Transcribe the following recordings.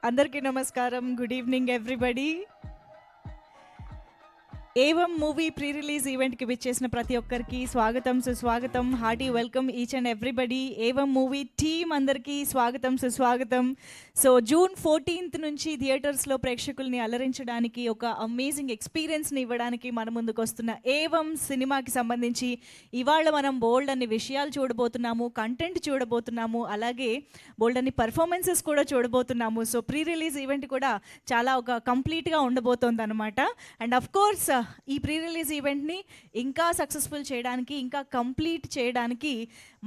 అందరికీ నమస్కారం. Good evening everybody. Evam movie pre release ఈవెంట్కి విచ్చేసిన ప్రతి ఒక్కరికి స్వాగతం, సుస్వాగతం. Hearty welcome each and everybody. Evam movie team అందరికీ స్వాగతం, సుస్వాగతం. సో జూన్ 14th నుంచి థియేటర్స్లో ప్రేక్షకుల్ని అలరించడానికి, ఒక అమేజింగ్ ఎక్స్పీరియన్స్ని ఇవ్వడానికి మన ముందుకు వస్తున్న ఏవం సినిమాకి సంబంధించి ఇవాళ మనం బోల్డ్ అన్ని విషయాలు చూడబోతున్నాము, కంటెంట్ చూడబోతున్నాము, అలాగే బోల్డ్ అన్ని పర్ఫార్మెన్సెస్ కూడా చూడబోతున్నాము. సో ప్రీ రిలీజ్ ఈవెంట్ కూడా చాలా ఒక కంప్లీట్గా ఉండబోతోంది అనమాట. అండ్ అఫ్ కోర్స్ ఈ ప్రీ రిలీజ్ ఈవెంట్ని ఇంకా సక్సెస్ఫుల్ చేయడానికి, ఇంకా కంప్లీట్ చేయడానికి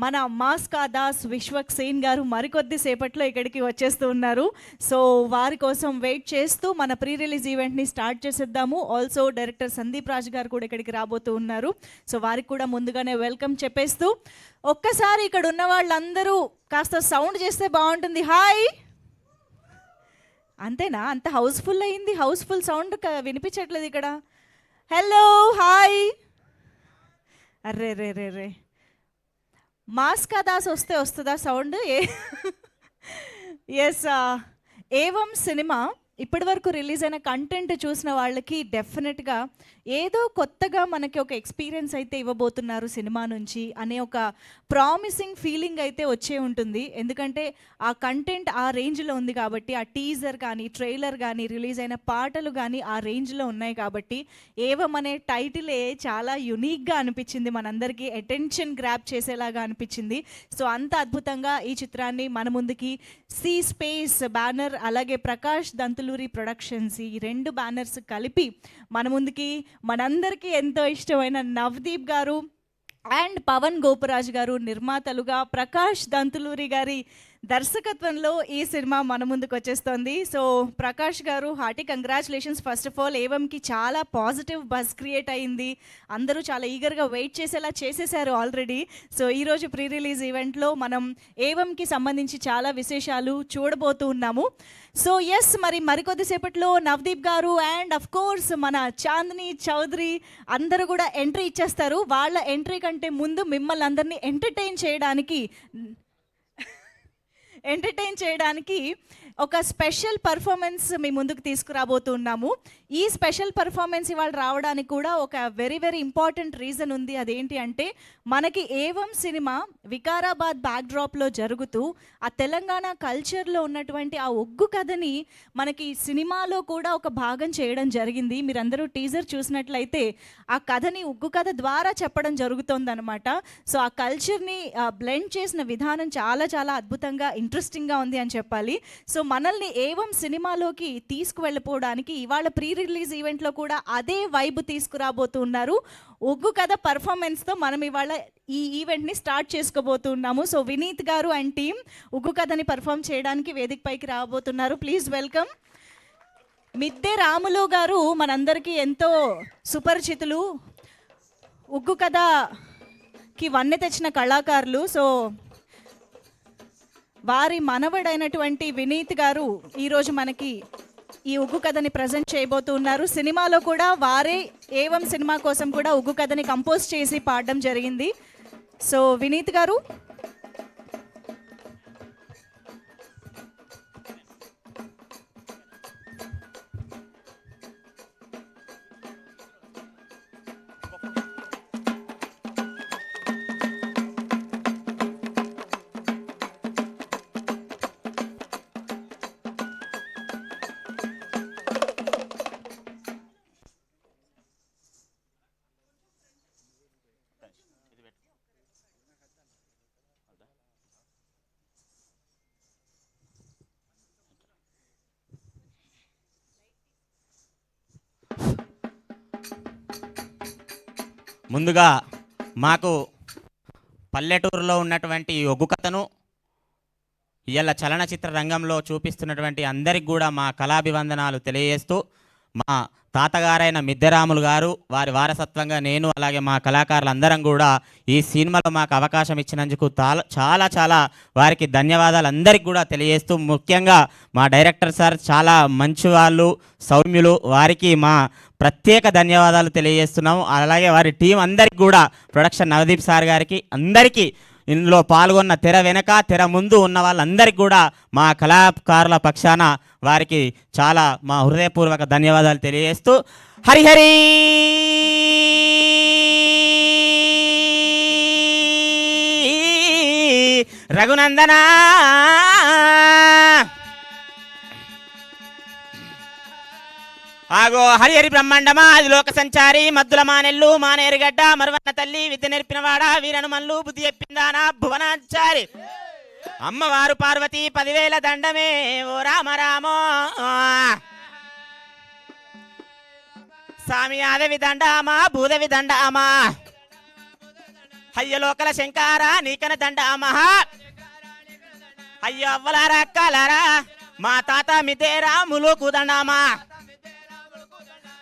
మన మాస్కా దాస్ విశ్వక్ సేన్ గారు మరికొద్ది సేపట్లో ఇక్కడికి వచ్చేస్తూ ఉన్నారు. సో వారి కోసం వెయిట్ చేస్తూ మన ప్రీ రిలీజ్ ఈవెంట్ని స్టార్ట్ చేసేద్దాము. ఆల్సో డైరెక్టర్ సందీప్ రాజ్ గారు కూడా ఇక్కడికి రాబోతూ ఉన్నారు. సో వారికి కూడా ముందుగానే వెల్కమ్ చెప్పేస్తూ, ఒక్కసారి ఇక్కడ ఉన్న వాళ్ళందరూ కాస్త సౌండ్ చేస్తే బాగుంటుంది. హాయ్, అంతేనా? అంత హౌస్ఫుల్ అయింది, హౌస్ఫుల్ సౌండ్ వినిపించట్లేదు ఇక్కడ. Hello, hi. అర్రే రే రే రే, మాస్కా దాస్ వస్తే వస్తుందా సౌండ్? ఎస్, ఏవం సినిమా ఇప్పటి వరకు రిలీజ్ అయిన కంటెంట్ చూసిన వాళ్ళకి డెఫినెట్గా ఏదో కొత్తగా మనకి ఒక ఎక్స్పీరియన్స్ అయితే ఇవ్వబోతున్నారు సినిమా నుంచి అనే ఒక ప్రామిసింగ్ ఫీలింగ్ అయితే వచ్చే ఉంటుంది. ఎందుకంటే ఆ కంటెంట్ ఆ రేంజ్లో ఉంది కాబట్టి, ఆ టీజర్ కానీ, ట్రైలర్ కానీ, రిలీజ్ అయిన పాటలు కానీ ఆ రేంజ్లో ఉన్నాయి కాబట్టి ఏవం అనే టైటిలే చాలా యునీక్గా అనిపించింది, మనందరికీ అటెన్షన్ గ్రాప్ చేసేలాగా అనిపించింది. సో అంత అద్భుతంగా ఈ చిత్రాన్ని మన ముందుకి సి స్పేస్ బ్యానర్, అలాగే ప్రకాష్ దంతులూరి ప్రొడక్షన్స్, ఈ రెండు బ్యానర్స్ కలిపి మన ముందుకి మనందరికీ ఎంతో ఇష్టమైన నవదీప్ గారు అండ్ పవన్ గోపరాజ్ గారు నిర్మాతలుగా, ప్రకాష్ దంతులూరి గారి దర్శకత్వంలో ఈ సినిమా మన ముందుకు వచ్చేస్తుంది. So Prakash garu, hearty congratulations. First of all ఏవంకి చాలా పాజిటివ్ బజ్ క్రియేట్ అయింది, అందరూ చాలా ఈగర్గా వెయిట్ చేసేలా చేసేసారు ఆల్రెడీ. సో ఈరోజు ప్రీ రిలీజ్ ఈవెంట్లో మనం ఏవంకి సంబంధించి చాలా విశేషాలు చూడబోతూ ఉన్నాము. సో ఎస్, మరికొద్దిసేపట్లో నవదీప్ గారు అండ్ అఫ్ కోర్స్ మన చాందిని చౌదరి అందరూ కూడా ఎంట్రీ ఇచ్చేస్తారు. వాళ్ళ ఎంట్రీ కంటే ముందు మిమ్మల్ని అందరినీ ఎంటర్టైన్ చేయడానికి ఒక స్పెషల్ పర్ఫార్మెన్స్ మీ ముందుకు తీసుకురాబోతున్నాము. ఈ స్పెషల్ పర్ఫార్మెన్స్ ఇవాళ రావడానికి కూడా ఒక వెరీ వెరీ ఇంపార్టెంట్ రీజన్ ఉంది. అదేంటి అంటే, మనకి ఏవం సినిమా వికారాబాద్ బ్యాక్డ్రాప్లో జరుగుతూ ఆ తెలంగాణ కల్చర్లో ఉన్నటువంటి ఆ ఒగ్గు కథని మనకి సినిమాలో కూడా ఒక భాగం చేయడం జరిగింది. మీరందరూ టీజర్ చూసినట్లయితే ఆ కథని ఒగ్గు కథ ద్వారా చెప్పడం జరుగుతోందనమాట. సో ఆ కల్చర్ని బ్లెండ్ చేసిన విధానం చాలా చాలా అద్భుతంగా, ఇంట్రెస్టింగ్గా ఉంది అని చెప్పాలి. సో మనల్ని ఏవం సినిమాలోకి తీసుకువెళ్ళిపోవడానికి ఇవాళ ప్రీ రిలీజ్ ఈవెంట్లో కూడా అదే వైబ్ తీసుకురాబోతున్నారు. ఒగ్గు కథ పర్ఫార్మెన్స్తో మనం ఇవాళ ఈ ఈవెంట్ని స్టార్ట్ చేసుకోబోతున్నాము. సో వినీత్ గారు అండ్ టీమ్ ఒగ్గు కథని పర్ఫామ్ చేయడానికి వేదిక పైకి రాబోతున్నారు. Please welcome. మిద్దె రాములు గారు మనందరికీ ఎంతో సుపరిచితులు, ఒగ్గు కథకి వన్నె తెచ్చిన కళాకారులు. సో వారి మనవడైనటువంటి వినీత్ గారు ఈరోజు మనకి ఈ ఒగ్గు కథని ప్రజెంట్ చేయబోతున్నారు. సినిమాలో కూడా వారే ఏవం సినిమా కోసం కూడా ఒగ్గు కథని కంపోజ్ చేసి పాడడం జరిగింది. సో వినీత్ గారు, ముందుగా మాకు పల్లెటూరులో ఉన్నటువంటి ఒగ్గు కథను ఇలా చలనచిత్ర రంగంలో చూపిస్తున్నటువంటి అందరికి కూడా మా కళాభివందనాలు తెలియజేస్తూ, మా తాతగారైన మిద్దెరాములు గారు, వారి వారసత్వంగా నేను, అలాగే మా కళాకారులందరం కూడా ఈ సినిమాలో మాకు అవకాశం ఇచ్చినందుకు చాలా చాలా వారికి ధన్యవాదాలు అందరికి కూడా తెలియజేస్తూ, ముఖ్యంగా మా డైరెక్టర్ సార్ చాలా మంచి వాళ్ళు, సౌమ్యులు, వారికి మా ప్రత్యేక ధన్యవాదాలు తెలియజేస్తున్నాము. అలాగే వారి టీం అందరికి కూడా, ప్రొడక్షన్ నవదీప్ సార్ గారికి అందరికీ ఇందులో పాల్గొన్న తెర వెనక తెర ముందు ఉన్న వాళ్ళందరికీ కూడా మా కళాకారుల పక్షాన వారికి చాలా మా హృదయపూర్వక ధన్యవాదాలు తెలియజేస్తూ హరిహరి రఘునందన ఆగో హరిహరి బ్రహ్మాండమా అది లోక సంచారి మద్దుల మానెల్లు మానేరుగడ్డ మరువన్న తల్లి విద్య నేర్పినవాడ వీరనుమల్లు బుద్ధి చెప్పిందానా భువనాచారి అమ్మవారు పార్వతి 10,000 దండమే ఓ రామ రామో స్వామి ఆదవి దండామా భూదవి దండామా అయ్య లోకల శంకార నీకన దండామా అయ్యో అవ్వలారా అక్కలారా మా తాత మితేరా ములుకు దండామా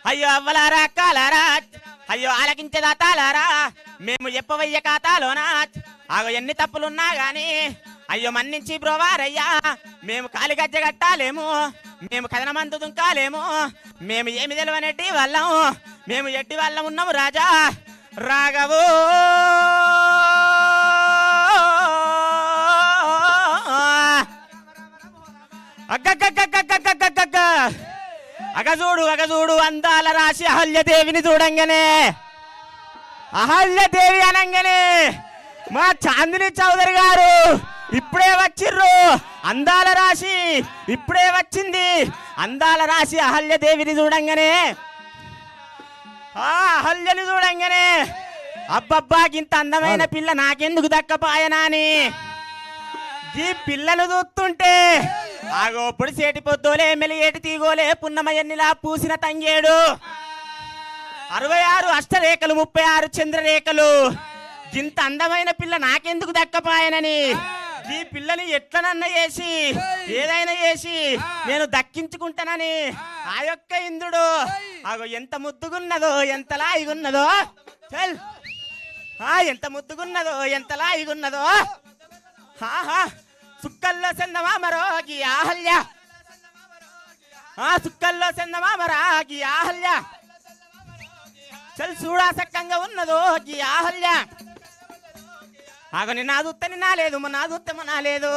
అయ్యో అవ్వలారా అక్కలారా అయ్యో ఆలకించే దాతాలారా మేము ఎప్పవయ్య ఖాతాలోనా ఆగో ఎన్ని తప్పులున్నా గాని అయ్యో మన్నించి బ్రోవారయ్యా మేము కాలి గజ్జ కట్టాలేము మేము కథనమందు దుంకాలేము మేము ఏమి తెలివనెట్టి వాళ్ళం మేము ఎట్టి వాళ్ళం ఉన్నాము రాజా రాఘవో అగ్గగ్గగ్గగ్గగ్గగ్గగ్గ అగజూడు అందాల రాశి అహల్యదేవిని చూడంగానే అహల్యదేవి అనగానే మా చాందిని చౌదరి గారు ఇప్పుడే వచ్చిర్రు అందాల రాశి ఇప్పుడే వచ్చింది అందాల రాశి అహల్యదేవిని చూడంగానే అహల్యని చూడంగానే అబ్బబ్బా ఇంత అందమైన పిల్ల నాకెందుకు దక్కపాయనా అని ఈ పిల్లలు చూస్తుంటే ఆగో పొడి సేటి పొద్దులే మెలియేటి తీగోలే పున్నమయన్నిలా పూసిన తంగేడు 66 అష్టరేఖలు 36 చంద్రరేఖలు ఇంత అందమైన పిల్ల నాకెందుకు దక్కపాయనని ఈ పిల్లని ఎట్లనన్నా చేసి ఏదైనా చేసి నేను దక్కించుకుంటానని ఆ యొక్క ఇంద్రుడు ఆగో ఎంత ముద్దుగున్నదో ఎంత లాయిగున్నదో చల్ ఎంత ముద్దుగున్నదో ఎంత లాయిగున్నదో సుక్కల్లో చందమామరోగి ఆహల్య సుక్కల్లో చందమామరాగి ఆహల్య చల్ చూడా సక్కంగా ఉన్నదో గీ ఆహల్య ఆగని నా దుత్తని నాలేదు మా నా దుత్తమ నాలేదు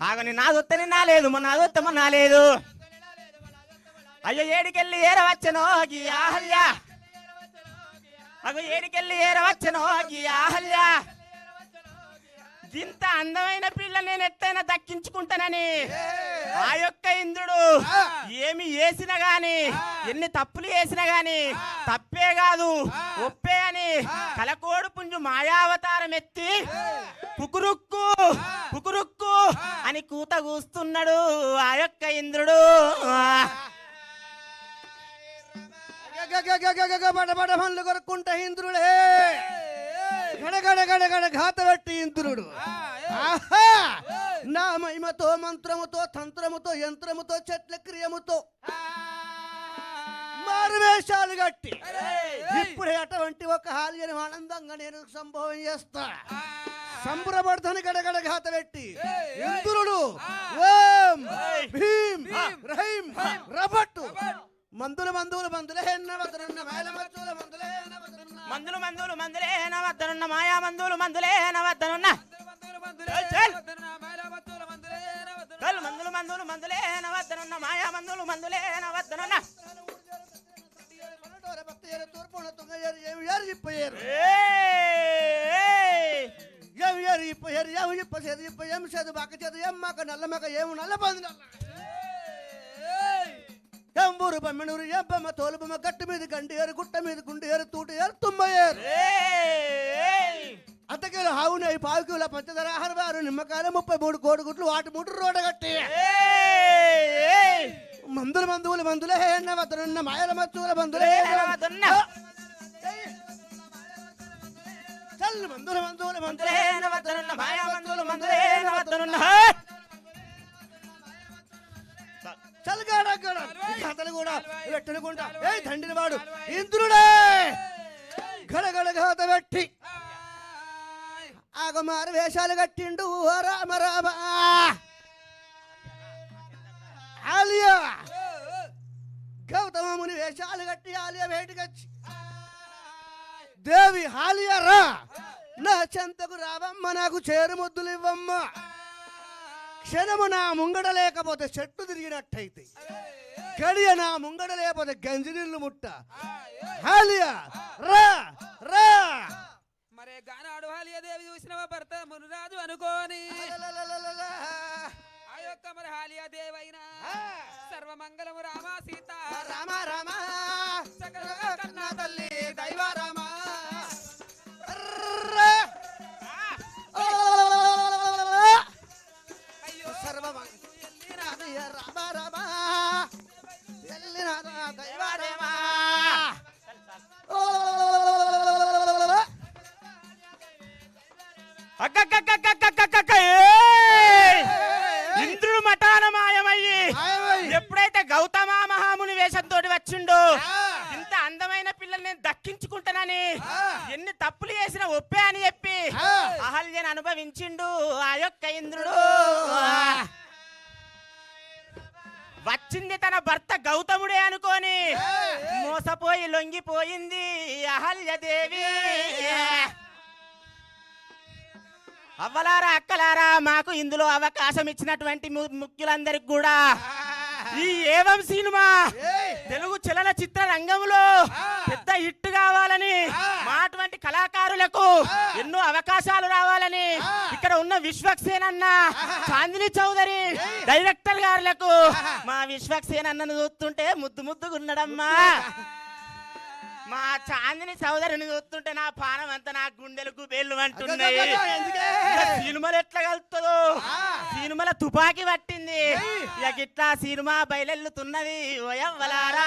ఆగని నా దుత్తని నాలేదు మా నా దుత్తమ నాలేదు అయ్యో ఏడికెళ్ళి ఏరవచ్చనో గీ ఆహల్య అగో ఏడికెళ్ళి ఏరవచ్చనో గీ ఆహల్య ఇంత అందమైన పిల్ల నేను ఎట్టయినా దక్కించుకుంటానని ఆ యొక్క ఇంద్రుడు ఏమి వేసినా గాని ఎన్ని తప్పులు వేసినా గాని తప్పే కాదు ఒప్పే అని కలకోడు పుంజు మాయావతారం ఎత్తి కుకురుక్కు కుకురుక్కు అని కూత కూస్తున్నాడు ఆ యొక్క ఇంద్రుడు పనులు కొరుక్కుంటా ఇంద్రుడే గడగడ ఘాత పెట్టి ఇంద్రుడు నా మహిమతో మంత్రముతో తంత్రముతో యంత్రముతో చెట్ల క్రియముతో మారువేషాలు గట్టి ఇప్పుడే అటువంటి ఒక హాల్యని ఆనందంగా నేను సంభవం చేస్తా సంబరపడతాను గడగడ ఘాత పెట్టి ఇంద్రుడు ఓం భీం రహీం రబట్టు మందులు మాయా మందులు మందులే నవద్దనున్న మాయా మందులు మందులే నవద్దనున్న నల్లమక ఏము నల్లబంది ఎంబూరు బమ్మెనూరు ఎంబమ్మ తోలుబొమ్మ గట్టు మీద గండియారు గుట్ట మీద గుండియారు తూటియారు తుమ్మయ్యారు అంతకేలు హావునై పావుకిల పంచదార ఆహారవారు నిమ్మకాయలు 33 కోడిగుట్లు వాటి 3 రోడగట్టి మందులే వద్దనున్న మాయల మచ్చుల మందులే చల్లు మందులే వద్దనున్న మాయా మందులే వద్దనున్న కథలు కూడా పెట్టుకుంటా ఏ తండ్రిని వాడు ఇంద్రుడే గడగడ ఘాత పెట్టి ఆగమారు వేషాలు కట్టిండు రామ రామ ఆలియా గౌతమముని వేషాలు కట్టి ఆలియా బయటకొచ్చి దేవి ఆలియా రా నా చెంతకు రావమ్మ నాకు చేరు ముద్దులు ఇవ్వమ్మ క్షణము నా ముంగడ లేకపోతే చెట్టు తిరిగినట్టయితే గడియ నా ముంగడ లేకపోతే గంజినీళ్ళు ముట్ట హాలియా రా రా మరే గానాడు హాలియాదేవి చూసినవా భర్త మునురాజు అనుకోని ఆ యొక్క మరి హాలియాదేవి అయినా సర్వమంగళము రామ సీత రామ రామ సకల కన్నా తల్లి దైవ రామ అయ్యో రామ రామ ఎల్లినాథ దైవ రామ ఇంద్రుడు మఠాన మాయమయ్యి ఎప్పుడైతే గౌతమ మహాముని వేషంతో వచ్చిండో ఇంత అందమైన పిల్లల్ని నేను దక్కించుకుంటానని ఎన్ని తప్పులు చేసినా ఒప్పే అని చెప్పి అహల్యను అనుభవించిండు ఆ యొక్క ఇంద్రుడు. వచ్చింది తన భర్త గౌతముడే అనుకోని మోసపోయి లొంగిపోయింది అహల్యదేవి. అవ్వలారా అక్కలారా మాకు ఇందులో అవకాశం ఇచ్చినటువంటి ముఖ్యులందరికి కూడా ఈ ఏవం సినిమా తెలుగు చలనచిత్ర రంగంలో పెద్ద హిట్ కావాలని మా అటువంటి కళాకారులకు ఎన్నో అవకాశాలు రావాలని ఇక్కడ ఉన్న విశ్వక్సేన్ అన్న చాందిని చౌదరి డైరెక్టర్ గారులకు మా విశ్వక్సేన్ అన్నను చూస్తుంటే ముద్దు ముద్దుగా ఉన్నాడమ్మా. మా చాందిని చౌదరిని చూస్తుంటే నా పానం అంతా నా గుండెలకు బేళ్ళు అంటున్నాయి. సినిమాలు ఎట్లా కలుతుందో సినిమాల తుపాకీ పట్టింది ఇక ఇట్లా సినిమా బయలెల్లుతున్నది ఓయవ్వలారా.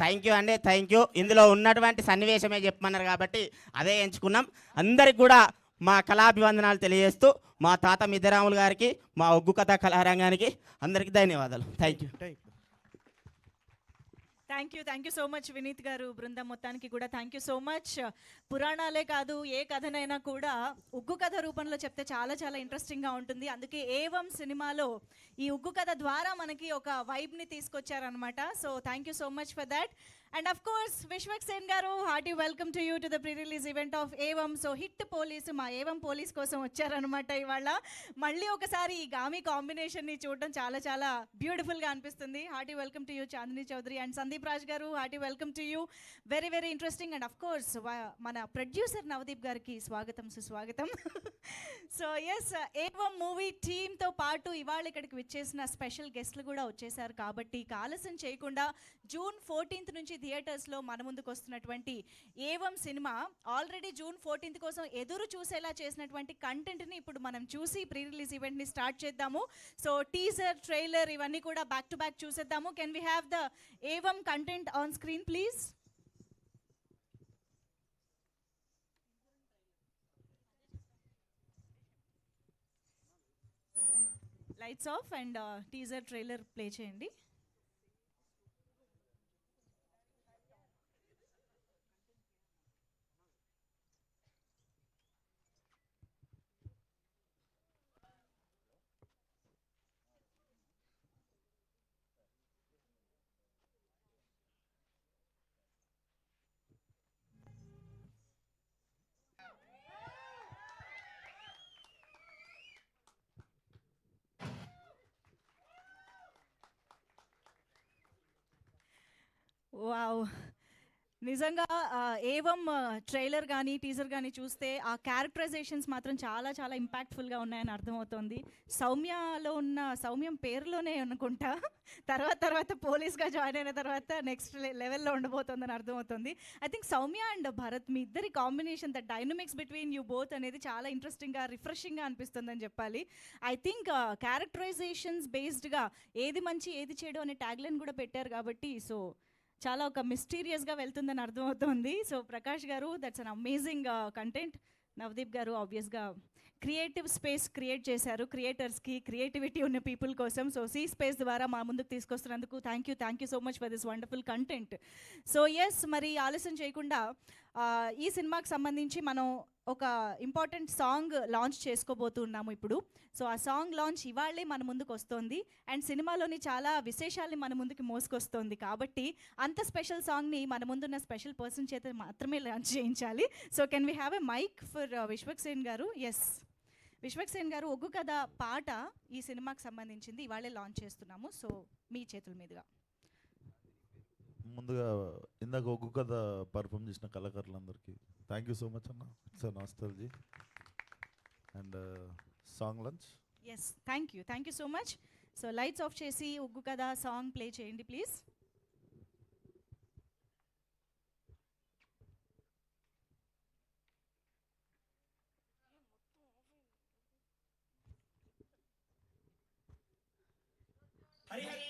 థ్యాంక్ యూ అండి, థ్యాంక్ యూ. ఇందులో ఉన్నటువంటి సన్నివేశమే చెప్పమన్నారు కాబట్టి అదే ఎంచుకున్నాం. అందరికి కూడా మా కళాభివందనాలు తెలియజేస్తూ మా తాత మిద్దరాములు గారికి మా ఒగ్గు కథా కళారంగానికి అందరికీ ధన్యవాదాలు. Thank you. Thank you so much Vineeth garu, బృందం మొత్తానికి కూడా థ్యాంక్ యూ సో మచ్. పురాణాలే కాదు ఏ కథనైనా కూడా ఉగ్గు కథ రూపంలో చెప్తే చాలా చాలా ఇంట్రెస్టింగ్గా ఉంటుంది. అందుకే ఏవం సినిమాలో ఈ ఉగ్గు కథ ద్వారా మనకి ఒక వైబ్ని తీసుకొచ్చారనమాట. So thank you so much for that. And of course Vishwaksen garu, hearty welcome to you to the pre release event of Evam. So hit police మా ఏవం పోలీస్ కోసం వచ్చారనమాట ఇవాళ. మళ్ళీ ఒకసారి ఈ గామి కాంబినేషన్ని చూడడం చాలా చాలా బ్యూటిఫుల్గా అనిపిస్తుంది. Hearty welcome to you Chandini Chowdary and Sandeep Raj garu, hearty welcome to you. Very very interesting. And of course మన ప్రొడ్యూసర్ నవదీప్ గారికి స్వాగతం సుస్వాగతం. సో ఎస్, ఏవం మూవీ టీమ్తో పాటు ఇవాళ ఇక్కడికి విచ్చేసిన స్పెషల్ గెస్ట్లు కూడా వచ్చేసారు కాబట్టి ఆలస్యం చేయకుండా జూన్ 14th నుంచి థియేటర్స్లో మన ముందుకు వస్తున్నటువంటి ఏవం సినిమా ఆల్రెడీ జూన్ 14th కోసం ఎదురు చూసేలా చేసినటువంటి కంటెంట్ని ఇప్పుడు మనం చూసి ప్రీ రిలీజ్ ఈవెంట్ని స్టార్ట్ చేద్దాము. సో టీజర్, ట్రైలర్ ఇవన్నీ కూడా బ్యాక్ టు బ్యాక్ చూసేద్దాము. Can we have the evam content on screen please? Lights of and teaser, trailer play చేయండి. వావ్, నిజంగా ఏవం ట్రైలర్ కానీ టీజర్ కానీ చూస్తే ఆ క్యారెక్టరైజేషన్స్ మాత్రం చాలా చాలా ఇంపాక్ట్ఫుల్గా ఉన్నాయని అర్థమవుతుంది. సౌమ్యం పేరులోనే అనుకుంటా తర్వాత పోలీస్గా జాయిన్ అయిన తర్వాత నెక్స్ట్ లెవెల్లో ఉండబోతుందని అర్థమవుతుంది. I think Soumya and Bharat మీ ఇద్దరి combination, the dynamics between you both అనేది చాలా ఇంట్రెస్టింగ్గా, రిఫ్రెషింగ్గా అనిపిస్తుందని చెప్పాలి. ఐ థింక్ క్యారెక్టరైజేషన్స్ బేస్డ్గా ఏది మంచి ఏది చెడు అనే ట్యాగ్లైన్ కూడా పెట్టారు కాబట్టి సో చాలా ఒక మిస్టీరియస్గా వెళ్తుందని అర్థమవుతుంది. So Prakash garu, that's an amazing content. Navdeep garu ఆబ్వియస్గా క్రియేటివ్ స్పేస్ క్రియేట్ చేశారు క్రియేటర్స్కి, క్రియేటివిటీ ఉన్న పీపుల్ కోసం. సో సీ స్పేస్ ద్వారా మా ముందుకు తీసుకొస్తున్నందుకు thank you so much for this wonderful content. So yes, మరి ఆలస్యం చేయకుండా ఈ సినిమాకి సంబంధించి మనం ఒక ఇంపార్టెంట్ సాంగ్ లాంచ్ చేసుకోబోతున్నాము ఇప్పుడు. సో ఆ సాంగ్ లాంచ్ ఇవాళే మన ముందుకు వస్తుంది అండ్ సినిమాలోని చాలా విశేషాల్ని మన ముందుకు మోసుకొస్తుంది. కాబట్టి అంత స్పెషల్ సాంగ్ని మన ముందున్న స్పెషల్ పర్సన్ చేత మాత్రమే లాంచ్ చేయించాలి. So can we have a mic for Vishwaksen garu? Yes, Vishwaksen గారు, ఒగ్గు కథ పాట ఈ సినిమాకి సంబంధించింది, ఇవాళే లాంచ్ చేస్తున్నాము. సో మీ చేతుల మీదుగా. ముందుగా ఇందాక ఒగ్గు కథ పర్ఫామ్ చేసిన కళాకారులందరికీ థ్యాంక్ యూ సో మచ్ అన్న. It's nostalgia and song launch. Yes, thank you so much. So lights off చేసి ఒగ్గు కథ సాంగ్ ప్లే చేయండి ప్లీజ్. హరి హరి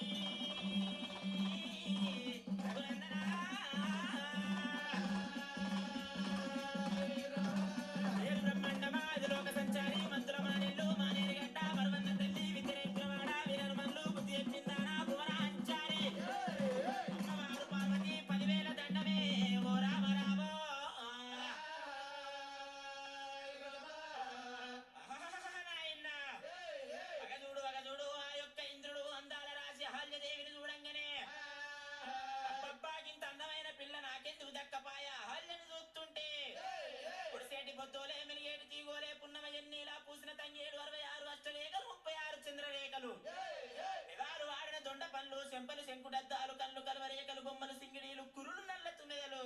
చెంపలు శంకుడద్దాలు కళ్ళు కలవరేకలు బొమ్మలు సింగిడీలు కురులు నల్ల తుమ్మెదలు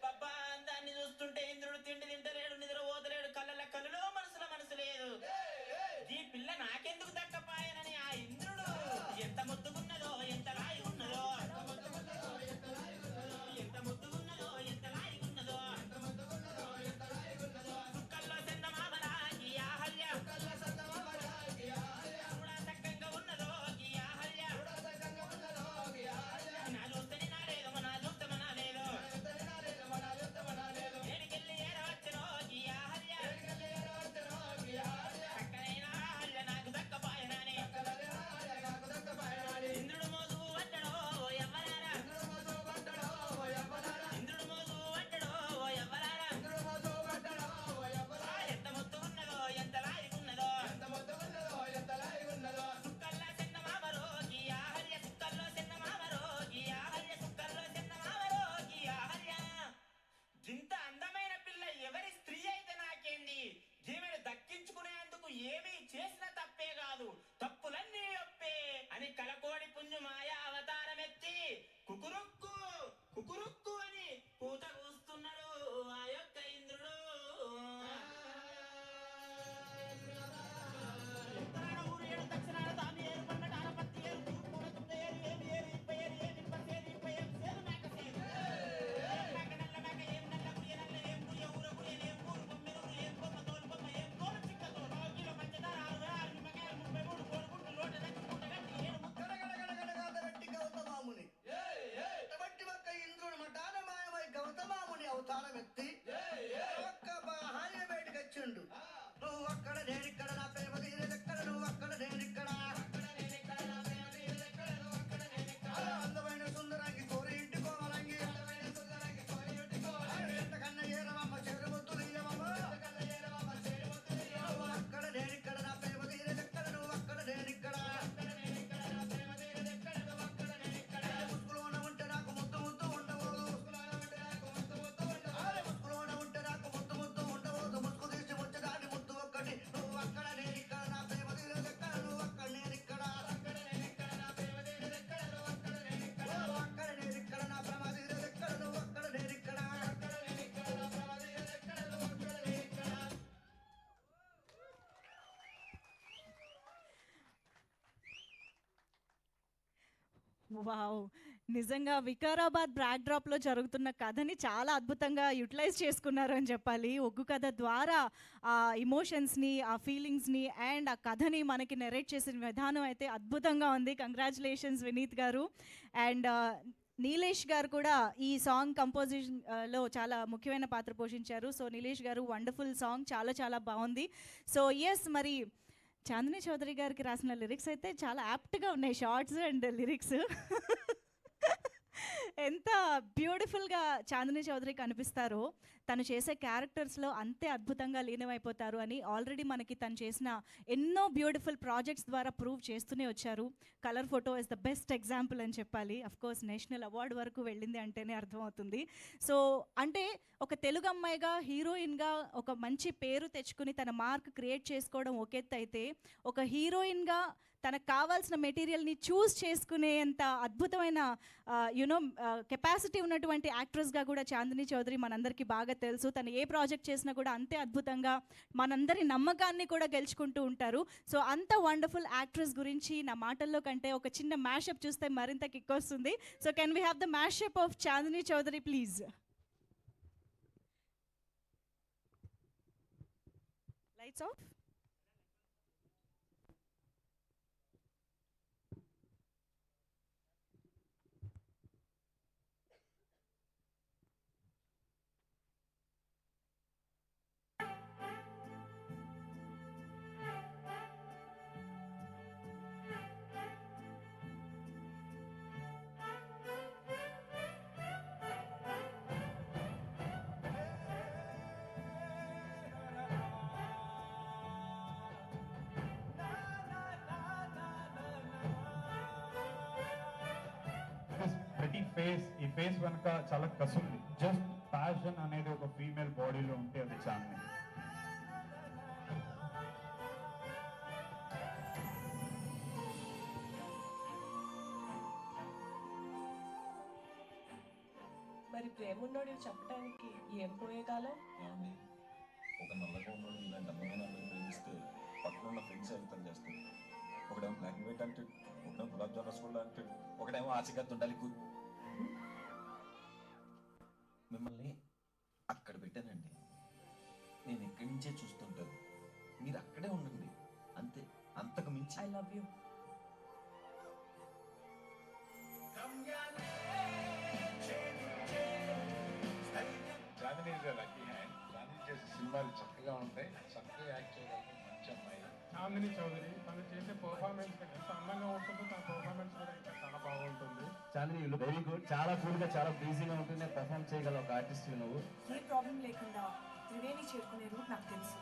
పబ్బా అందాన్ని చూస్తుంటే ఇంద్రుడు తిండి తింటలేడు, నిద్ర పోతలేడు, కళ్ళ కళ్ళలో మనసులో మనసు లేదు. ఈ పిల్ల నాకెందుకు దక్కపాయనని ఆ ఇంద్రుడు ఎంత ముద్దుకున్నదో ఎంత లాయి ఉన్నదో, ఎంత ముద్దుకున్నదో ఎంత లాయి ఉన్నదో, సుక్కల్లో చందమామరా ఈ ఆహల్య చూడా చక్కంగా ఉన్నదో ఈ ఆహల్య, నా చూస్తేనే నా లేదో నా చూస్తమనా లేదో, ఏడికెళ్ళి ఏడవచ్చనో ఈ ఆహల్య, చక్కనైన ఆహల్య నాకు దక్కపాయనని ఇంద్రుడు మోసు అంటడో ఎవ్వరారా, ఇంద్రుడు మోసు అంటడో ఎవ్వరారా, ఎంత ముద్దు ఉన్నదో ఎంత లాయి ఉన్నదో, సుక్కల్లో చందమామరో ఈ ఆహల్య, సుక్కల్లో చందమామరో ఈ ఆహల్య, సుక్కల్లో చందమామరో ఈ ఆహల్య. ఇంత అందమైన పిల్ల ఎవరి స్త్రీ అయితే నాకేంది, ఈమెను దక్కించుకునేందుకు ఏమీ చేసిన తప్పే కాదు, తప్పులన్నీ ఒప్పే అని కలకోడి పుంజు మాయా అవతారమెత్తి కుకురుక్కు కుకురుక్కు అని పూత కూస్తున్నాడు ఆ యొక్క ఇంద్రుడు. ఉత్తరాన ఊరు ఏడు, దక్షిణాన తామి ఏరు, పడమటాన పత్తి ఏరు, తూర్పున తుమ్మ ఏరు, ఏమి ఏరు, ఇప్ప ఏరు, ఏమి ఇప్ప సేరు, ఇప్ప ఏం సేరు, మేక సేరు. ఏం మేక నల్ల మేక, ఏం నల్ల గుడియ నల్ల, ఏం గుడియ ఊర గుడియ, ఏం ఊరు బొమ్మెరు, ఏం బొమ్మ తోలు బొమ్మ, ఏం తోలు చిక్క తోలు, కిలో పంచదార 6 నిమ్మకాయలు 33 కోడిగుడ్లు లోట దక్కి మూట కట్టి 7 గడగడగడగడగడబెట్టి గౌతమాముని ఎటువంటి ఒక్క ఇంద్రుడు మటాన మాయమై గౌతమాముని అవతారమెత్తి ఒక్క బాహాయ బయటకు వచ్చిండు. నువ్వు అక్కడ నేనిక్కడ, నా ప్రేమ తీరేదెక్కడ, నువ్వు అక్కడ నేనిక్కడ, అందమైన సుందరాంగి కోరి ఇంటి కోమలంగి, ఎంతకన్నా ఏరవమ్మ చెరుముద్దులు ఇయ్యవమ్మ, నువ్వు అక్కడ నేనిక్కడ, నా ప్రేమ తీరేదెక్కడ, నువ్వు అక్కడ నేనిక్కడ, ముక్కులోన ఉంటే నాకు ముద్దు ముద్దు ఉండవోదు, ముక్కులోన ఉంటే నాకు ముద్దు ముద్దు ఉండవోదు, ముక్కు తీసి ముచ్చదాని ముద్దు ఒక్కటి, నువ్వు అక్కడ నేనిక్కడ, నా ప్రేమ తీరేదెక్కడ, నువ్వు అక్కడ నేనిక్కడ, నువ్వు అక్కడ నేనిక్కడ, నా ప్రేమ తీరేదెక్కడ, నువ్వు అక్కడ నేనిక్కడ, నువ్వు అక్కడ నేనిక్కడ, నా ప్రేమ తీరేదెక్కడ, నువ్వు అక్కడ నేనిక్కడ. వావ్, నిజంగా వికారాబాద్ బ్యాక్డ్రాప్లో జరుగుతున్న కథని చాలా అద్భుతంగా యూటిలైజ్ చేసుకున్నారు అని చెప్పాలి. ఒగ్గు కథ ద్వారా ఆ ఇమోషన్స్ని, ఆ ఫీలింగ్స్ని అండ్ ఆ కథని మనకి నెరేట్ చేసిన విధానం అయితే అద్భుతంగా ఉంది. కంగ్రాచులేషన్స్ వినీత్ గారు. అండ్ నీలేష్ గారు కూడా ఈ సాంగ్ కంపోజిషన్లో చాలా ముఖ్యమైన పాత్ర పోషించారు. సో నీలేష్ గారు, వండర్ఫుల్ సాంగ్, చాలా చాలా బాగుంది. సో ఎస్, మరి చాందిని చౌదరి గారికి రాసిన లిరిక్స్ అయితే చాలా యాప్ట్గా ఉన్నాయి, షార్ట్స్ అండ్ లిరిక్స్. ఎంత బ్యూటిఫుల్గా చాందిని చౌదరి కనిపిస్తారో తను చేసే క్యారెక్టర్స్లో అంతే అద్భుతంగా లీనమైపోతారు అని ఆల్రెడీ మనకి తను చేసిన ఎన్నో బ్యూటిఫుల్ ప్రాజెక్ట్స్ ద్వారా ప్రూవ్ చేస్తూనే వచ్చారు. Colour photo is the best example అని చెప్పాలి. కోర్స్ నేషనల్ అవార్డు వరకు వెళ్ళింది అంటేనే అర్థమవుతుంది. సో అంటే ఒక తెలుగు అమ్మాయిగా హీరోయిన్గా ఒక మంచి పేరు తెచ్చుకుని తన మార్క్ క్రియేట్ చేసుకోవడం ఒక ఎత్తు అయితే, ఒక హీరోయిన్గా తనకు కావాల్సిన మెటీరియల్ని చూస్ చేసుకునేంత అద్భుతమైన కెపాసిటీ ఉన్నటువంటి యాక్ట్రెస్గా కూడా చాందిని చౌదరి మనందరికీ బాగా తెలుసు. తను ఏ ప్రాజెక్ట్ చేసినా కూడా అంతే అద్భుతంగా మనందరి నమ్మకాన్ని కూడా గెలుచుకుంటూ ఉంటారు. సో అంత వండర్ఫుల్ యాక్ట్రెస్ గురించి నా మాటల్లో కంటే ఒక చిన్న మ్యాషప్ చూస్తే మరింత కిక్ వస్తుంది. So can we have the mashup of Chandini Chowdary please? Lights off. ప్రతి ఫేస్, ఈ ఫేస్ వెనక చాలా కసుంది. జస్ట్ ప్యాషన్ అనేది ఒక ఫీమేల్ బాడీలో ఉంటే అది చాందిని. మరి ప్రేమున్నోడు చెప్పడానికి ఏం పోయే కాలం? ఏమండి, ఒక నల్లగా ఉన్నాడు ఇలాంటి అందమైన అందరూ ప్రేమిస్తే పక్కన ఉన్న ఫ్రెండ్స్ వెళ్తాను చేస్తాను. ఒకడేమో బ్లాక్ అండ్ వైట్ అంటాడు, ఒకడేమో గులాబ్ జామ్ రసగుల్లా అంటాడు, ఒకడేమో ఆశగా ఉండాలి. మిమ్మల్ని అక్కడ పెట్టానండి, నేను ఇక్కడి నుంచే చూస్తుంటాను, మీరు అక్కడే ఉండండి అంతే, అంతకు మించి. I love you. Chandini is lucky hand. Chandini చేసే సినిమాలు చక్కగా ఉంటాయి, చక్కగా యాక్ట్ చేయడానికి మంచి అమ్మాయి చాందిని చౌదరి. తను చేసే పర్ఫార్మెన్స్ ఎంత అందంగా ఉంటుందో తన పర్ఫార్మెన్స్ కూడా ఇంకా చాలా బాగుంటుంది. చాందిని వెరీ గుడ్, చాలా కూల్ గా, చాలా బ్రీజీగా ఉంటుంది, పర్ఫార్మ్ చేయగల ఒక ఆర్టిస్ట్ నువ్వు. ఏ ప్రాబ్లం లేకుండా త్రివేణి చేరుకునే రూట్ నాకు తెలుసు.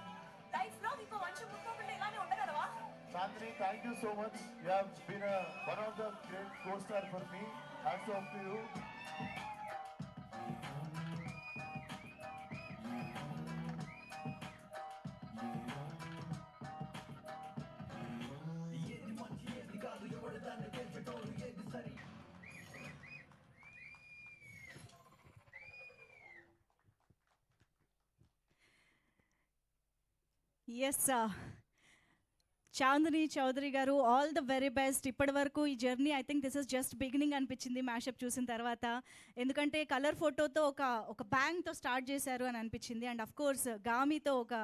లైఫ్ లో ఇంకో మంచి ముఖ్యమంత్రి ఇలానే ఉండగలవా? Chandni, thank you so much. You have been one of the great co-star for me. Hats off to you. Yes Chandini Chowdary garu, all the very best. ఇప్పటి వరకు ఈ journey I think this is just beginning అనిపించింది mashup చూసిన తర్వాత. ఎందుకంటే colour ఫోటోతో ఒక బ్యాంగ్తో start చేశారు అని అనిపించింది. అండ్ అఫ్ కోర్స్ గామితో ఒక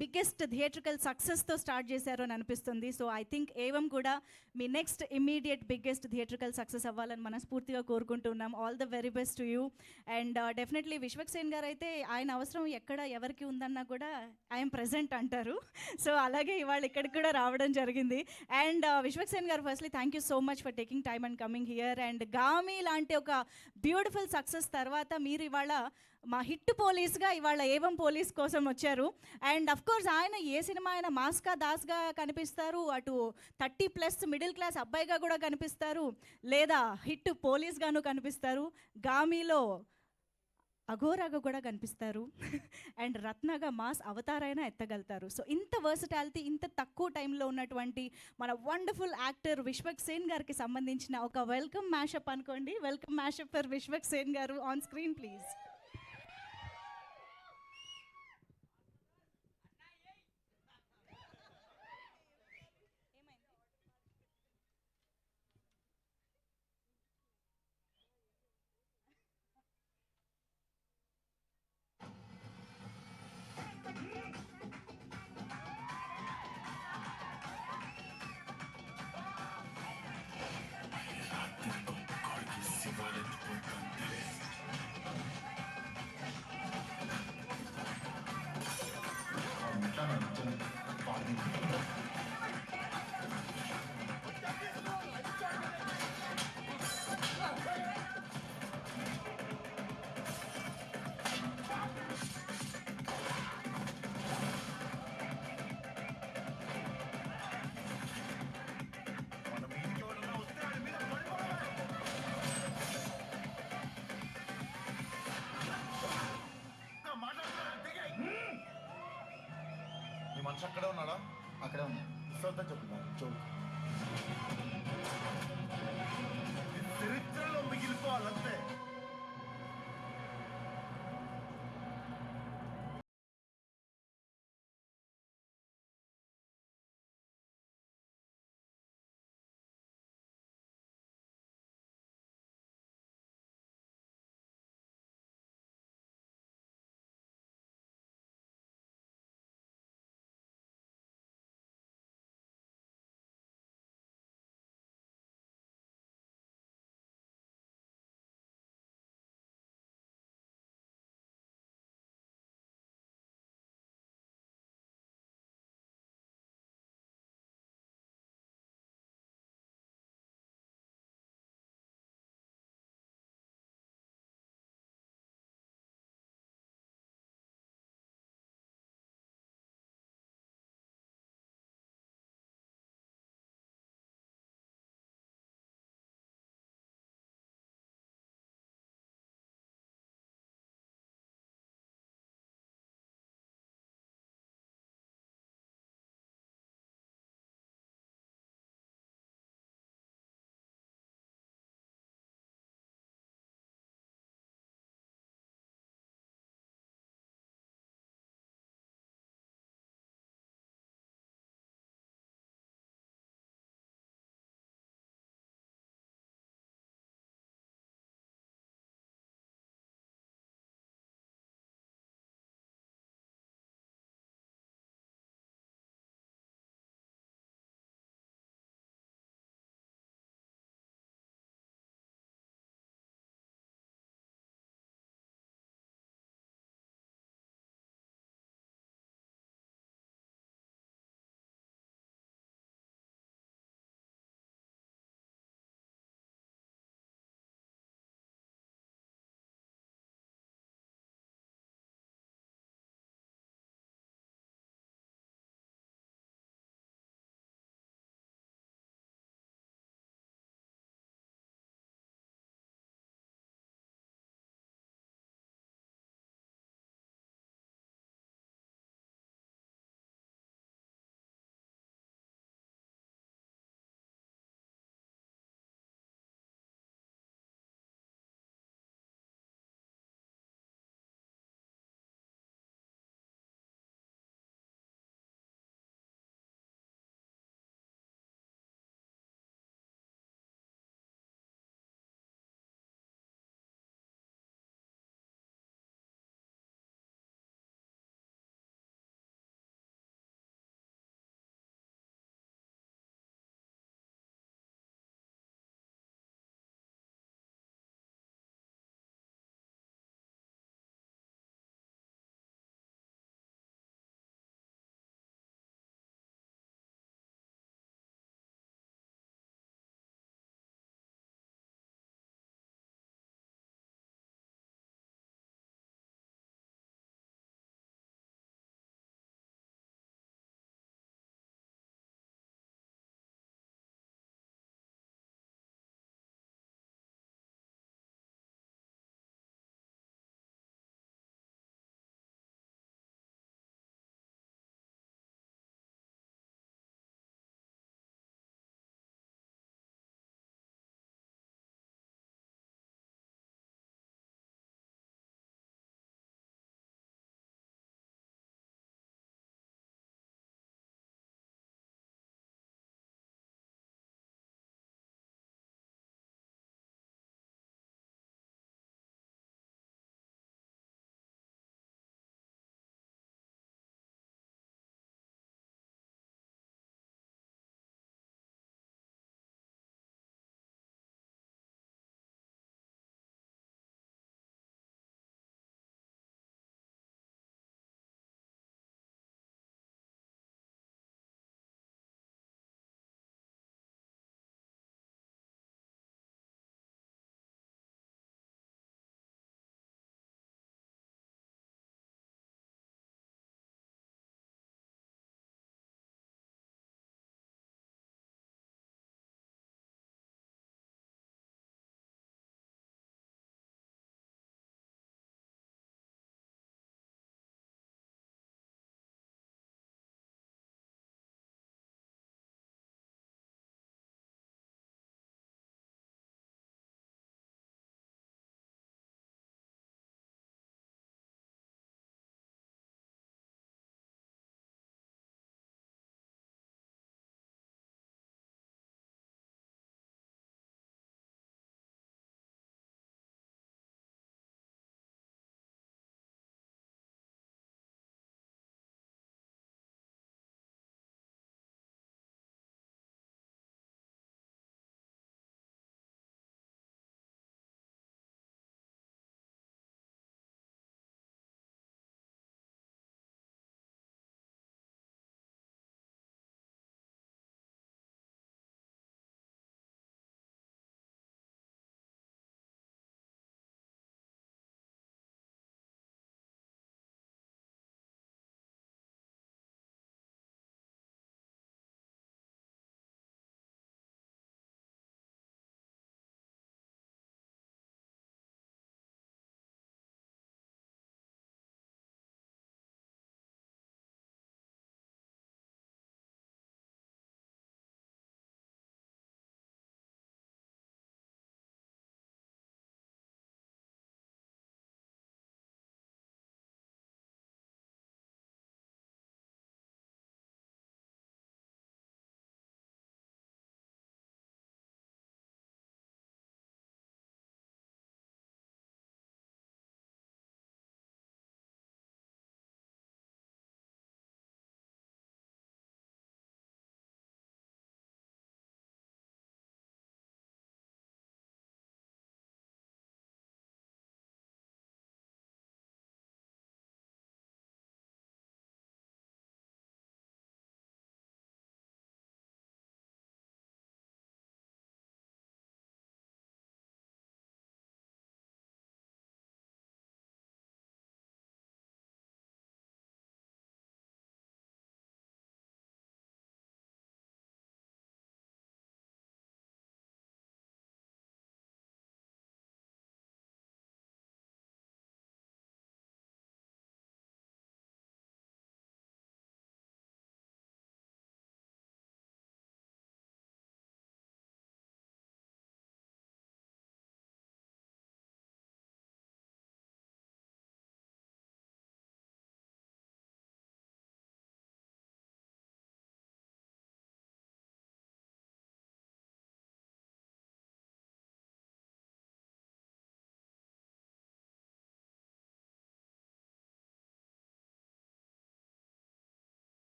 బిగ్గెస్ట్ థియేట్రికల్ సక్సెస్తో స్టార్ట్ చేశారు అని అనిపిస్తుంది. సో ఐ థింక్ ఏవం కూడా మీ next immediate biggest theatrical success అవ్వాలని మనస్ఫూర్తిగా కోరుకుంటున్నాం. All the very best to you. And definitely Vishwaksen garu అయితే ఆయన అవసరం ఎక్కడ ఎవరికి ఉందన్నా కూడా ఐఎమ్ ప్రెజెంట్ అంటారు. సో అలాగే ఇవాళ ఇక్కడికి కూడా రావడం జరిగింది. And Vishwaksen garu, firstly thank you so much for taking time and coming here. And Gaami లాంటి ఒక బ్యూటిఫుల్ సక్సెస్ తర్వాత మీరు ఇవాళ మా హిట్ పోలీస్గా ఇవాళ ఏవం పోలీస్ కోసం వచ్చారు. అండ్ అఫ్ కోర్స్ ఆయన ఏ సినిమా అయినా మాస్కా దాస్గా కనిపిస్తారు, అటు 30+ మిడిల్ క్లాస్ అబ్బాయిగా కూడా కనిపిస్తారు, లేదా హిట్ పోలీస్గాను కనిపిస్తారు, గామిలో అఘోరాగా కూడా కనిపిస్తారు, అండ్ రత్నగా మాస్ అవతారైనా ఎత్తగలుగుతారు. సో ఇంత వర్సటాలిటీ ఇంత తక్కువ టైంలో ఉన్నటువంటి మన వండర్ఫుల్ యాక్టర్ విశ్వక్సేన్ గారికి సంబంధించిన ఒక వెల్కమ్ మ్యాషప్ అనుకోండి. వెల్కమ్ మ్యాషప్ ఫర్ విశ్వక్సేన్ గారు ఆన్ స్క్రీన్ ప్లీజ్. మనిషి అక్కడే ఉన్నాడా? అక్కడే ఉన్నాడు. శ్రద్ధ చెప్తున్నాను చూడు, చరిత్రలో మిగిలిపోవాలంతే.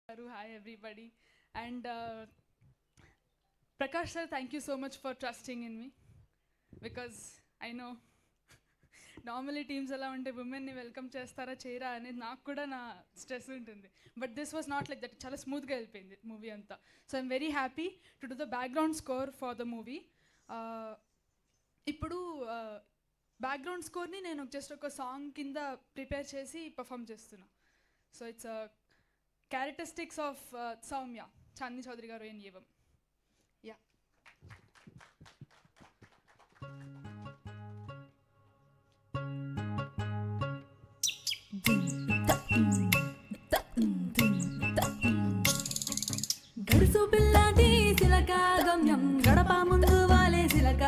Hi everybody, and Prakash sir, thank you so much for trusting in me, because I know normally teams ఎలా ఉంటే ఉమెన్ని వెల్కమ్ చేస్తారా చేయరా అనేది నాకు కూడా నా స్ట్రెస్ ఉంటుంది, but this was not like that. చాలా స్మూత్గా వెళ్ళిపోయింది మూవీ అంతా. So I'm very happy to do the background score for the movie. ఇప్పుడు బ్యాక్గ్రౌండ్ స్కోర్ని నేను జస్ట్ ఒక సాంగ్ కింద ప్రిపేర్ చేసి పర్ఫామ్ చేస్తున్నా. So it's characteristics of Soumya, Chandini Chowdary garu and evam. Yeah, గడుసు పిల్లది సిలక గమ్యం గడప ముందు వాలే సిలక.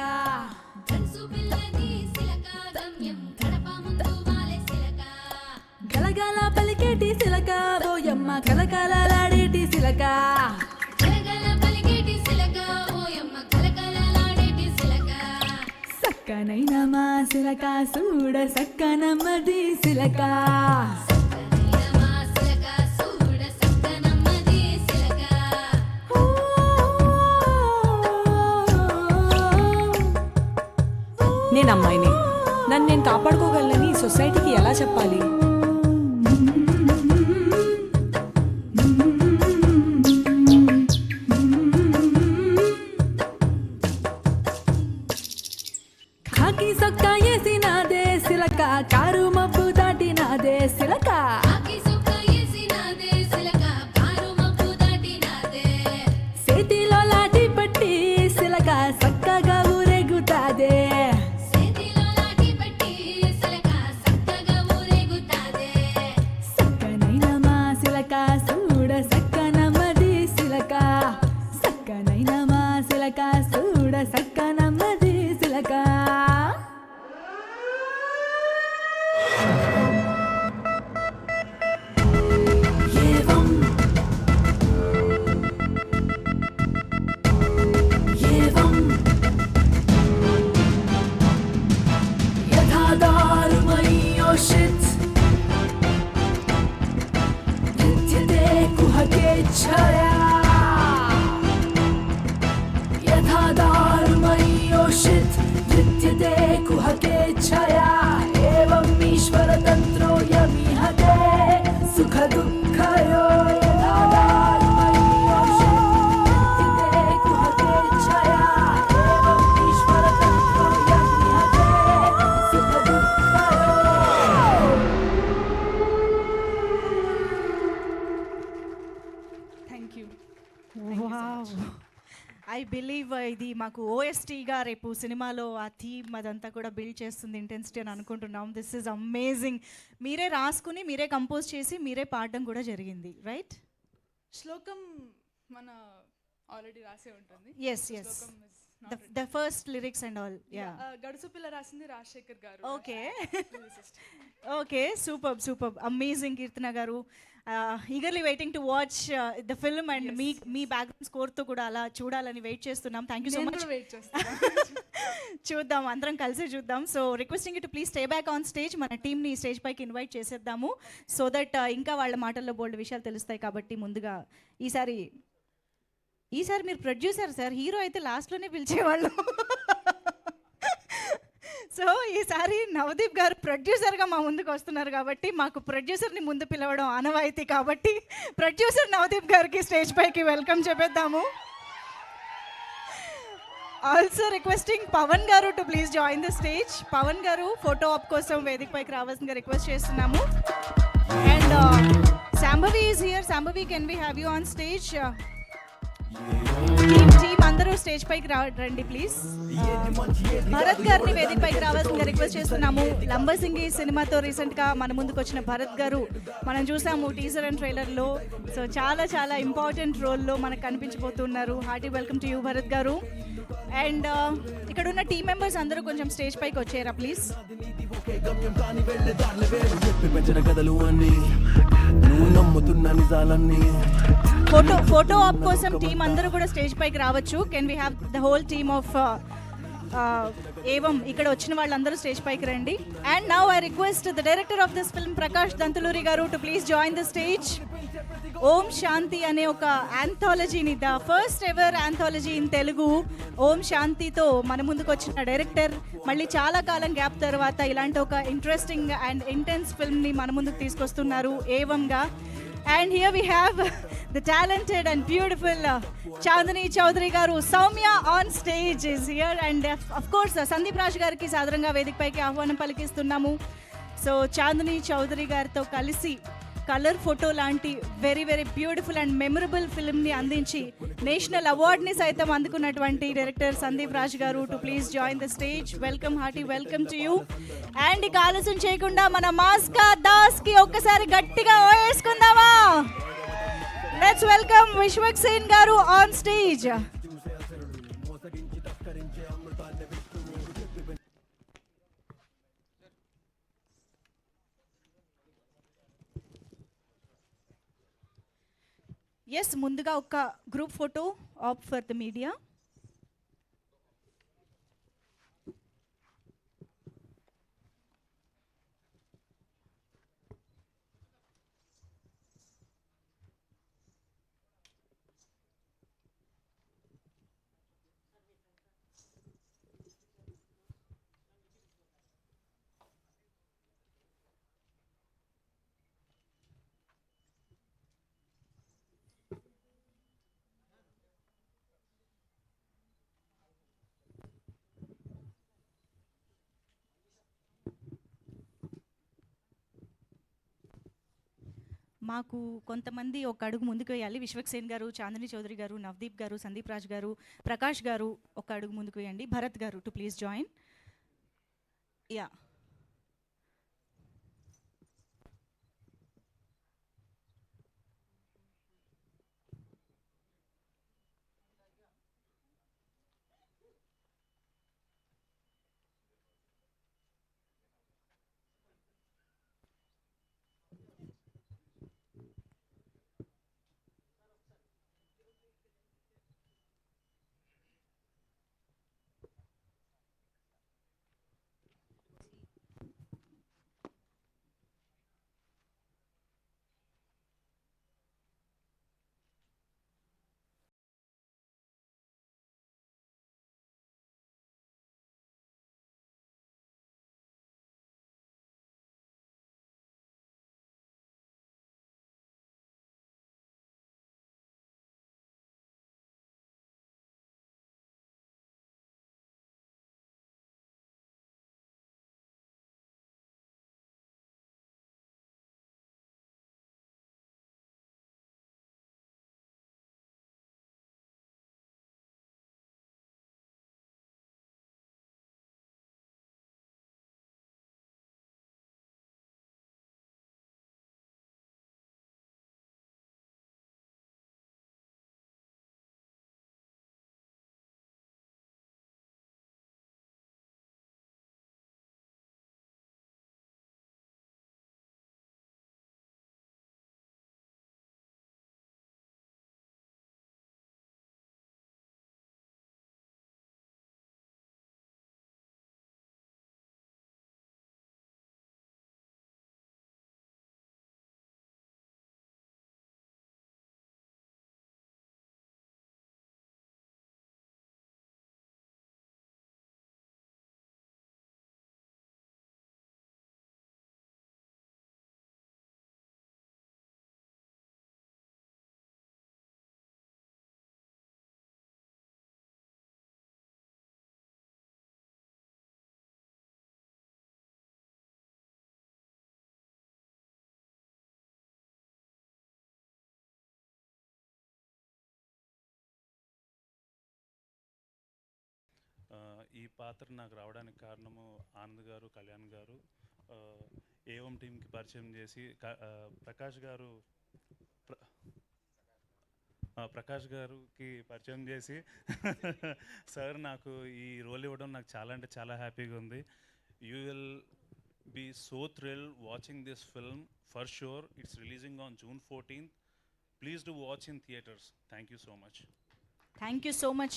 గడుసు పిల్లది సిలక గమ్యం గడప ముందు వాలే సిలక. గలగల పలికేటి సిలక ఓయమ్మ కలకలలాడేటి సిలక. గలగల పలికేటి సిలక ఓయమ్మ కలకలలాడేటి సిలక. సక్కనైన మా సిలక చూడ సక్కనమ్మది సిలక. నేను అమ్మాయిని, నన్ను నేను కాపాడుకోగలనని సొసైటీకి ఎలా చెప్పాలి? కాకి సొక్క వేసినాదే సిలక కారు మబ్బు దాటినాదే సిలక. చేతిలో లాటి పట్టి సిలక చక్కగా ఊరేగుతాదే. సక్కనైన మా సిలక చూడ సక్కనమ్మది సిలక. సక్కనైన మా సిలక చూడ సక్కనమ్మది సిలక. Thank you. ఐ బిలీవ్ ఇది మాకు ఓఎస్టీగా రేపు సినిమాలో ఆ థీమ్ అదంతా కూడా బిల్డ్ చేస్తుంది, ఇంటెన్సిటీ అని అనుకుంటున్నాం. This is amazing. మీరే రాసుకుని మీరే కంపోజ్ చేసి మీరే పాడడం కూడా జరిగింది, రైట్? శ్లోకం మన ఆల్రెడీ రాసే ఉంటుంది. Yes yes, the first lyrics and all. Yeah, గడుసు పిల్ల రాసింది Rajasekhar garu. Okay okay, super super, amazing. Keerthana garu, eagerly waiting to watch the film and మీ బ్యాక్గ్రౌండ్ స్కోర్తో కూడా అలా చూడాలని వెయిట్ చేస్తున్నాం. Thank you so much. చూద్దాం, అందరం కలిసి చూద్దాం. So requesting you to please stay back on stage. మన టీమ్ని స్టేజ్ పైకి ఇన్వైట్ చేసేద్దాము, సో దట్ ఇంకా వాళ్ళ మాటల్లో బోల్డ్ విషయాలు తెలుస్తాయి. కాబట్టి ముందుగా ఈసారి మీరు ప్రొడ్యూసర్ సార్, హీరో అయితే లాస్ట్లోనే పిలిచేవాళ్ళు. సో ఈసారి నవదీప్ గారు ప్రొడ్యూసర్గా మా ముందుకు వస్తున్నారు కాబట్టి మాకు ప్రొడ్యూసర్ని ముందు పిలవడం ఆనవాయితీ. కాబట్టి ప్రొడ్యూసర్ నవదీప్ గారికి స్టేజ్ పైకి వెల్కమ్ చెప్పేద్దాము. Also requesting Pavan garu to please join the stage. Pavan garu photo op కోసం వేదిక పైకి రావాల్సిందిగా రిక్వెస్ట్ చేస్తున్నాము. And Shambhavi is here. Shambhavi, can we have you on stage? Team అందరూ స్టేజ్ పైకి రండి ప్లీజ్. భరత్ గారిని వేదిక పైకి రావాల్సిందిగా రిక్వెస్ట్ చేస్తున్నాము. లంబసింగి సినిమాతో రీసెంట్గా మన ముందుకు వచ్చిన భరత్ గారు మనం చూసాము టీజర్ అండ్ ట్రైలర్లో. సో చాలా చాలా ఇంపార్టెంట్ రోల్లో మనకు కనిపించబోతున్నారు. Hearty welcome to you Bharat garu. And ఇక్కడ ఉన్న టీమ్ మెంబర్స్ అందరూ కొంచెం స్టేజ్ పైకి వచ్చారా ప్లీజ్. ఫోటో ఆప్ కోసం టీం అందరూ కూడా స్టేజ్ పైకి రావచ్చు. Can we have the whole team of Evam ఇక్కడ వచ్చిన వాళ్ళందరూ స్టేజ్ పైకి రండి. And now I request the director of this film Prakash Dantuluri garu to please join the stage. Om Shanti అనే ఒక యాంథాలజీని, the first ever anthology in Telugu Om శాంతితో మన ముందుకు వచ్చిన డైరెక్టర్ మళ్ళీ చాలా కాలం గ్యాప్ తర్వాత ఇలాంటి ఒక ఇంట్రెస్టింగ్ అండ్ ఇంటెన్స్ ఫిల్మ్ని మన ముందుకు తీసుకొస్తున్నారు ఏవంగా. And here we have the talented and beautiful Chandani Chaudhary garu. Soumya on stage is here, and of course Sandeep Raj gariki sadaranga vedik paiki ahvanam palikistunnamu. So Chandani Chaudhary garito kalisi colour photo లాంటి very very beautiful and memorable ఫిల్మ్ని అందించి national అవార్డ్ని సైతం అందుకున్నటువంటి director Sandeep Raj గారు to please join the stage. Welcome, hearty welcome to you. And ఇక ఆలస్యం చేయకుండా మన మాస్కా దాస్కి ఒక్కసారి గట్టిగా వేసుకుందామా. లెట్స్ వెల్కమ్ విశ్వక్ సేన్ గారు ఆన్ స్టేజ్. ఎస్, ముందుగా ఒక group photo op for the media. మాకు కొంతమంది ఒక అడుగు ముందుకు వేయాలి. విశ్వక్ సేన్ గారు, చాందిని చౌదరి గారు, నవదీప్ గారు, సందీప్ రాజ్ గారు, ప్రకాష్ గారు ఒక అడుగు ముందుకు వేయండి. భరత్ గారు టు ప్లీజ్ జాయిన్. యా, ఈ పాత్ర నాకు రావడానికి కారణము ఆనంద్ గారు, కళ్యాణ్ గారు, ఏవం టీంకి పరిచయం చేసి ప్రకాష్ గారికి పరిచయం చేసి సార్ నాకు ఈ రోల్ ఇవ్వడం నాకు చాలా అంటే చాలా హ్యాపీగా ఉంది. You will be so thrill watching this film for sure. It's releasing on June 14th. Please do watch in theaters. Thank you so much. Thank you so much.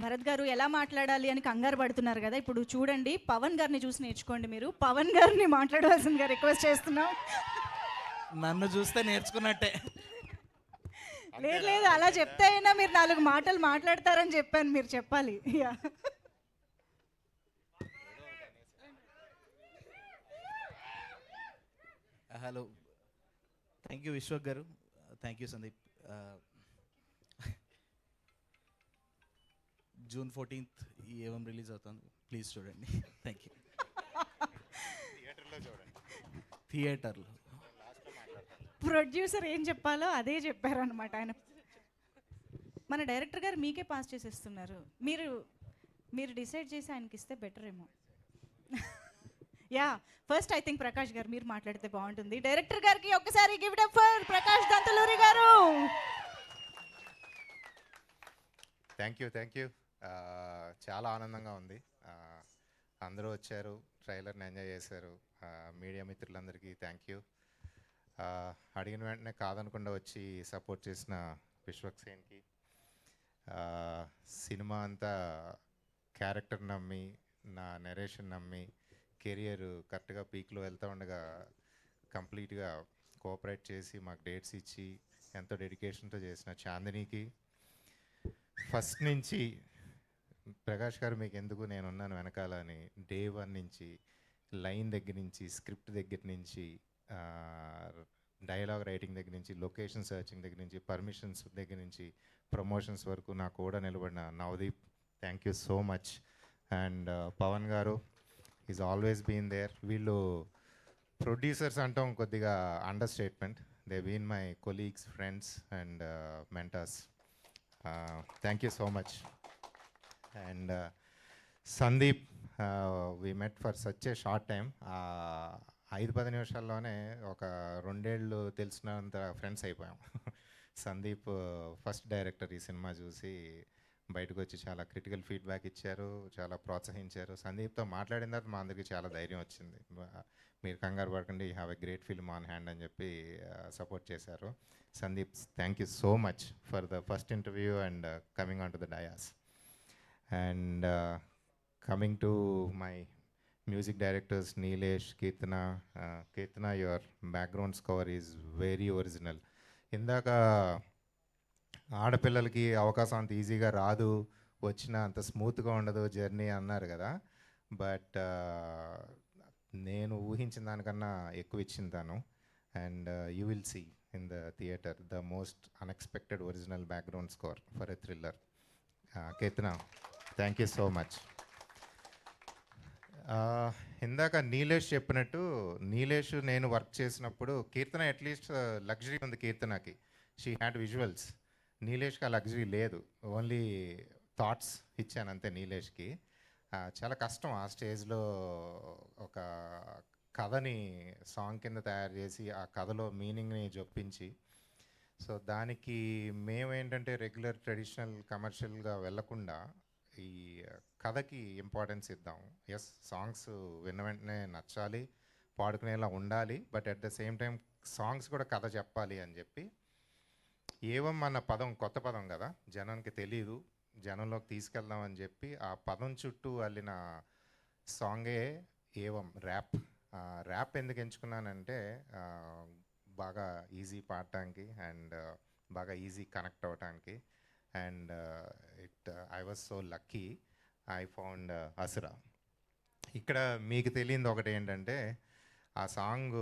Bharat గారు ఎలా మాట్లాడాలి అని కంగారు పడుతున్నారు కదా, ఇప్పుడు చూడండి పవన్ గారిని చూసి నేర్చుకోండి. మీరు పవన్ గారిని మాట్లాడవలసిందిగా రిక్వెస్ట్ చేస్తున్నాం. నన్ను చూస్తే నేర్చుకున్నట్టే. లేదు లేదు, అలా చెప్తే అయినా మీరు 4 మాటలు మాట్లాడతారని చెప్పాను, మీరు చెప్పాలి. Yeah hello, thank you Vishwak గారు, thank you Sandeep. June 14th ఈ ఏవం రిలీజ్ అవుతుంది, ప్లీజ్ చూడండి. Thank you. థియేటర్లో ప్రొడ్యూసర్ ఏం చెప్పాలో అదే చెప్పారనమాట ఆయన. మన డైరెక్టర్ గారు మీకే పాస్ చేసేస్తున్నారు. మీరు డిసైడ్ చేసి ఆయనకి ఇస్తే బెటర్ ఏమో. Yeah, first I think Prakash గారు మీరు మాట్లాడితే బాగుంటుంది. డైరెక్టర్ గారికి ఒక్కసారి give it up for Prakash Dantaluri గారు. Thank you. చాలా ఆనందంగా ఉంది. అందరూ వచ్చారు, ట్రైలర్ని ఎంజాయ్ చేశారు. మీడియా మిత్రులందరికీ థ్యాంక్ యూ. అడిగిన వెంటనే కాదనకుండా వచ్చి సపోర్ట్ చేసిన విశ్వక్ సేన్కి, సినిమా అంతా క్యారెక్టర్ నమ్మి, నా నెరేషన్ నమ్మి, కెరియర్ కరెక్ట్గా పీక్లో వెళ్తూ ఉండగా కంప్లీట్గా కోఆపరేట్ చేసి మాకు డేట్స్ ఇచ్చి ఎంతో డెడికేషన్తో చేసిన చాందినికి, ఫస్ట్ నుంచి ప్రకాష్ గారు మీకు ఎందుకు నేనున్నాను వెనకాల అని డే 1 నుంచి, లైన్ దగ్గర నుంచి, స్క్రిప్ట్ దగ్గర నుంచి, డైలాగ్ రైటింగ్ దగ్గర నుంచి, లొకేషన్ సర్చింగ్ దగ్గర నుంచి, పర్మిషన్స్ దగ్గర నుంచి, ప్రమోషన్స్ వరకు నా కూడా నిలబడిన Navdeep, thank you so much. And Pavan garu is always been there. వీళ్ళు ప్రొడ్యూసర్స్ అంటాం కొద్దిగా understatement. They been my colleagues, friends and mentors. Thank you so much. And Sandeep, we met for such a short time. 5-10 నిమిషాల్లోనే ఒక 2 ఏళ్ళు తెలిసినంత friends అయిపోయాం. Sandeep first director ఈ సినిమా చూసి బయటకు వచ్చి చాలా క్రిటికల్ ఫీడ్బ్యాక్ ఇచ్చారు, చాలా ప్రోత్సహించారు. సందీప్తో మాట్లాడిన తర్వాత మా అందరికీ చాలా ధైర్యం వచ్చింది. మీరు కంగారు పడకండి, you have a great film on hand అని చెప్పి సపోర్ట్ చేశారు. Sandeep, thank you so much for the first interview and coming on to the dais. And coming to my music directors Nilesh, Keertana, your background score is very original. ఇందాక ఆడపిల్లలకి అవకాశం అంత ఈజీగా రాదు, వచ్చిన అంత స్మూత్గా ఉండదు జర్నీ అన్నారు కదా. బట్ నేను ఊహించిన దానికన్నా ఎక్కువ ఇచ్చింది తను. And you will see in the theatre the most unexpected original background score for a thriller. Ketana, thank you so much. ఇందాక నీలేష్ చెప్పినట్టు, నీలేష్ నేను వర్క్ చేసినప్పుడు కీర్తన అట్లీస్ట్ లగ్జరీ ఉంది కీర్తనకి, షీ హ్యాడ్ విజువల్స్. నీలేష్కి ఆ లగ్జరీ లేదు, ఓన్లీ థాట్స్ ఇచ్చాను అంతే నీలేష్కి. చాలా కష్టం ఆ స్టేజ్లో ఒక కథని సాంగ్ కింద తయారు చేసి ఆ కథలో మీనింగ్ని జొప్పించి. సో దానికి మేమేంటంటే రెగ్యులర్ ట్రెడిషనల్ కమర్షియల్గా వెళ్ళకుండా ఈ కథకి ఇంపార్టెన్స్ ఇద్దాం. ఎస్, సాంగ్స్ విన్న వెంటనే నచ్చాలి, పాడుకునేలా ఉండాలి, but at the same time songs కూడా కథ చెప్పాలి అని చెప్పి ఏవం అన్న పదం కొత్త పదం కదా, జనానికి తెలీదు, జనంలోకి తీసుకెళ్దామని చెప్పి ఆ పదం చుట్టూ అల్లిన సాంగే ఏవం ర్యాప్. ర్యాప్ ఎందుకు ఎంచుకున్నానంటే బాగా ఈజీ పాడటానికి అండ్ బాగా ఈజీ కనెక్ట్ అవ్వటానికి. And I was so lucky I found Asura. ఇక్కడ మీకు తెలియంది ఒకటి ఏంటంటే, ఆ సాంగ్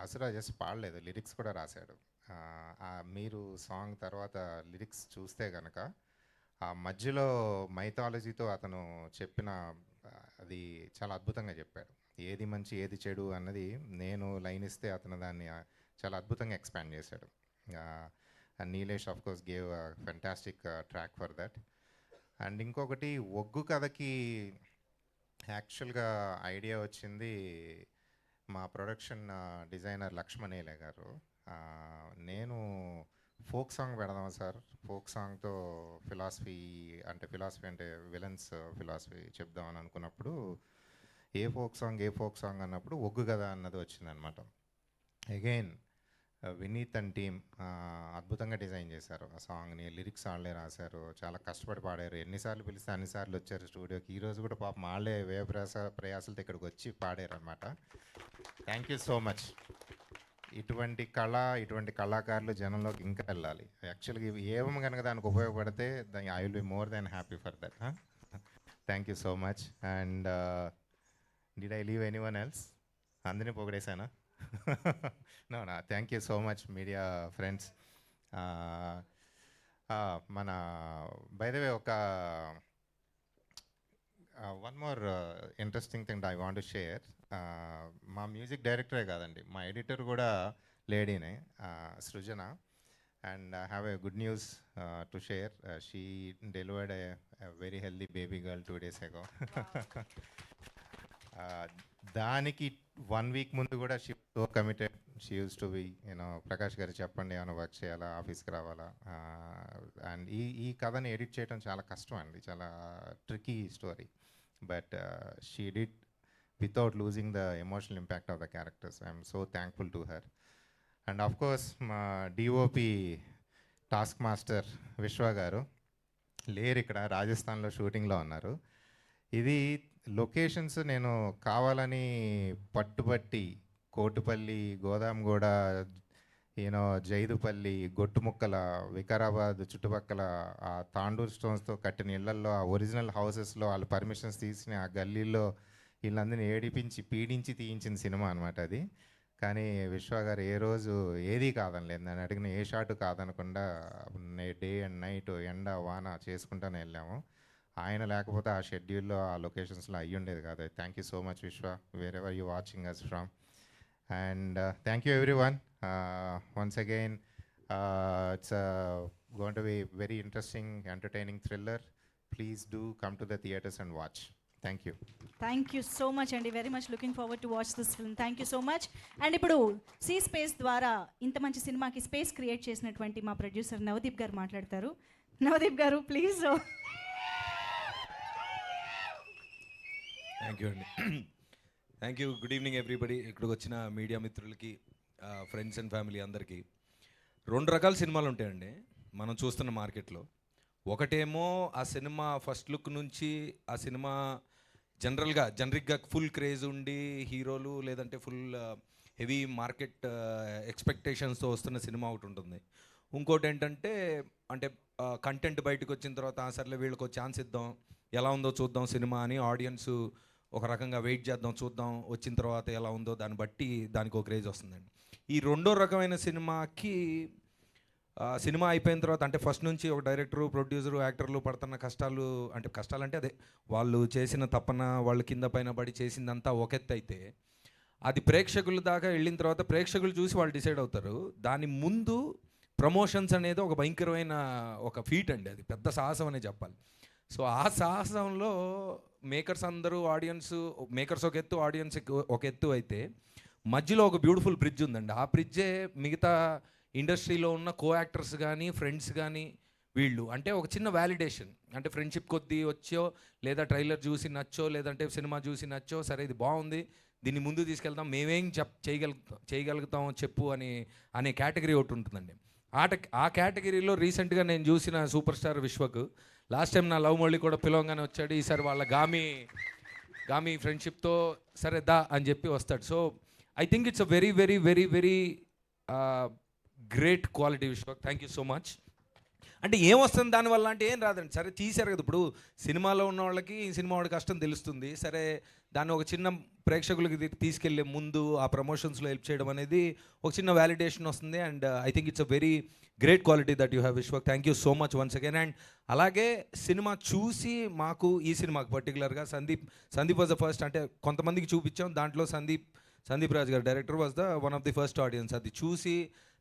అసురా జస్ట్ పాడలేదు, లిరిక్స్ కూడా రాశాడు. మీరు సాంగ్ తర్వాత లిరిక్స్ చూస్తే కనుక ఆ మధ్యలో మైథాలజీతో అతను చెప్పిన అది చాలా అద్భుతంగా చెప్పాడు. ఏది మంచి ఏది చెడు అన్నది నేను లైన్ ఇస్తే అతను దాన్ని చాలా అద్భుతంగా ఎక్స్పాండ్ చేశాడు. Nilesh of course gave fantastic track for that. And ఇంకొకటి, ఒగ్గు కథకి యాక్చువల్గా ఐడియా వచ్చింది మా ప్రొడక్షన్ డిజైనర్ లక్ష్మణేలే గారు. నేను ఫోక్ సాంగ్ పెడదాం సార్, ఫోక్ సాంగ్తో ఫిలాసఫీ అంటే విలన్స్ ఫిలాసఫీ చెప్దామని అనుకున్నప్పుడు ఏ ఫోక్ సాంగ్ అన్నప్పుడు ఒగ్గు కదా అన్నది వచ్చిందనమాట. అగైన్ వినీత్ అండ్ టీమ్ అద్భుతంగా డిజైన్ చేశారు ఆ సాంగ్ని. లిరిక్స్ వాళ్ళే రాశారు, చాలా కష్టపడి పాడారు. ఎన్నిసార్లు పిలిస్తే అన్నిసార్లు వచ్చారు స్టూడియోకి. ఈరోజు కూడా పాపం వాళ్ళే ప్రయాసాలతో ఇక్కడికి వచ్చి పాడారు అనమాట. Thank you so much. ఇటువంటి కళాకారులు జనంలోకి ఇంకా వెళ్ళాలి. యాక్చువల్గా ఇవి ఏం కనుక దానికి ఉపయోగపడితే I will be more than happy for that. Thank you so much. And did I leave anyone else? అందరినీ పొగిడేశానా? No, thank you so much, media friends. మన బై ద వే ఒక one more interesting thing I want to share. మా music డైరెక్టరే కాదండి, మా editor కూడా లేడీనే, Srujana. And I have a good news to share. She delivered a very healthy baby girl 2 days ago. దానికి 1 week ముందు కూడా she so committed. She use to be Prakash గారు చెప్పండి ఏమైనా వర్క్ చేయాలా, ఆఫీస్కి రావాలా. అండ్ ఈ కథని ఎడిట్ చేయడం చాలా కష్టం అండి, చాలా tricky story. But she did without losing the emotional impact of the characters. I'm so thankful to her. And of course మా డిఓపి టాస్క్ మాస్టర్ విశ్వ గారు లేరు ఇక్కడ, రాజస్థాన్లో షూటింగ్లో ఉన్నారు. ఇది లొకేషన్స్ నేను కావాలని పట్టుబట్టి కోటుపల్లి, గోదాంగూడ, జైదుపల్లి, గొట్టుముక్కల, వికారాబాద్ చుట్టుపక్కల ఆ తాండూర్ స్టోన్స్తో కట్టిన ఇళ్లల్లో, ఆ ఒరిజినల్ హౌసెస్లో వాళ్ళు పర్మిషన్స్ తీసిన ఆ గల్లీల్లో వీళ్ళందరినీ ఏడిపించి పీడించి తీయించిన సినిమా అనమాట అది. కానీ విశ్వ గారు ఏ రోజు ఏదీ కాదనలేదు. నేను అడిగిన ఏ షాటు కాదనకుండా డే అండ్ నైట్ ఎండ వాన చేసుకుంటూనే వెళ్ళాము. ఆయన లేకపోతే ఆ షెడ్యూల్లో ఆ లొకేషన్స్లో అయ్యుండేది కాదు. Thank you so much Vishwa, wherever you watching us from. And thank you everyone once again. It's going to be very interesting, entertaining thriller. Please do come to the theaters and watch. Thank you. Thank you so much అండి. Very much looking forward to watch this film. Thank you so much. And ఇప్పుడు C space ద్వారా ఇంత మంచి సినిమాకి space create చేసినటువంటి మా producer Navdeep గారు మాట్లాడతారు. నవదీప్ గారు ప్లీజ్. థ్యాంక్ యూ అండి. Thank you. Good evening everybody. ఇక్కడికి వచ్చిన మీడియా మిత్రులకి, ఫ్రెండ్స్ అండ్ ఫ్యామిలీ అందరికీ. 2 రకాల సినిమాలు ఉంటాయండి మనం చూస్తున్న మార్కెట్లో. ఒకటేమో ఆ సినిమా ఫస్ట్ లుక్ నుంచి ఆ సినిమా జనరిక్గా ఫుల్ క్రేజ్ ఉండి హీరోలు లేదంటే ఫుల్ హెవీ మార్కెట్ ఎక్స్పెక్టేషన్స్తో వస్తున్న సినిమా ఒకటి ఉంటుంది. ఇంకోటి ఏంటంటే కంటెంట్ బయటకు వచ్చిన తర్వాత సర్లే వీళ్ళకి ఛాన్స్ ఇద్దాం, ఎలా ఉందో చూద్దాం సినిమా అని ఆడియన్స్ ఒక రకంగా వెయిట్ చేద్దాం, చూద్దాం, వచ్చిన తర్వాత ఎలా ఉందో దాన్ని బట్టి దానికి ఒక క్రేజ్ వస్తుందండి. ఈ రెండో రకమైన సినిమాకి సినిమా అయిపోయిన తర్వాత ఫస్ట్ నుంచి ఒక డైరెక్టరు, ప్రొడ్యూసరు, యాక్టర్లు పడుతున్న కష్టాలంటే అదే వాళ్ళు చేసిన తపన, వాళ్ళు కింద పైన పడి చేసిందంతా ఒక ఎత్తు అయితే, అది ప్రేక్షకుల దాకా వెళ్ళిన తర్వాత ప్రేక్షకులు చూసి వాళ్ళు డిసైడ్ అవుతారు. దాని ముందు ప్రమోషన్స్ అనేది ఒక భయంకరమైన ఒక ఫీట్ అండి, అది పెద్ద సాహసం అనే చెప్పాలి. సో ఆ సాహసంలో మేకర్స్ అందరూ, మేకర్స్ ఒక ఎత్తు, ఆడియన్స్ ఒక ఎత్తు అయితే మధ్యలో ఒక బ్యూటిఫుల్ బ్రిడ్జ్ ఉందండి. ఆ బ్రిడ్జే మిగతా ఇండస్ట్రీలో ఉన్న కో యాక్టర్స్ కానీ, ఫ్రెండ్స్ కానీ, వీళ్ళు ఒక చిన్న వ్యాలిడేషన్. ఫ్రెండ్షిప్ కొద్దీ వచ్చో, లేదా ట్రైలర్ చూసి నచ్చో, లేదంటే సినిమా చూసి నచ్చో, సరే ఇది బాగుంది, దీన్ని ముందు తీసుకెళ్తాం, మేమేం చేయగలుగుతాం చెప్పు అనే కేటగిరీ ఒకటి ఉంటుందండి. ఆ కేటగిరీలో రీసెంట్గా నేను చూసిన సూపర్ స్టార్ విశ్వకు లాస్ట్ టైం నా లవ్ మళ్ళీ కూడా పిలవంగానే వచ్చాడు. ఈసారి వాళ్ళ గామి ఫ్రెండ్షిప్తో సరే దా అని చెప్పి వస్తాడు. So I think it's a very very very very great quality Vishwa. Thank you so much. ఏమొస్తుంది దానివల్ల ఏం రాదండి. సరే తీశారు కదా, ఇప్పుడు సినిమాలో ఉన్న వాళ్ళకి ఈ సినిమా వాడి కష్టం తెలుస్తుంది. సరే దాన్ని ఒక చిన్న ప్రేక్షకులకి తీసుకెళ్లే ముందు ఆ ప్రమోషన్స్లో హెల్ప్ చేయడం అనేది ఒక చిన్న వ్యాలిడేషన్ వస్తుంది. And I think it's a very great quality that you have Vishwa. Thank you so much once again. And అలాగే సినిమా చూసి మాకు ఈ సినిమాకి పర్టికులర్గా సందీప్ వాజ్ ద ఫస్ట్. కొంతమందికి చూపించాం, దాంట్లో సందీప్ రాజ్ గారు director was the one of the first audience. అది చూసి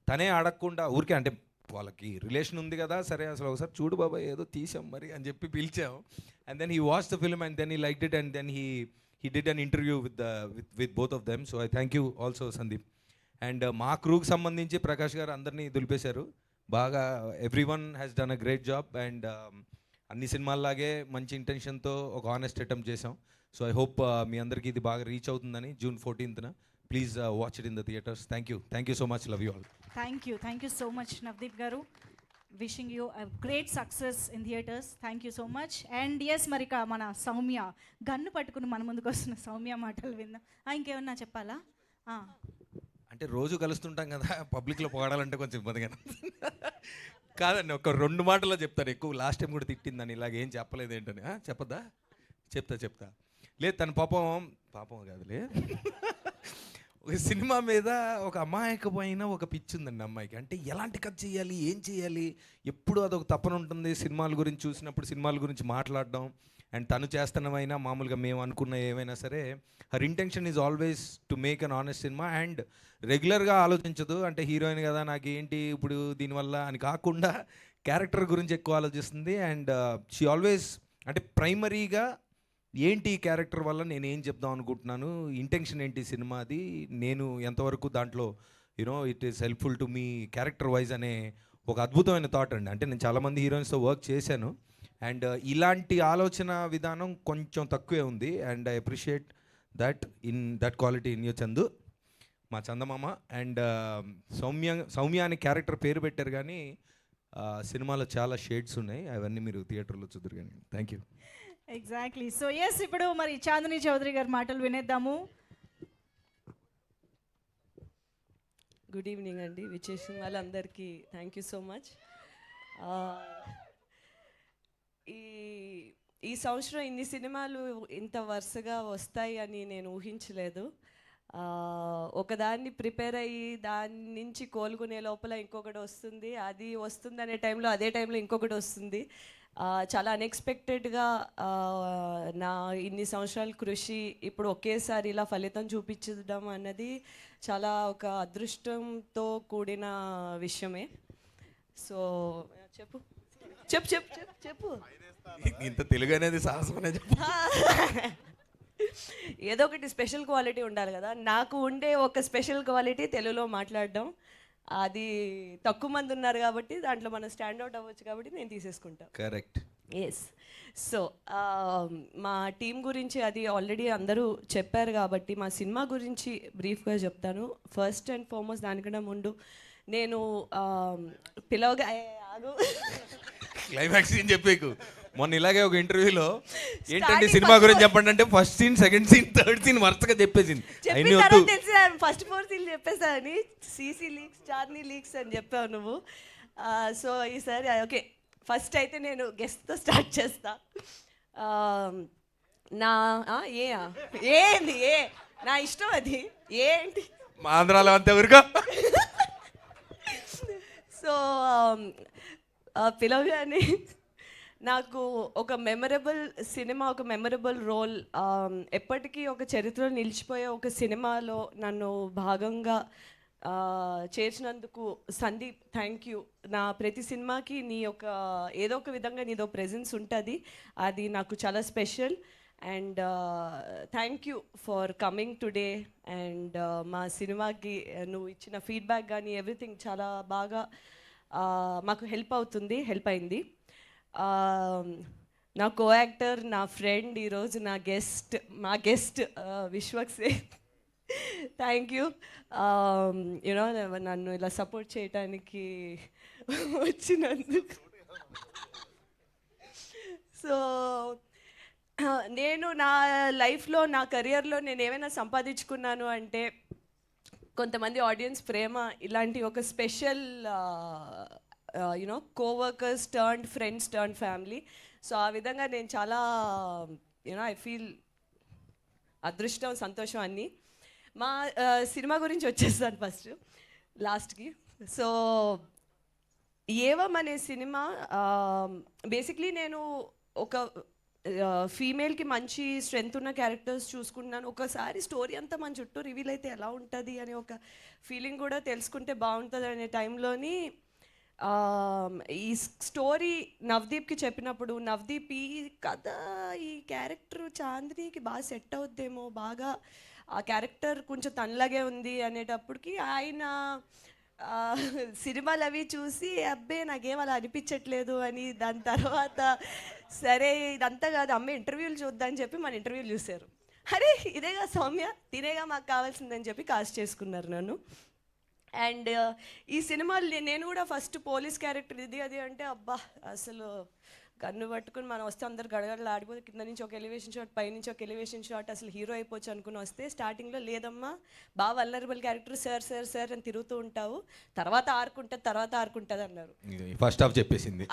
తనే అడగకుండా ఊరికే వాళ్ళకి రిలేషన్ ఉంది కదా, సరే అసలు ఒకసారి చూడు బాబా ఏదో తీసాం మరి అని చెప్పి పిలిచాం. And then he watch the film and then he liked it and then he did an interview with both of them. So I thank you also Sandeep. And మా క్రూకి సంబంధించి ప్రకాష్ గారు అందరినీ దులిపేశారు బాగా. Everyone has done a great job. And అన్ని సినిమాల్లాగే మంచి ఇంటెన్షన్తో ఒక ఆనెస్ట్ అటెంప్ట్ చేసాం. సో ఐ హోప్ మీ అందరికీ ఇది బాగా రీచ్ అవుతుందని. June 14th please watch it in the theatres. Thank you so much. Love you all. Thank you so much Navdeep గారు. Wishing you great success in theatres. Thank you so much. And yes మరి ఇక మన Soumya gun పట్టుకుని మన ముందుకు వస్తున్న సౌమ్య మాటలు విందాం. ఇంకేమన్నా చెప్పాలా? అంటే రోజు కలుస్తుంటాం కదా, పబ్లిక్లో పొగడాలంటే కొంచెం ఇబ్బందిగా కాదండి. ఒక 2 మాటల్లో చెప్తాను. ఎక్కువ లాస్ట్ టైం కూడా తిట్టిందని ఇలాగేం చెప్పలేదు ఏంటని. చెప్పద్దా? చెప్తా లేదు, తన పాపం కాదులే. ఒక సినిమా మీద ఒక అమాయకమైన ఒక పిచ్చి ఉందండి అమ్మాయికి. అంటే ఎలాంటి కథ చేయాలి, ఏం చేయాలి, ఎప్పుడు అదొక తపన ఉంటుంది. సినిమాల గురించి చూసినప్పుడు సినిమాల గురించి మాట్లాడడం. అండ్ తను చేస్తున్నమైనా మామూలుగా మేము అనుకున్న ఏమైనా సరే her intention is always to make an honest cinema. And రెగ్యులర్గా ఆలోచించదు. అంటే హీరోయిన్ కదా నాకేంటి ఇప్పుడు దీనివల్ల అని కాకుండా క్యారెక్టర్ గురించి ఎక్కువ ఆలోచిస్తుంది. అండ్ షీ ఆల్వేస్ అంటే ప్రైమరీగా ఏంటి ఈ క్యారెక్టర్ వల్ల నేను ఏం చెప్దాం అనుకుంటున్నాను, ఇంటెన్షన్ ఏంటి సినిమాది, నేను ఎంతవరకు దాంట్లో it is helpful to me character wise అనే ఒక అద్భుతమైన థాట్ అండి. అంటే నేను చాలామంది హీరోయిన్స్తో వర్క్ చేశాను. అండ్ ఇలాంటి ఆలోచన విధానం కొంచెం తక్కువే ఉంది. And I appreciate that quality in you Chandu, మా చందమామ. అండ్ సౌమ్య అనే క్యారెక్టర్ పేరు పెట్టారు కానీ సినిమాలో చాలా షేడ్స్ ఉన్నాయి. అవన్నీ మీరు థియేటర్లో చూద్దరు కానీ. Thank you. Exactly. So yes ఇప్పుడు మరి చాందిని చౌదరి గారి మాటలు వినేద్దాము. గుడ్ ఈవినింగ్ అండి. విచ్చేసిన వాళ్ళందరికీ థ్యాంక్ యూ సో మచ్. ఈ సంవత్సరం ఇన్ని సినిమాలు ఇంత వరుసగా వస్తాయి అని నేను ఊహించలేదు. ఒకదాన్ని ప్రిపేర్ అయ్యి దాని నుంచి కోలుకునే లోపల ఇంకొకటి వస్తుంది, అది వస్తుంది అనే టైంలో అదే టైంలో ఇంకొకటి వస్తుంది. చాలా అన్ఎక్స్పెక్టెడ్గా నా ఇన్ని సంవత్సరాల కృషి ఇప్పుడు ఒకేసారి ఇలా ఫలితం చూపించడం అన్నది చాలా ఒక అదృష్టంతో కూడిన విషయమే. సో చెప్పు చెప్పు చెప్పు చెప్పు చెప్పు ఇంత తెలుగు అనేది సాహసమనే చెప్పు. ఏదో ఒకటి స్పెషల్ క్వాలిటీ ఉండాలి కదా. నాకు ఉండే ఒక స్పెషల్ క్వాలిటీ తెలుగులో మాట్లాడడం. అది తక్కువ మంది ఉన్నారు కాబట్టి దాంట్లో మనం స్టాండ్అవుట్ అవ్వచ్చు కాబట్టి నేను తీసేసుకుంటాను. కరెక్ట్. ఎస్. సో మా టీం గురించి అది ఆల్రెడీ అందరూ చెప్పారు కాబట్టి మా సినిమా గురించి బ్రీఫ్గా చెప్తాను. ఫస్ట్ అండ్ ఫార్మోస్ట్ దానికన్నా ముందు నేను పిలవగా ఆగు క్లైమాక్స్ ఏం చెప్పేకు. మొన్న ఇలాగే ఒక ఇంటర్వ్యూలో ఏంటంటే సినిమా గురించి చెప్పండి అంటే first scene, second scene, third scene వరుసగా చెప్పేసింది. తెలిసి ఫస్ట్ 4 సీన్లు చెప్పేసాని సీసీ లీక్స్, చార్నీ లీక్స్ అని చెప్పావు నువ్వు. సో ఈసారి ఓకే, ఫస్ట్ అయితే నేను గెస్ట్తో స్టార్ట్ చేస్తా. నా ఏంది నా ఇష్టం అది ఏంటి మా ఆంధ్రాలో అంతే ఊరుకో. సో పిలవగానే నాకు ఒక మెమరబుల్ సినిమా, ఒక మెమరబుల్ రోల్, ఎప్పటికీ ఒక చరిత్రలో నిలిచిపోయే ఒక సినిమాలో నన్ను భాగంగా చేర్చినందుకు సందీప్ థ్యాంక్ యూ. నా ప్రతి సినిమాకి నీ యొక్క ఏదో ఒక విధంగా నీదో ప్రెజెన్స్ ఉంటుంది, అది నాకు చాలా special. And thank you for coming today. And మా సినిమాకి నువ్వు ఇచ్చిన ఫీడ్బ్యాక్ కానీ ఎవ్రీథింగ్ చాలా బాగా మాకు హెల్ప్ అయింది. నా కో యాక్టర్, నా ఫ్రెండ్, ఈరోజు మా guest Vishwak Sen, thank you. You know నన్ను ఇలా సపోర్ట్ చేయడానికి వచ్చినందుకు. సో నేను నా లైఫ్లో, నా కెరియర్లో నేను ఏమైనా సంపాదించుకున్నాను అంటే కొంతమంది ఆడియన్స్ ప్రేమ, ఇలాంటి ఒక special coworkers turned friends turned family. So ఆ విధంగా నేను చాలా ఐ ఫీల్ అదృష్టం, సంతోషం అన్నీ. మా సినిమా గురించి వచ్చేస్తాను ఫస్ట్ లాస్ట్కి. సో ఏవం అనే సినిమా బేసిక్లీ నేను ఒక ఫీమేల్కి మంచి స్ట్రెంగ్త్ ఉన్న క్యారెక్టర్స్ చూసుకుంటున్నాను. ఒకసారి స్టోరీ అంతా మన చుట్టూ రివీల్ అయితే ఎలా ఉంటుంది అనే ఒక ఫీలింగ్ కూడా తెలుసుకుంటే బాగుంటుంది అనే టైంలోని ఈ స్టోరీ నవదీప్కి చెప్పినప్పుడు నవదీప్ ఈ కథ, ఈ క్యారెక్టర్ చాందినికి బాగా సెట్ అవుద్దేమో, బాగా ఆ క్యారెక్టర్ కొంచెం తనలాగే ఉంది అనేటప్పటికి ఆయన సినిమాలు అవి చూసి అబ్బే నాకేం అలా అనిపించట్లేదు అని, దాని తర్వాత సరే ఇదంతా కాదు అమ్మ ఇంటర్వ్యూలు చూద్దామని చెప్పి మన ఇంటర్వ్యూలు చూశారు. అరే ఇదేగా సౌమ్య, తినేగా మాకు కావాల్సిందని చెప్పి కాస్ట్ చేసుకున్నారు నన్ను. అండ్ ఈ సినిమాలు నేను కూడా ఫస్ట్ పోలీస్ క్యారెక్టర్ ఇది అది అంటే అబ్బా అసలు గన్ను పట్టుకుని మనం వస్తే అందరు గడగడలు ఆడిపోతే కింద నుంచి ఒక ఎలివేషన్ షాట్ పైనుంచి ఒక ఎలివేషన్ షాట్ అసలు హీరో అయిపోవచ్చు అనుకుని వస్తే స్టార్టింగ్లో లేదమ్మా బాగా vulnerable character sir sir sir అని తిరుగుతూ ఉంటావు తర్వాత ఆరుకుంటుంది అన్నారు. ఫస్ట్ హాఫ్ చెప్పేసింది.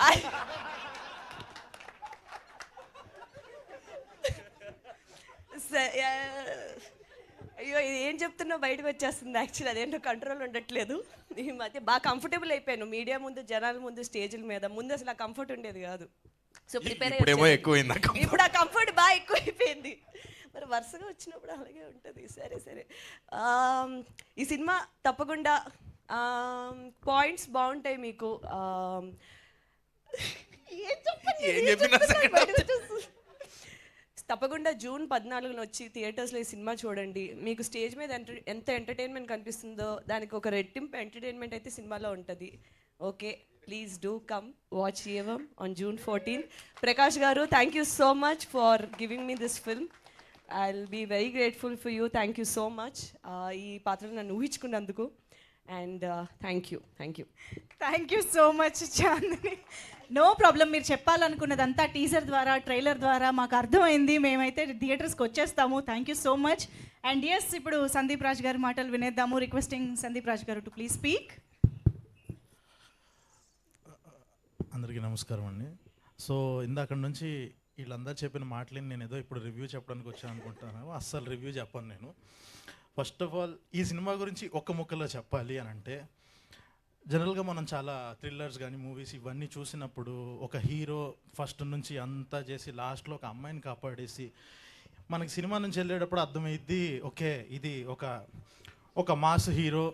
అయ్యో ఇది ఏం చెప్తున్నా బయటకు వచ్చేస్తుంది. యాక్చువల్లీ అదేంటో కంట్రోల్ ఉండట్లేదు. ఈ మధ్య బాగా కంఫర్టబుల్ అయిపోయాను మీడియా ముందు, జనాల ముందు, స్టేజ్ల మీద. ముందు అసలు ఆ కంఫర్ట్ ఉండేది కాదు. సో ప్రిపేర్ ఇప్పుడు ఆ కంఫర్ట్ బాగా ఎక్కువైపోయింది. మరి వరుసగా వచ్చినప్పుడు అలాగే ఉంటుంది. సరే సరే, ఈ సినిమా తప్పకుండా పాయింట్స్ బాగుంటాయి మీకు. తప్పకుండా జూన్ 14న వచ్చి థియేటర్స్లో ఈ సినిమా చూడండి. మీకు స్టేజ్ మీద ఎంత ఎంటర్టైన్మెంట్ కనిపిస్తుందో దానికి ఒక రెట్టింపు ఎంటర్టైన్మెంట్ అయితే సినిమాలో ఉంటుంది. Okay, please do come watch Evam on June 14. Prakash గారు, thank you so much for giving me this film. I will be very grateful for you. Thank you so much ఈ పాత్రను నన్ను ఊహించుకున్నందుకు. And thank you so much Chandini. No problem, మీరు చెప్పాలనుకున్నదంతా teaser ద్వారా, trailer ద్వారా మాకు అర్థమైంది. మేమైతే థియేటర్స్కి వచ్చేస్తాము. Thank you so much. And yes, ఇప్పుడు సందీప్ రాజ్ గారి మాటలు వినేద్దాము. రిక్వెస్టింగ్ సందీప్ రాజ్ గారు టు ప్లీజ్ స్పీక్. అందరికీ నమస్కారం అండి. సో ఇందాక నుంచి వీళ్ళందరూ చెప్పిన మాటలని నేను ఏదో ఇప్పుడు రివ్యూ చెప్పడానికి వచ్చాను అనుకుంటున్నాను. అస్సలు రివ్యూ చెప్పను నేను. ఫస్ట్ ఆఫ్ ఆల్ ఈ సినిమా గురించి ఒక్క ముక్కలో చెప్పాలి అని అంటే, జనరల్గా మనం చాలా థ్రిల్లర్స్ కానీ మూవీస్ ఇవన్నీ చూసినప్పుడు ఒక హీరో ఫస్ట్ నుంచి అంతా చేసి లాస్ట్లో ఒక అమ్మాయిని కాపాడేసి మనకి సినిమా నుంచి వెళ్ళేటప్పుడు అర్థమైద్ది, ఓకే ఇది ఒక మాస్ హీరో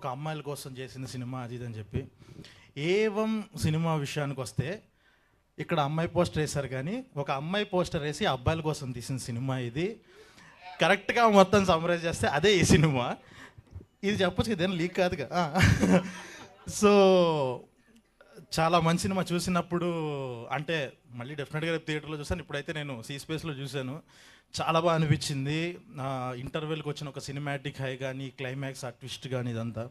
ఒక అమ్మాయిల కోసం చేసిన సినిమా అది అని చెప్పి. ఏవం సినిమా విషయానికి వస్తే ఇక్కడ అమ్మాయి పోస్టర్ వేశారు, కానీ ఒక అమ్మాయి పోస్టర్ వేసి అబ్బాయిల కోసం తీసిన సినిమా ఇది. కరెక్ట్గా మొత్తం సమ్మరైజ్ చేస్తే అదే ఈ సినిమా. ఇది చెప్పచ్చు, ఇదేనా లీక్ కాదుగా. సో చాలా మంచి సినిమా. చూసినప్పుడు అంటే మళ్ళీ డెఫినెట్గా రేపు థియేటర్లో చూసాను. ఇప్పుడైతే నేను సీ స్పేస్లో చూశాను. చాలా బాగా అనిపించింది. ఇంటర్వెల్కి వచ్చిన ఒక సినిమాటిక్ హై కానీ, క్లైమాక్స్, ఆ ట్విస్ట్ కానీ, ఇదంతా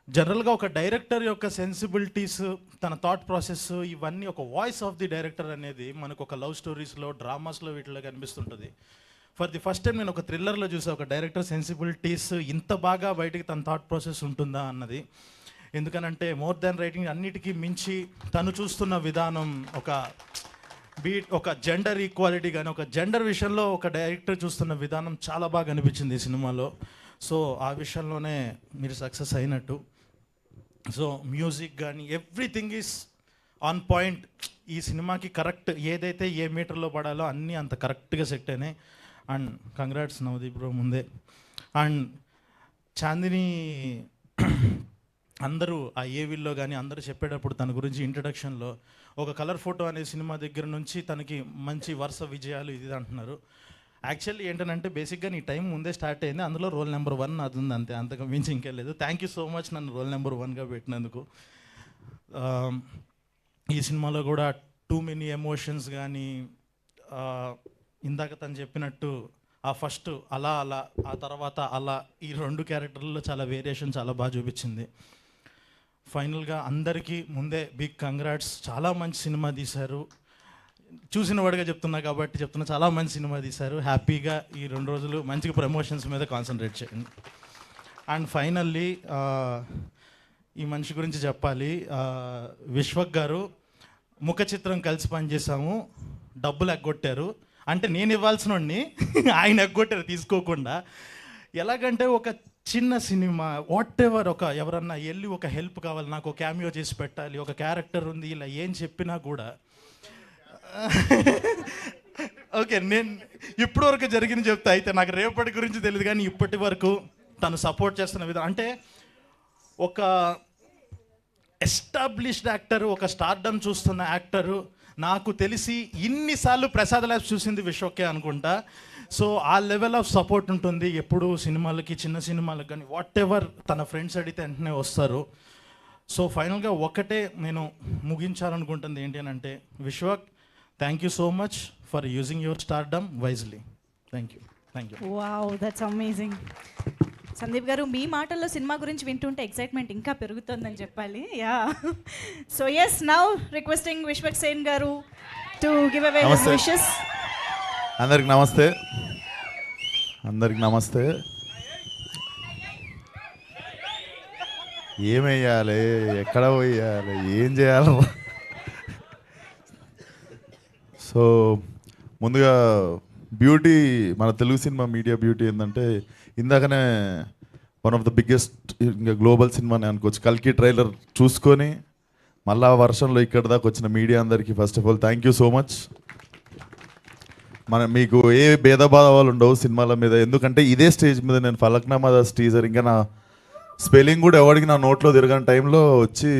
జనరల్గా ఒక డైరెక్టర్ యొక్క సెన్సిబిలిటీస్, తన థాట్ ప్రాసెస్, ఇవన్నీ ఒక వాయిస్ ఆఫ్ ది డైరెక్టర్ అనేది మనకు ఒక లవ్ స్టోరీస్లో, డ్రామాస్లో, వీటిలో కనిపిస్తుంటుంది. ఫర్ ది ఫస్ట్ టైం నేను ఒక థ్రిల్లర్లో చూసా ఒక డైరెక్టర్ సెన్సిబిలిటీస్ ఇంత బాగా బయటికి తన థాట్ ప్రాసెస్ ఉంటుందా అన్నది. ఎందుకనంటే మోర్ దాన్ రైటింగ్ అన్నిటికీ మించి తను చూస్తున్న విధానం, ఒక జెండర్ ఈక్వాలిటీ కానీ, ఒక జెండర్ విషయంలో ఒక డైరెక్టర్ చూస్తున్న విధానం చాలా బాగా అనిపించింది ఈ సినిమాలో. సో ఆ విషయంలోనే మీరు సక్సెస్ అయినట్టు. సో మ్యూజిక్ కానీ ఎవ్రీథింగ్ ఈజ్ ఆన్ పాయింట్. ఈ సినిమాకి కరెక్ట్ ఏదైతే ఏ మీటర్లో పడాలో అన్నీ అంత కరెక్ట్గా సెట్ అయినాయి. అండ్ కంగ్రాట్స్ నవదీప్ బ్రో ముందే. అండ్ చాందిని అందరూ ఆ ఏవిల్లో కానీ అందరూ చెప్పేటప్పుడు తన గురించి ఇంట్రడక్షన్లో ఒక కలర్ ఫోటో అనే సినిమా దగ్గర నుంచి తనకి మంచి వరుస విజయాలు ఇది అంటున్నారు. యాక్చువల్లీ ఏంటంటే బేసిక్గా నీ టైం ముందే స్టార్ట్ అయింది, అందులో రోల్ నెంబర్ 1 అది ఉంది అంతే, అంతకు మించి ఇంకేం లేదు. థ్యాంక్ యూ సో మచ్ నన్ను రోల్ నెంబర్ 1గా పెట్టినందుకు. ఈ సినిమాలో కూడా టూ మెనీ ఎమోషన్స్ కానీ, ఇందాక తను చెప్పినట్టు ఆ ఫస్ట్ అలా ఆ తర్వాత అలా, ఈ 2 క్యారెక్టర్లలో చాలా వేరియేషన్ చాలా బాగా చూపించింది. ఫైనల్గా అందరికీ ముందే బిగ్ కంగ్రాట్స్. చాలా మంచి సినిమా తీశారు. చూసిన వాడిగా చెప్తున్నా కాబట్టి చెప్తున్నా, చాలా మంచి సినిమా తీశారు. హ్యాపీగా ఈ 2 రోజులు మంచిగా ప్రమోషన్స్ మీద కాన్సన్ట్రేట్ చేయండి. అండ్ ఫైనల్లీ ఈ మనిషి గురించి చెప్పాలి. విశ్వక్ గారు ముఖ చిత్రం కలిసి పనిచేసాము, డబ్బులు ఎగ్గొట్టారు. అంటే నేను ఇవ్వాల్సిన వాడిని ఆయన ఎగ్గొట్టారు తీసుకోకుండా. ఎలాగంటే ఒక చిన్న సినిమా వాట్ ఎవర్, ఎవరన్నా వెళ్ళి ఒక హెల్ప్ కావాలి, నాకు ఒక క్యామియో చేసి పెట్టాలి, ఒక క్యారెక్టర్ ఉంది, ఇలా ఏం చెప్పినా కూడా ఓకే నేను ఇప్పటి వరకు జరిగింది చెప్తా. అయితే నాకు రేపటి గురించి తెలియదు, కానీ ఇప్పటి వరకు తను సపోర్ట్ చేస్తున్న విధానం అంటే ఒక ఎస్టాబ్లిష్డ్ యాక్టర్, ఒక స్టార్డమ్ చూస్తున్న యాక్టరు. నాకు తెలిసి ఇన్నిసార్లు ప్రసాద్ ల్యాబ్స్ చూసింది విశ్వకే అనుకుంటా. సో ఆ లెవెల్ ఆఫ్ సపోర్ట్ ఉంటుంది ఎప్పుడు సినిమాలకి, చిన్న సినిమాలకు కానీ. వాట్ ఎవర్ తన ఫ్రెండ్స్ అడిగితే వెంటనే వస్తారు. సో ఫైనల్గా ఒకటే నేను ముగించాలనుకుంటుంది ఏంటి అని అంటే, Vishwak thank you so much for using your stardom wisely. Thank you. Wow, that's amazing. Sandeep గారు మీ మాటల్లో సినిమా గురించి వింటుంటే ఎక్సైట్మెంట్ ఇంకా పెరుగుతుందని చెప్పాలి. Yeah, so yes, now requesting Vishwaksen garu to give away his నమస్తే. విషెస్. అందరికి నమస్తే. అందరికి నమస్తే. ఏమేయాలి, ఎక్కడ పోయాలి, ఏం చేయాలి? సో ముందుగా బ్యూటీ, మన తెలుగు సినిమా మీడియా బ్యూటీ ఏంటంటే ఇందాకనే వన్ ఆఫ్ ద బిగ్గెస్ట్ ఇంకా గ్లోబల్ సినిమాని అనుకోవచ్చు. కల్కి ట్రైలర్ చూసుకొని మళ్ళా వర్షంలో ఇక్కడ దాకా వచ్చిన మీడియా అందరికీ first of all thank you so much. మీకు ఏ భేదభావాలు ఉండవు సినిమాల మీద, ఎందుకంటే ఇదే స్టేజ్ మీద నేను ఫలక్నామా దాస్ టీజర్ ఇంకా నా స్పెల్లింగ్ కూడా ఎవరికి నా నోట్లో తిరగని టైంలో వచ్చి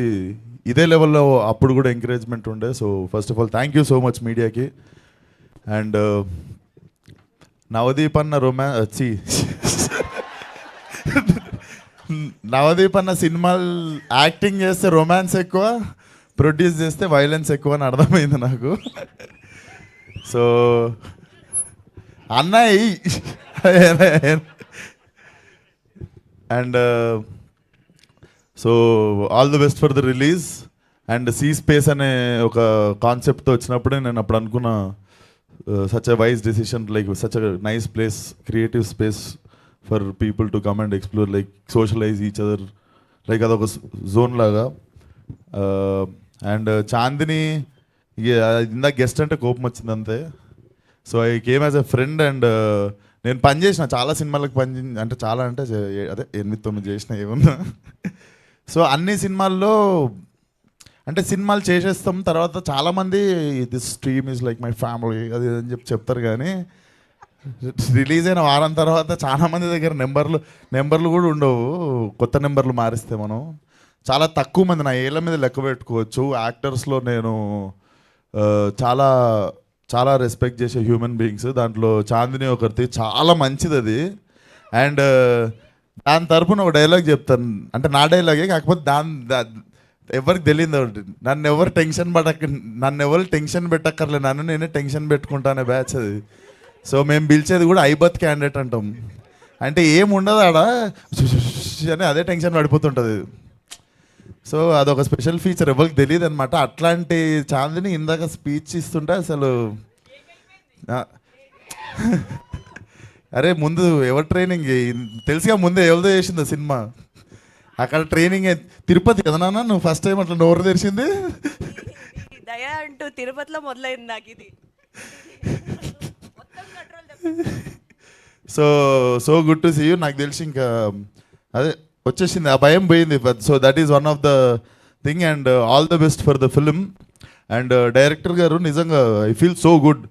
ఇదే లెవెల్లో అప్పుడు కూడా ఎంకరేజ్మెంట్ ఉండే. So first of all thank you so much మీడియాకి. అండ్ నవదీప్ అన్న నవదీప్ అన్న సినిమాలు యాక్టింగ్ చేస్తే రొమాన్స్ ఎక్కువ, ప్రొడ్యూస్ చేస్తే వైలెన్స్ ఎక్కువ అని అర్థమైంది నాకు. సో అన్నయ్య and so all the best for the release. And C space అనే ఒక కాన్సెప్ట్తో వచ్చినప్పుడే నేను అప్పుడు అనుకున్న such a wise decision, like such a nice place, creative space for people to come and explore, like socialize each other, like అదొక zone లాగా. And Chandini ఇందాక గెస్ట్ అంటే కోపం వచ్చింది అంతే. So I came as a friend. And నేను పనిచేసిన చాలా సినిమాలకు అంటే చాలా అంటే అదే 8-9 చేసిన ఏమన్నా. సో అన్ని సినిమాల్లో అంటే సినిమాలు చేసేస్తాం, తర్వాత చాలామంది this stream is like my family అది అని చెప్తారు, కానీ రిలీజ్ అయిన వారం తర్వాత చాలామంది దగ్గర నెంబర్లు కూడా ఉండవు. కొత్త నెంబర్లు మారిస్తే మనం చాలా తక్కువ మంది నా ఏళ్ళ మీద లెక్క పెట్టుకోవచ్చు. యాక్టర్స్లో నేను చాలా చాలా రెస్పెక్ట్ చేసే హ్యూమన్ బీయింగ్స్, దాంట్లో చాందిని ఒకరిది, చాలా మంచిది అది. అండ్ దాని తరపున ఒక డైలాగ్ చెప్తాను, అంటే నా డైలాగే కాకపోతే ఎవరికి తెలియదు. నన్ను ఎవరు టెన్షన్ పెట్టక్కర్లే, నన్ను నేనే టెన్షన్ పెట్టుకుంటానే బ్యాచ్ అది. సో మేము పిలిచేది కూడా ఐబత్ క్యాండిడేట్ అంటాం, అంటే ఏముండదు ఆడ అని అదే టెన్షన్ పడిపోతుంటుంది. సో అదొక స్పెషల్ ఫీచర్, ఎవరికి తెలియదు అనమాట. అట్లాంటి చాందిని ఇందాక స్పీచ్ ఇస్తుంటే అసలు అరే ముందు ఎవరు ట్రైనింగ్ తెలుసుగా, ముందే ఎవరితో చేసిందో సినిమా అక్కడ ట్రైనింగ్. తిరుపతి కదా నాన్న నువ్వు ఫస్ట్ టైం అట్లా నోరు తెరిచింది? దయా అంటూ తిరుపతిలో మొదలైంది నాకు ఇది. So good to see you. నాకు తెలిసి ఇంకా అదే వచ్చేసింది, ఆ భయం పోయింది. So that is one of the thing. And all the best for the film. And director గారు నిజంగా I feel so good.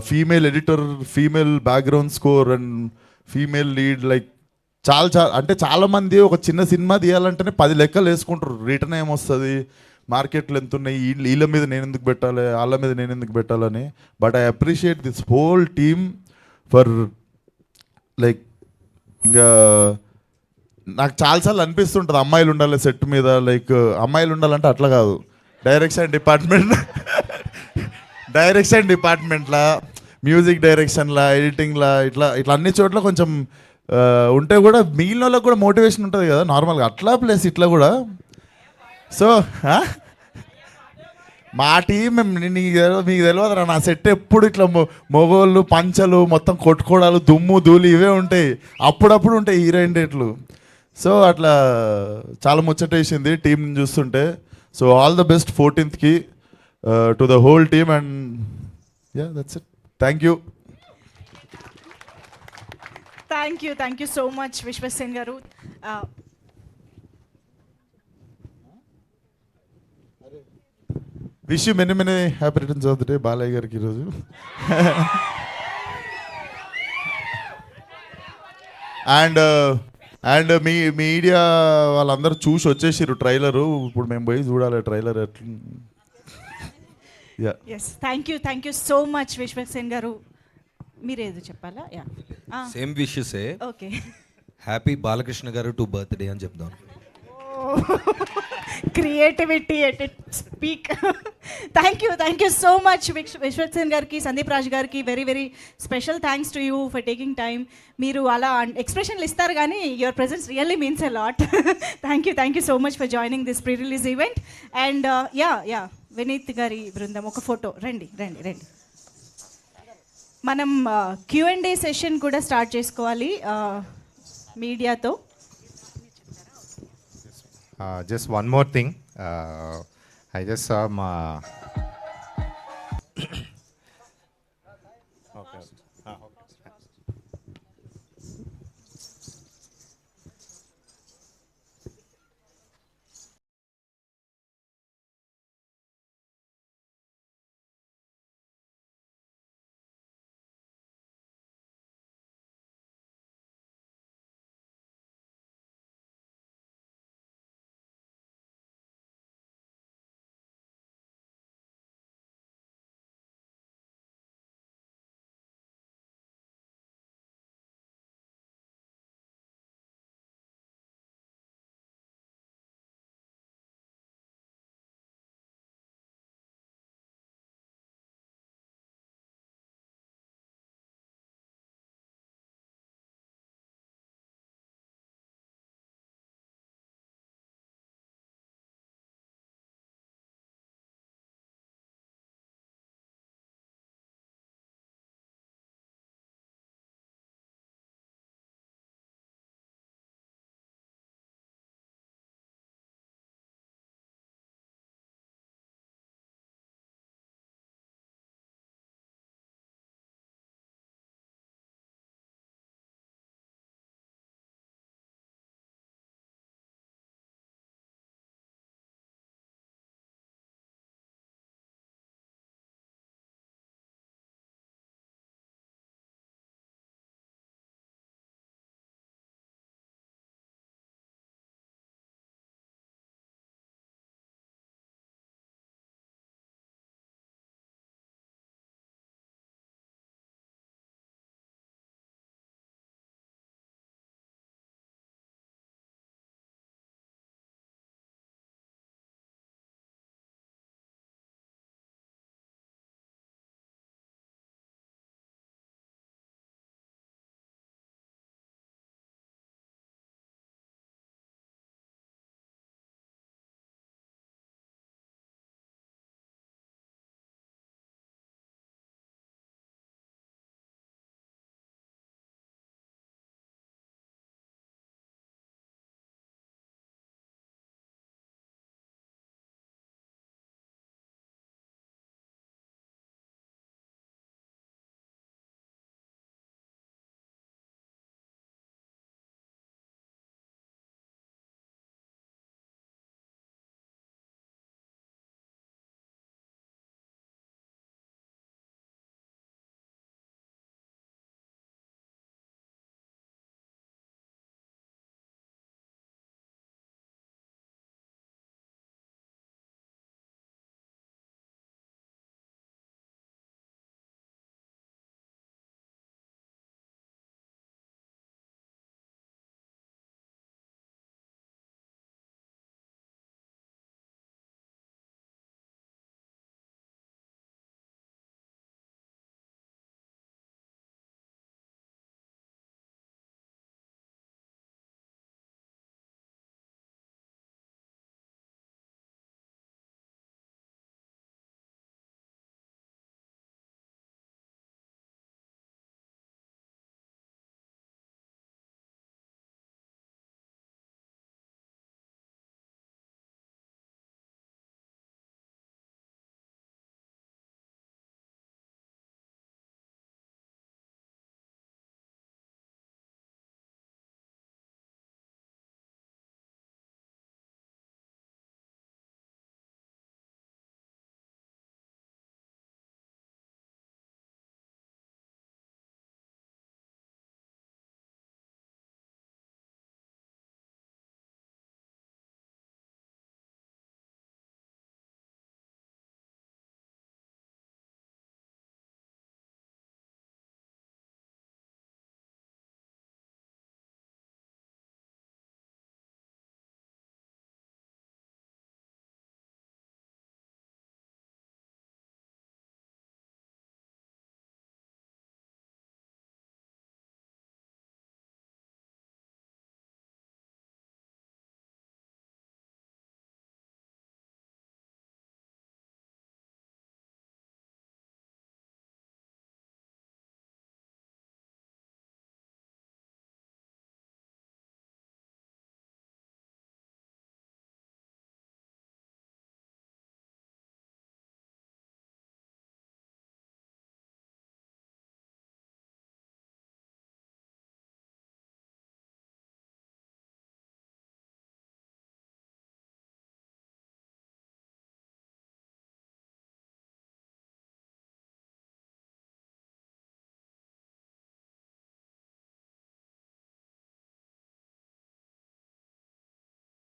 Female editor, female background score and female lead, like అంటే చాలామంది ఒక చిన్న సినిమా తీయాలంటేనే 10 లెక్కలు వేసుకుంటారు. రిటర్న్ ఏమొస్తుంది, మార్కెట్లు ఎంత ఉన్నాయి, వీళ్ళ మీద నేను ఎందుకు పెట్టాలి, వాళ్ళ మీద నేను ఎందుకు పెట్టాలని. But I appreciate this whole team for like, ఇంకా నాకు చాలాసార్లు అనిపిస్తుంటుంది అమ్మాయిలు ఉండాలి సెట్ మీద, లైక్ అమ్మాయిలు ఉండాలంటే అట్లా కాదు, డైరెక్షన్ డిపార్ట్మెంట్లా, మ్యూజిక్ డైరెక్షన్లా, ఎడిటింగ్లా, ఇట్లా అన్ని చోట్ల కొంచెం ఉంటే కూడా మిగిలిన వాళ్ళకి కూడా మోటివేషన్ ఉంటుంది కదా నార్మల్గా, అట్లా ప్లస్ ఇట్లా కూడా. సో మా టీం మీకు తెలియదురా, నా సెట్ ఎప్పుడు ఇట్లా మొగోళ్ళు పంచలు మొత్తం కొట్టుకోవడాలు, దుమ్ము ధూళి ఇవే ఉంటాయి, అప్పుడప్పుడు ఉంటాయి హీరోయిన్ డేట్లు. సో అట్లా చాలా ముచ్చటేసింది టీం చూస్తుంటే. So all the best 14th to the whole team. And yeah that's it. Thank you. Thank you so much Vishwaksen గారు. Wish you many happy returns of the day Balayya గారికి ఈరోజు. అండ్ మీ మీడియా వాళ్ళందరూ చూసి వచ్చేసారు trailer, ఇప్పుడు మేము పోయి చూడాలి ట్రైలర్ ఎట్లా. Thank you so much Vishwaksen garu. మీరేదో చెప్పాలా? సేమ్ విషెసే. Okay, happy Balakrishna garu to birthday అని చెప్దాం. Creativity at it speak. Thank you so much Vishwaksen గారికి, సందీప్ రాజ్ గారికి very very special thanks to you for taking time. మీరు అలా ఎక్స్ప్రెషన్లు ఇస్తారు కానీ your presence really means a lot. Thank you so much for joining this pre release event. And yeah Vineeth గారి బృందం ఒక ఫోటో రండి. మనం Q&A సెషన్ కూడా స్టార్ట్ చేసుకోవాలి మీడియాతో. Just one more thing. I just saw my. Okay.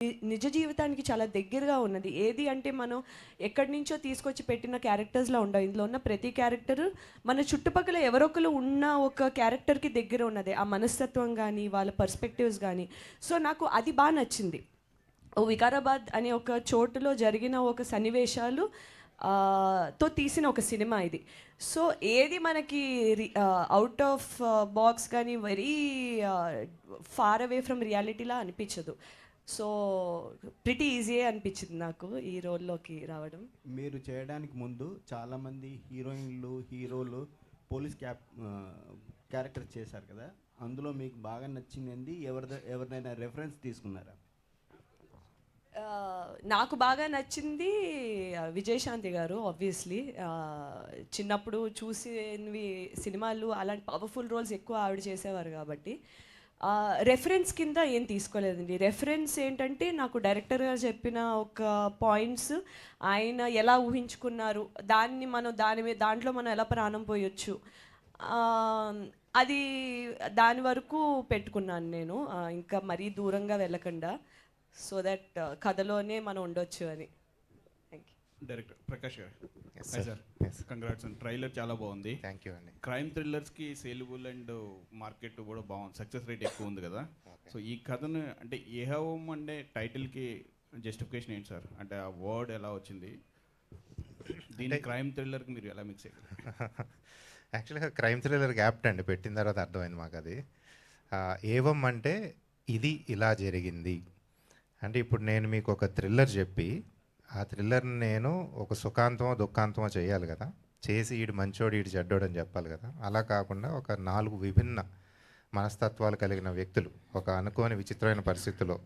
నిజ జీవితానికి చాలా దగ్గరగా ఉన్నది. ఏది అంటే మనం ఎక్కడి నుంచో తీసుకొచ్చి పెట్టిన క్యారెక్టర్స్లా ఉండవు. ఇందులో ఉన్న ప్రతి క్యారెక్టర్ మన చుట్టుపక్కల ఎవరొకరు ఉన్న ఒక క్యారెక్టర్కి దగ్గర ఉన్నదే. ఆ మనస్తత్వం కానీ వాళ్ళ పర్స్పెక్టివ్స్ కానీ. సో నాకు అది బాగా నచ్చింది. ఓ వికారాబాద్ అనే ఒక చోటులో జరిగిన ఒక సన్నివేశాలు తో తీసిన ఒక సినిమా ఇది. సో ఏది మనకి అవుట్ ఆఫ్ బాక్స్ కానీ వెరీ ఫార్ అవే ఫ్రమ్ రియాలిటీలా అనిపించదు. సో ప్రిటీ ఈజీయే అనిపించింది నాకు ఈ రోల్లోకి రావడం. మీరు చేయడానికి ముందు చాలామంది హీరోయిన్లు హీరోలు పోలీస్ క్యారెక్టర్ చేశారు కదా, అందులో మీకు బాగా నచ్చింది ఎవరిదైనా రెఫరెన్స్ తీసుకున్నారా? నాకు బాగా నచ్చింది విజయశాంతి గారు. ఆబ్వియస్లీ చిన్నప్పుడు చూసినవి సినిమాలు అలాంటి పవర్ఫుల్ రోల్స్ ఎక్కువ ఆవిడ చేసేవారు కాబట్టి రెఫరెన్స్ కింద ఏం తీసుకోలేదండి. రెఫరెన్స్ ఏంటంటే నాకు డైరెక్టర్ గారు చెప్పిన ఒక పాయింట్స్ ఆయన ఎలా ఊహించుకున్నారు, దాన్ని మనం దాంట్లో మనం ఎలా ప్రాణం పోయొచ్చు, అది దాని వరకు పెట్టుకున్నాను నేను. ఇంకా మరీ దూరంగా వెళ్ళకుండా, సో దట్ కథలోనే మనం ఉండొచ్చు అని. Thank you. డైరెక్టర్ ప్రకాష్ గారు. సార్ కంగ్రాట్స్ అండి, ట్రైలర్ చాలా బాగుంది. థ్యాంక్ యూ అండి. క్రైమ్ థ్రిల్లర్స్కి సేలబుల్ అండ్ మార్కెట్ కూడా బాగుంది, సక్సెస్ రేట్ ఎక్కువ ఉంది కదా. సో ఈ కథను అంటే ఏ హోమ్ అంటే టైటిల్కి జస్టిఫికేషన్ ఏంటి సార్? అంటే ఆ వర్డ్ ఎలా వచ్చింది? దీని క్రైమ్ థ్రిల్లర్కి మీరు ఎలా మిక్స్ అయ్యారు? యాక్చువల్గా క్రైమ్ థ్రిల్లర్ గ్యాప్ట్ అండి, పెట్టిన తర్వాత అర్థమైంది మాకు అది. ఏవం అంటే ఇది ఇలా జరిగింది అంటే, ఇప్పుడు నేను మీకు ఒక థ్రిల్లర్ చెప్పి ఆ థ్రిల్లర్ని నేను ఒక సుఖాంతమో దుఃఖాంతమో చేయాలి కదా, చేసి ఈడు మంచోడు ఈడు చెడ్డోడు అని చెప్పాలి కదా. అలా కాకుండా ఒక 4 విభిన్న మనస్తత్వాలు కలిగిన వ్యక్తులు ఒక అనుకోని విచిత్రమైన పరిస్థితిలో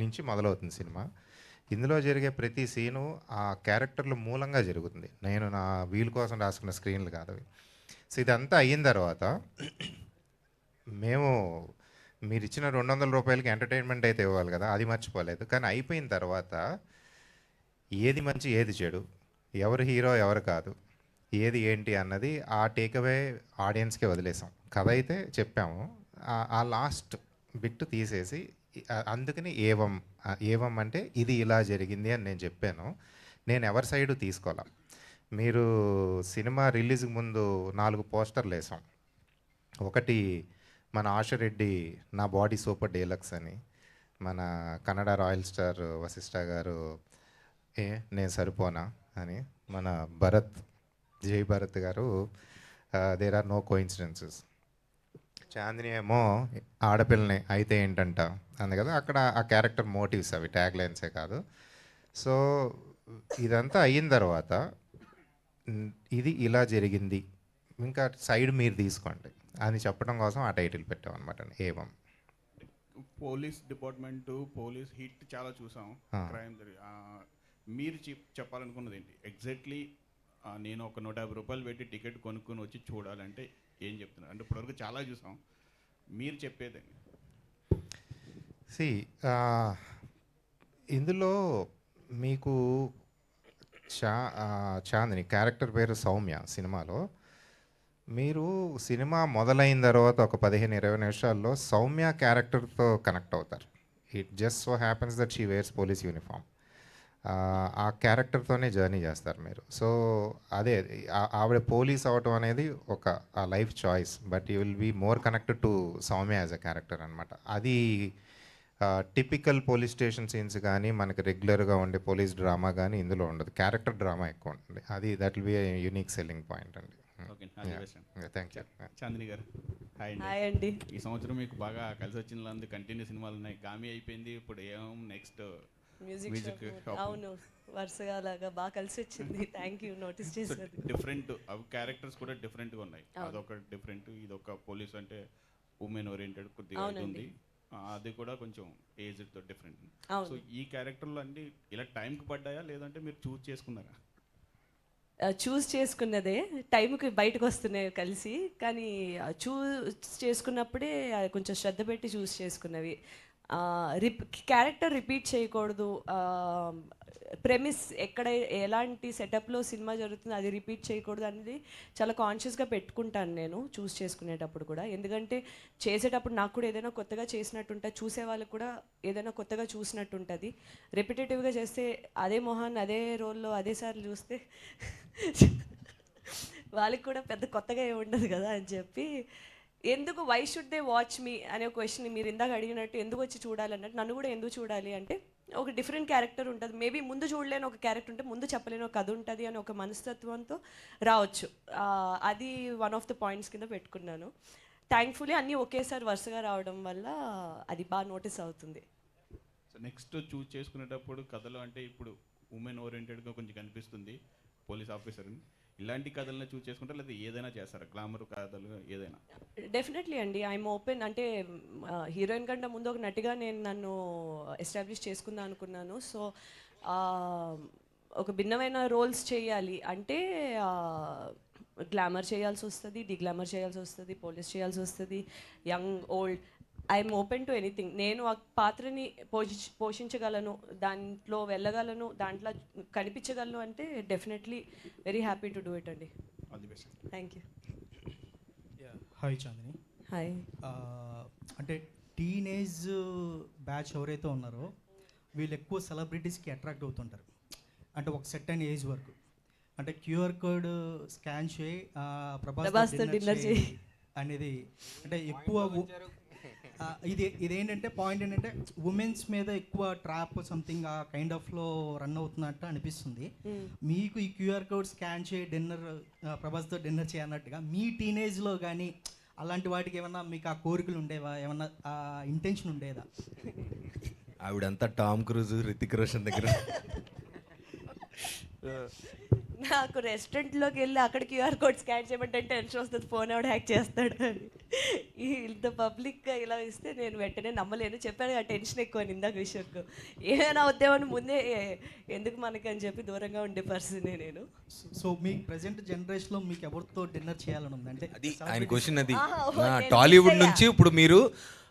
నుంచి మొదలవుతుంది సినిమా. ఇందులో జరిగే ప్రతి సీను ఆ క్యారెక్టర్ల మూలంగా జరుగుతుంది. నేను నా వీలు కోసం రాసుకున్న స్క్రీన్లు కాదు అవి. సో ఇదంతా అయిన తర్వాత మేము మీరు ఇచ్చిన 200 రూపాయలకి ఎంటర్టైన్మెంట్ అయితే ఇవ్వాలి కదా, అది మర్చిపోలేదు. కానీ అయిపోయిన తర్వాత ఏది మంచి ఏది చెడు, ఎవరు హీరో ఎవరు కాదు, ఏది ఏంటి అన్నది ఆ టేక్అవే ఆడియన్స్కే వదిలేసాం. కథ అయితే చెప్పాము, ఆ లాస్ట్ బిట్ తీసేసి అందుకని ఏవం అంటే ఇది ఇలా జరిగింది అని నేను చెప్పాను. నేను ఎవరి సైడు తీసుకోవాలా. మీరు సినిమా రిలీజ్కి ముందు 4 పోస్టర్లు వేసాం. ఒకటి మన ఆశరెడ్డి నా బాడీ సూపర్ డీలక్స్ అని, మన కన్నడ రాయల్ స్టార్ వశిష్ఠ గారు నేను సరిపోనా అని, మన Bharat Jai Bharat garu there are no coincidences, Chandini ఏమో ఆడపిల్లని అయితే ఏంటంట అంది కదా. అక్కడ ఆ క్యారెక్టర్ మోటివ్స్ అవి ట్యాగ్ లైన్సే కాదు. సో ఇదంతా అయిన తర్వాత ఇది ఇలా జరిగింది, ఇంకా సైడ్ మీరు తీసుకోండి అని చెప్పడం కోసం ఆ టైటిల్ పెట్టాం అనమాట. ఏవం పోలీస్ డిపార్ట్మెంట్ పోలీస్ హిట్ చాలా చూసాం, క్రైమ్ మీరు చెప్పాలనుకున్నది ఏంటి ఎగ్జాక్ట్లీ? నేను ఒక 150 రూపాయలు పెట్టి టికెట్ కొనుక్కొని వచ్చి చూడాలంటే ఏం చెప్తున్నారు? అంటే ఇప్పటివరకు చాలా చూసాం, మీరు చెప్పేది? ఇందులో మీకు చాందిని క్యారెక్టర్ పేరు సౌమ్య. సినిమాలో మీరు సినిమా మొదలైన తర్వాత ఒక 15-20 నిమిషాల్లో సౌమ్య క్యారెక్టర్తో కనెక్ట్ అవుతారు. It just so happens that she wears police uniform. ఆ క్యారెక్టర్తోనే జర్నీ చేస్తారు మీరు. సో అదే ఆవిడ పోలీస్ అవటం అనేది ఒక life choice, but you will be more connected to Soumya as a character అనమాట. అది టిపికల్ పోలీస్ స్టేషన్ సీన్స్ కానీ మనకి రెగ్యులర్గా ఉండే పోలీస్ డ్రామా కానీ ఇందులో ఉండదు, క్యారెక్టర్ డ్రామా ఎక్కువ ఉంటుంది. అది that will be unique selling point అండి. Thank you. చాందిని గారు హాయ్ అండి. ఈ సంవత్సరం మీకు బాగా కలిసి వచ్చిన కంటిన్యూ సినిమాలు ఉన్నాయి. గామి అయిపోయింది, ఇప్పుడు ఏం నెక్స్ట్ మ్యూజిక్. అవును, వరుసగా అలాగా బాగా కలిసి వచ్చింది. థ్యాంక్ యూ నోటీస్ చేసేది. డిఫరెంట్ అవి క్యారెక్టర్స్ కూడా డిఫరెంట్గా ఉన్నాయి. అదొక డిఫరెంట్, ఇదొక పోలీస్ అంటే ఉమెన్ ఓరియంటెడ్ కొద్దిగా ఉంది, అది కూడా కొంచెం ఏజ్తో డిఫరెంట్. సో ఈ క్యారెక్టర్లు అన్ని ఇలా టైంకి పడ్డాయా లేదంటే మీరు చూస్ చేసుకున్నారా? చూస్ చేసుకున్నదే, టైంకి బయటకు వస్తున్నాయి కలిసి, కానీ చూస్ చేసుకున్నప్పుడే కొంచెం శ్రద్ధ పెట్టి చూస్ చేసుకున్నవి. క్యారెక్టర్ రిపీట్ చేయకూడదు, ప్రెమిస్ ఎక్కడ ఎలాంటి సెటప్లో సినిమా జరుగుతుందో అది రిపీట్ చేయకూడదు అనేది చాలా కాన్షియస్గా పెట్టుకుంటాను నేను చూస్ చేసుకునేటప్పుడు కూడా. ఎందుకంటే చేసేటప్పుడు నాకు కూడా ఏదైనా కొత్తగా చేసినట్టు ఉంటుంది, చూసే వాళ్ళకి కూడా ఏదైనా కొత్తగా చూసినట్టు ఉంటుంది. రెపిటేటివ్గా చేస్తే అదే మొహాన్ని అదే రోల్లో అదేసార్లు చూస్తే వాళ్ళకి కూడా పెద్ద కొత్తగా ఏమి ఉండదు కదా అని చెప్పి, ఎందుకు వై షుడ్ దే వాచ్ మీ అనే క్వశ్చన్ మీరు ఇందాక అడిగినట్టు ఎందుకు వచ్చి చూడాలి అన్నట్టు, నన్ను కూడా ఎందుకు చూడాలి అంటే ఒక డిఫరెంట్ క్యారెక్టర్ ఉంటుంది, మేబీ ముందు చూడలేని ఒక క్యారెక్టర్ ఉంటే ముందు చెప్పలేని ఒక కథ ఉంటుంది అని ఒక మనస్తత్వంతో రావచ్చు. అది వన్ ఆఫ్ ద పాయింట్స్ కింద పెట్టుకున్నాను. థ్యాంక్ఫుల్లీ అన్నీ ఒకేసారి వరుసగా రావడం వల్ల అది బాగా నోటీస్ అవుతుంది. సో నెక్స్ట్ చూస్ చేసుకునేటప్పుడు కథలు అంటే ఇప్పుడు ఉమెన్ ఓరియంటెడ్గా కొంచెం కనిపిస్తుంది పోలీస్ ఆఫీసర్, ఇలాంటి కథలను చూస్ చేసుకుంటారు లేదా ఏదైనా చేస్తారా, గ్లామర్ కథలు ఏదైనా? డెఫినెట్లీ అండి, ఐఎమ్ ఓపెన్. అంటే హీరోయిన్ కంటే ముందు ఒక నటిగా నేను నన్ను ఎస్టాబ్లిష్ చేసుకుందాం అనుకున్నాను. సో ఒక భిన్నమైన రోల్స్ చేయాలి అంటే గ్లామర్ చేయాల్సి వస్తుంది, డిగ్లామర్ చేయాల్సి వస్తుంది, పోలీస్ చేయాల్సి వస్తుంది, young old, I'm open to anything. నేను ఆ పాత్రని పోషించగలను, దాంట్లో వెళ్ళగలను, దాంట్లో కనిపించగలను అంటే definitely very happy to do it అండి. All the best. Thank you. Hi Chandini. Hi. అంటే టీనేజ్ బ్యాచ్ ఎవరైతే ఉన్నారో వీళ్ళు ఎక్కువ సెలబ్రిటీస్కి అట్రాక్ట్ అవుతుంటారు, అంటే ఒక సెట్ అయిన ఏజ్ వరకు. అంటే క్యూఆర్ కోడ్ స్కాన్ చేయి ప్రభాస్తో డిన్నర్ చేయి అనేది అంటే ఎక్కువ ఇదేంటంటే పాయింట్ ఏంటంటే ఉమెన్స్ మీద ఎక్కువ ట్రాప్ సంథింగ్ ఆ కైండ్ ఆఫ్లో రన్ అవుతున్నట్టు అనిపిస్తుంది. మీకు ఈ క్యూఆర్ కోడ్ స్కాన్ చేయి డిన్నర్ ప్రభాస్తో డిన్నర్ చేయన్నట్టుగా మీ టీనేజ్లో కానీ అలాంటి వాటికి ఏమన్నా మీకు ఆ కోరికలు ఉండేవా, ఏమన్నా ఆ ఇంటెన్షన్ ఉండేదా? ఆవిడంతా టామ్ క్రూజ్, రితిక్ రోషన్ దగ్గర. నాకు రెస్టారెంట్లోకి వెళ్ళి అక్కడ క్యూఆర్ కోడ్ స్కాన్ చేయమంటే టెన్షన్ వస్తుంది, ఫోన్ ఎవడు హ్యాక్ చేస్తాడు అని. ఇంత పబ్లిక్గా ఇలా ఇస్తే నేను వెంటనే నమ్మలేను. చెప్పాను ఆ టెన్షన్ ఎక్కువ అని ఇందాక విషయంకు, ఏమైనా అవుతామని ముందే ఎందుకు మనకి అని చెప్పి దూరంగా ఉండే పరిస్థితి నేను. సో మీ ప్రజెంట్ జనరేషన్లో మీకు ఎవరితో డిన్నర్ చేయాలని ఉంది? అంటే అది ఆయన క్వశ్చన్. అది టాలీవుడ్ నుంచి ఇప్పుడు మీరు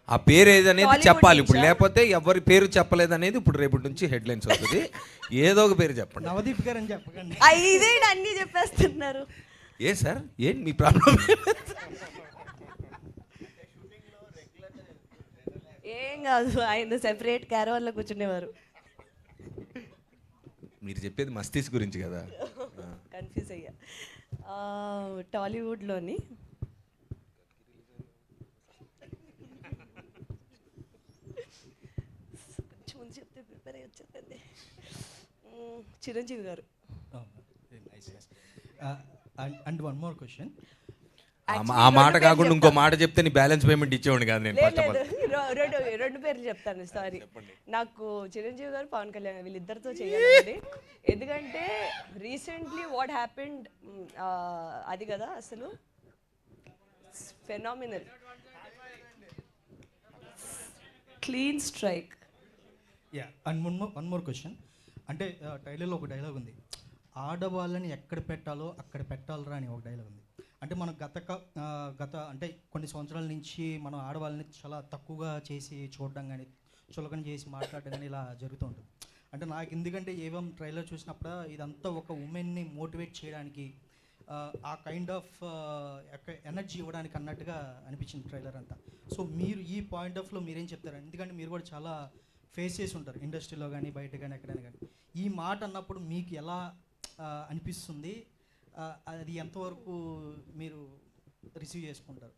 ఆ పేరు ఏదనేది చెప్పాలి ఇప్పుడు, లేకపోతే ఎవరి పేరు చెప్పలేదనేది ఇప్పుడు రేపటి నుంచి హెడ్లైన్స్ అవుతుంది. ఏదో ఒక పేరు చెప్పండి. నవదీప్ గారు అని చెప్పకండి. ఇదే అన్నీ చెప్పేస్తున్నారు. ఏ సార్ ఏంటి మీ ప్రాబ్లం? ఏం కాదు, ఆయన సెపరేట్ క్యారవాన్లో కూర్చునేవారు. మీరు చెప్పేది మస్తీస్ గురించి కదా. కన్ఫ్యూజ్ అయ్యా. టాలీవుడ్లోని ముందు చెప్తే ప్రిపేర్ అయ్యి వచ్చేదండి, చిరంజీవి గారు. And one more question. ఆ మాట కాకుండా ఇంకో మాట చెప్తే నీ బ్యాలెన్స్ పేమెంట్ ఇచ్చేవాడు కాదు నేను. రెండు పేర్లు చెప్తాను, సారీ. నాకు చిరంజీవి గారు, పవన్ కళ్యాణ్ వీళ్ళిద్దరితో చేయాలండి. ఎందుకంటే రీసెంట్లీ వాట్ హ్యాపెండ్ అది కదా అసలు phenomenal, clean strike. And one more question. అంటే టైలర్లో ఒక డైలాగ్ ఉంది, ఆడవాళ్ళని ఎక్కడ పెట్టాలో అక్కడ పెట్టాలరా అని ఒక డైలాగ్ ఉంది. అంటే మనం గత అంటే కొన్ని సంవత్సరాల నుంచి మనం ఆడవాళ్ళని చాలా తక్కువగా చేసి చూడడం కానీ, చులకన చేసి మాట్లాడడం కానీ ఇలా జరుగుతూ ఉంటుంది. అంటే నాకు ఎందుకంటే ఏవం ట్రైలర్ చూసినప్పుడు ఇదంతా ఒక ఉమెన్ని మోటివేట్ చేయడానికి, ఆ కైండ్ ఆఫ్ ఎనర్జీ ఇవ్వడానికి అన్నట్టుగా అనిపించింది ట్రైలర్ అంతా. సో మీరు ఈ పాయింట్ ఆఫ్లో మీరేం చెప్తారు? ఎందుకంటే మీరు కూడా చాలా ఫేస్ చేసి ఉంటారు ఇండస్ట్రీలో కానీ బయట కానీ ఎక్కడైనా కానీ. ఈ మాట అన్నప్పుడు మీకు ఎలా అనిపిస్తుంది, అది ఎంతవరకు మీరు రిసీవ్ చేసుకుంటారు?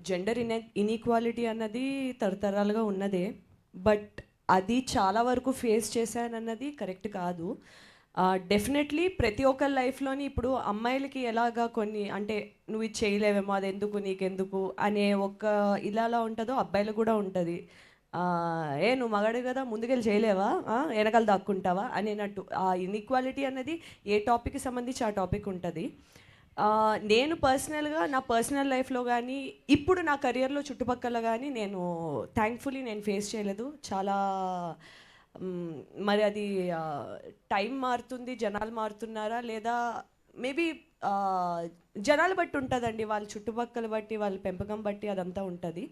జెండర్ ఇన్ఈక్వాలిటీ అన్నది తరతరాలుగా ఉన్నదే, బట్ అది చాలా వరకు ఫేస్ చేశానన్నది కరెక్ట్ కాదు. డెఫినెట్లీ ప్రతి ఒక్కరి లైఫ్లోని ఇప్పుడు అమ్మాయిలకి ఎలాగా కొన్ని అంటే నువ్వు ఇది చేయలేవేమో, అది ఎందుకు నీకెందుకు అనే ఒక ఇలా ఉంటుందో అబ్బాయిలకు కూడా ఉంటుంది. నువ్వు మగాడు కదా ముందుకెళ్ళి చేయలేవా, వెనకాల దాక్కుంటావా అనేటట్టు. ఆ ఇన్ఈక్వాలిటీ అన్నది ఏ టాపిక్కి సంబంధించి ఆ టాపిక్ ఉంటుంది. నేను పర్సనల్గా నా పర్సనల్ లైఫ్లో కానీ ఇప్పుడు నా కెరియర్లో చుట్టుపక్కల కానీ నేను థ్యాంక్ఫుల్లీ నేను ఫేస్ చేయలేదు. చాలా మరి అది టైం మారుతుంది, జనాలు మారుతున్నారా లేదా మేబీ జనాలు బట్టి ఉంటుందండి, వాళ్ళ చుట్టుపక్కల బట్టి వాళ్ళ పెంపకం బట్టి అదంతా ఉంటుంది.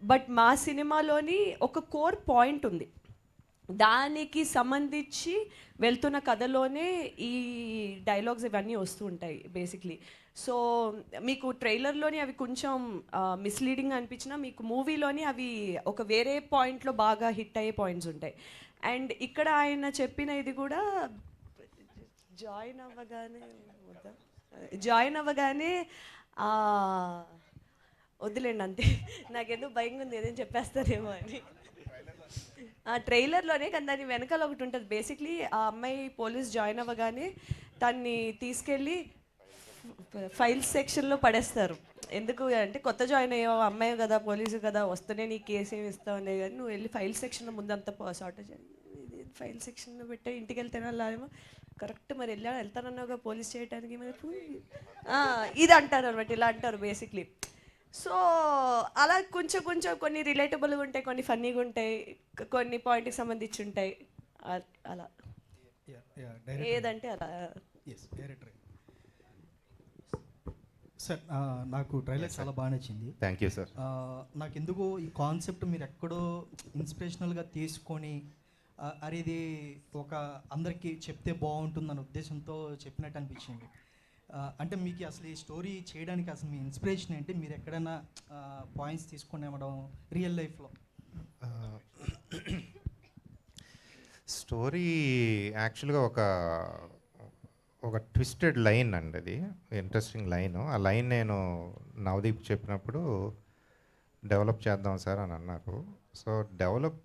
బట్ మా సినిమాలోని ఒక కోర్ పాయింట్ ఉంది, దానికి సంబంధించి వెళ్తున్న కథలోనే ఈ డైలాగ్స్ ఇవన్నీ వస్తూ ఉంటాయి బేసిక్లీ. సో మీకు ట్రైలర్లోని అవి కొంచెం మిస్లీడింగ్ అనిపించినా మీకు మూవీలోని అవి ఒక వేరే పాయింట్లో బాగా హిట్ అయ్యే పాయింట్స్ ఉంటాయి. అండ్ ఇక్కడ ఆయన చెప్పిన ఇది కూడా జాయిన్ అవ్వగానే వద్దులేండి అంతే, నాకెందుకు భయంగా ఉంది ఏదైనా చెప్పేస్తారేమో అని. ఆ ట్రైలర్లోనే, కానీ దాని వెనకాల ఒకటి ఉంటుంది. బేసిక్లీ ఆ అమ్మాయి పోలీస్ జాయిన్ అవ్వగానే తన్ని తీసుకెళ్ళి ఫైల్స్ సెక్షన్లో పడేస్తారు. ఎందుకు అంటే కొత్త జాయిన్ అయ్యావు, అమ్మాయి కదా, పోలీసు కదా, వస్తేనే నీ కేసు ఏమి ఇస్తావు అనే, కానీ నువ్వు వెళ్ళి ఫైల్ సెక్షన్లో ముందంతా షార్టేజ్ ఫైల్ సెక్షన్లో పెట్టే ఇంటికి వెళ్తేనే వెళ్ళాలేమో, కరెక్ట్ మరి వెళ్తానన్నావుగా పోలీస్ చేయడానికి, మరి ఇది అంటారు అనమాట, ఇలా అంటారు బేసిక్లీ. సో అలా కొంచెం కొంచెం కొన్ని రిలేటబుల్గా ఉంటాయి, కొన్ని ఫన్నీగా ఉంటాయి, కొన్ని పాయింట్కి సంబంధించి ఉంటాయి, అలా ఏదంటే అలా. సార్ నాకు ట్రైలర్ చాలా బాగా నచ్చింది. Thank you sir. నాకు ఎందుకో ఈ కాన్సెప్ట్ మీరు ఎక్కడో ఇన్స్పిరేషనల్గా తీసుకొని అరే ఇది ఒక అందరికీ చెప్తే బాగుంటుందన్న ఉద్దేశంతో చెప్పినట్టు అనిపించింది. అంటే మీకు అసలు ఈ స్టోరీ చేయడానికి అసలు మీ ఇన్స్పిరేషన్ ఏంటి? మీరు ఎక్కడైనా పాయింట్స్ తీసుకొని ఇవ్వడం రియల్ లైఫ్లో? స్టోరీ యాక్చువల్గా ఒక ట్విస్టెడ్ లైన్ అండి, అది ఇంట్రెస్టింగ్ లైన్. ఆ లైన్ నేను నవదీప్ చెప్పినప్పుడు డెవలప్ చేద్దాం సార్ అని అన్నారు. సో డెవలప్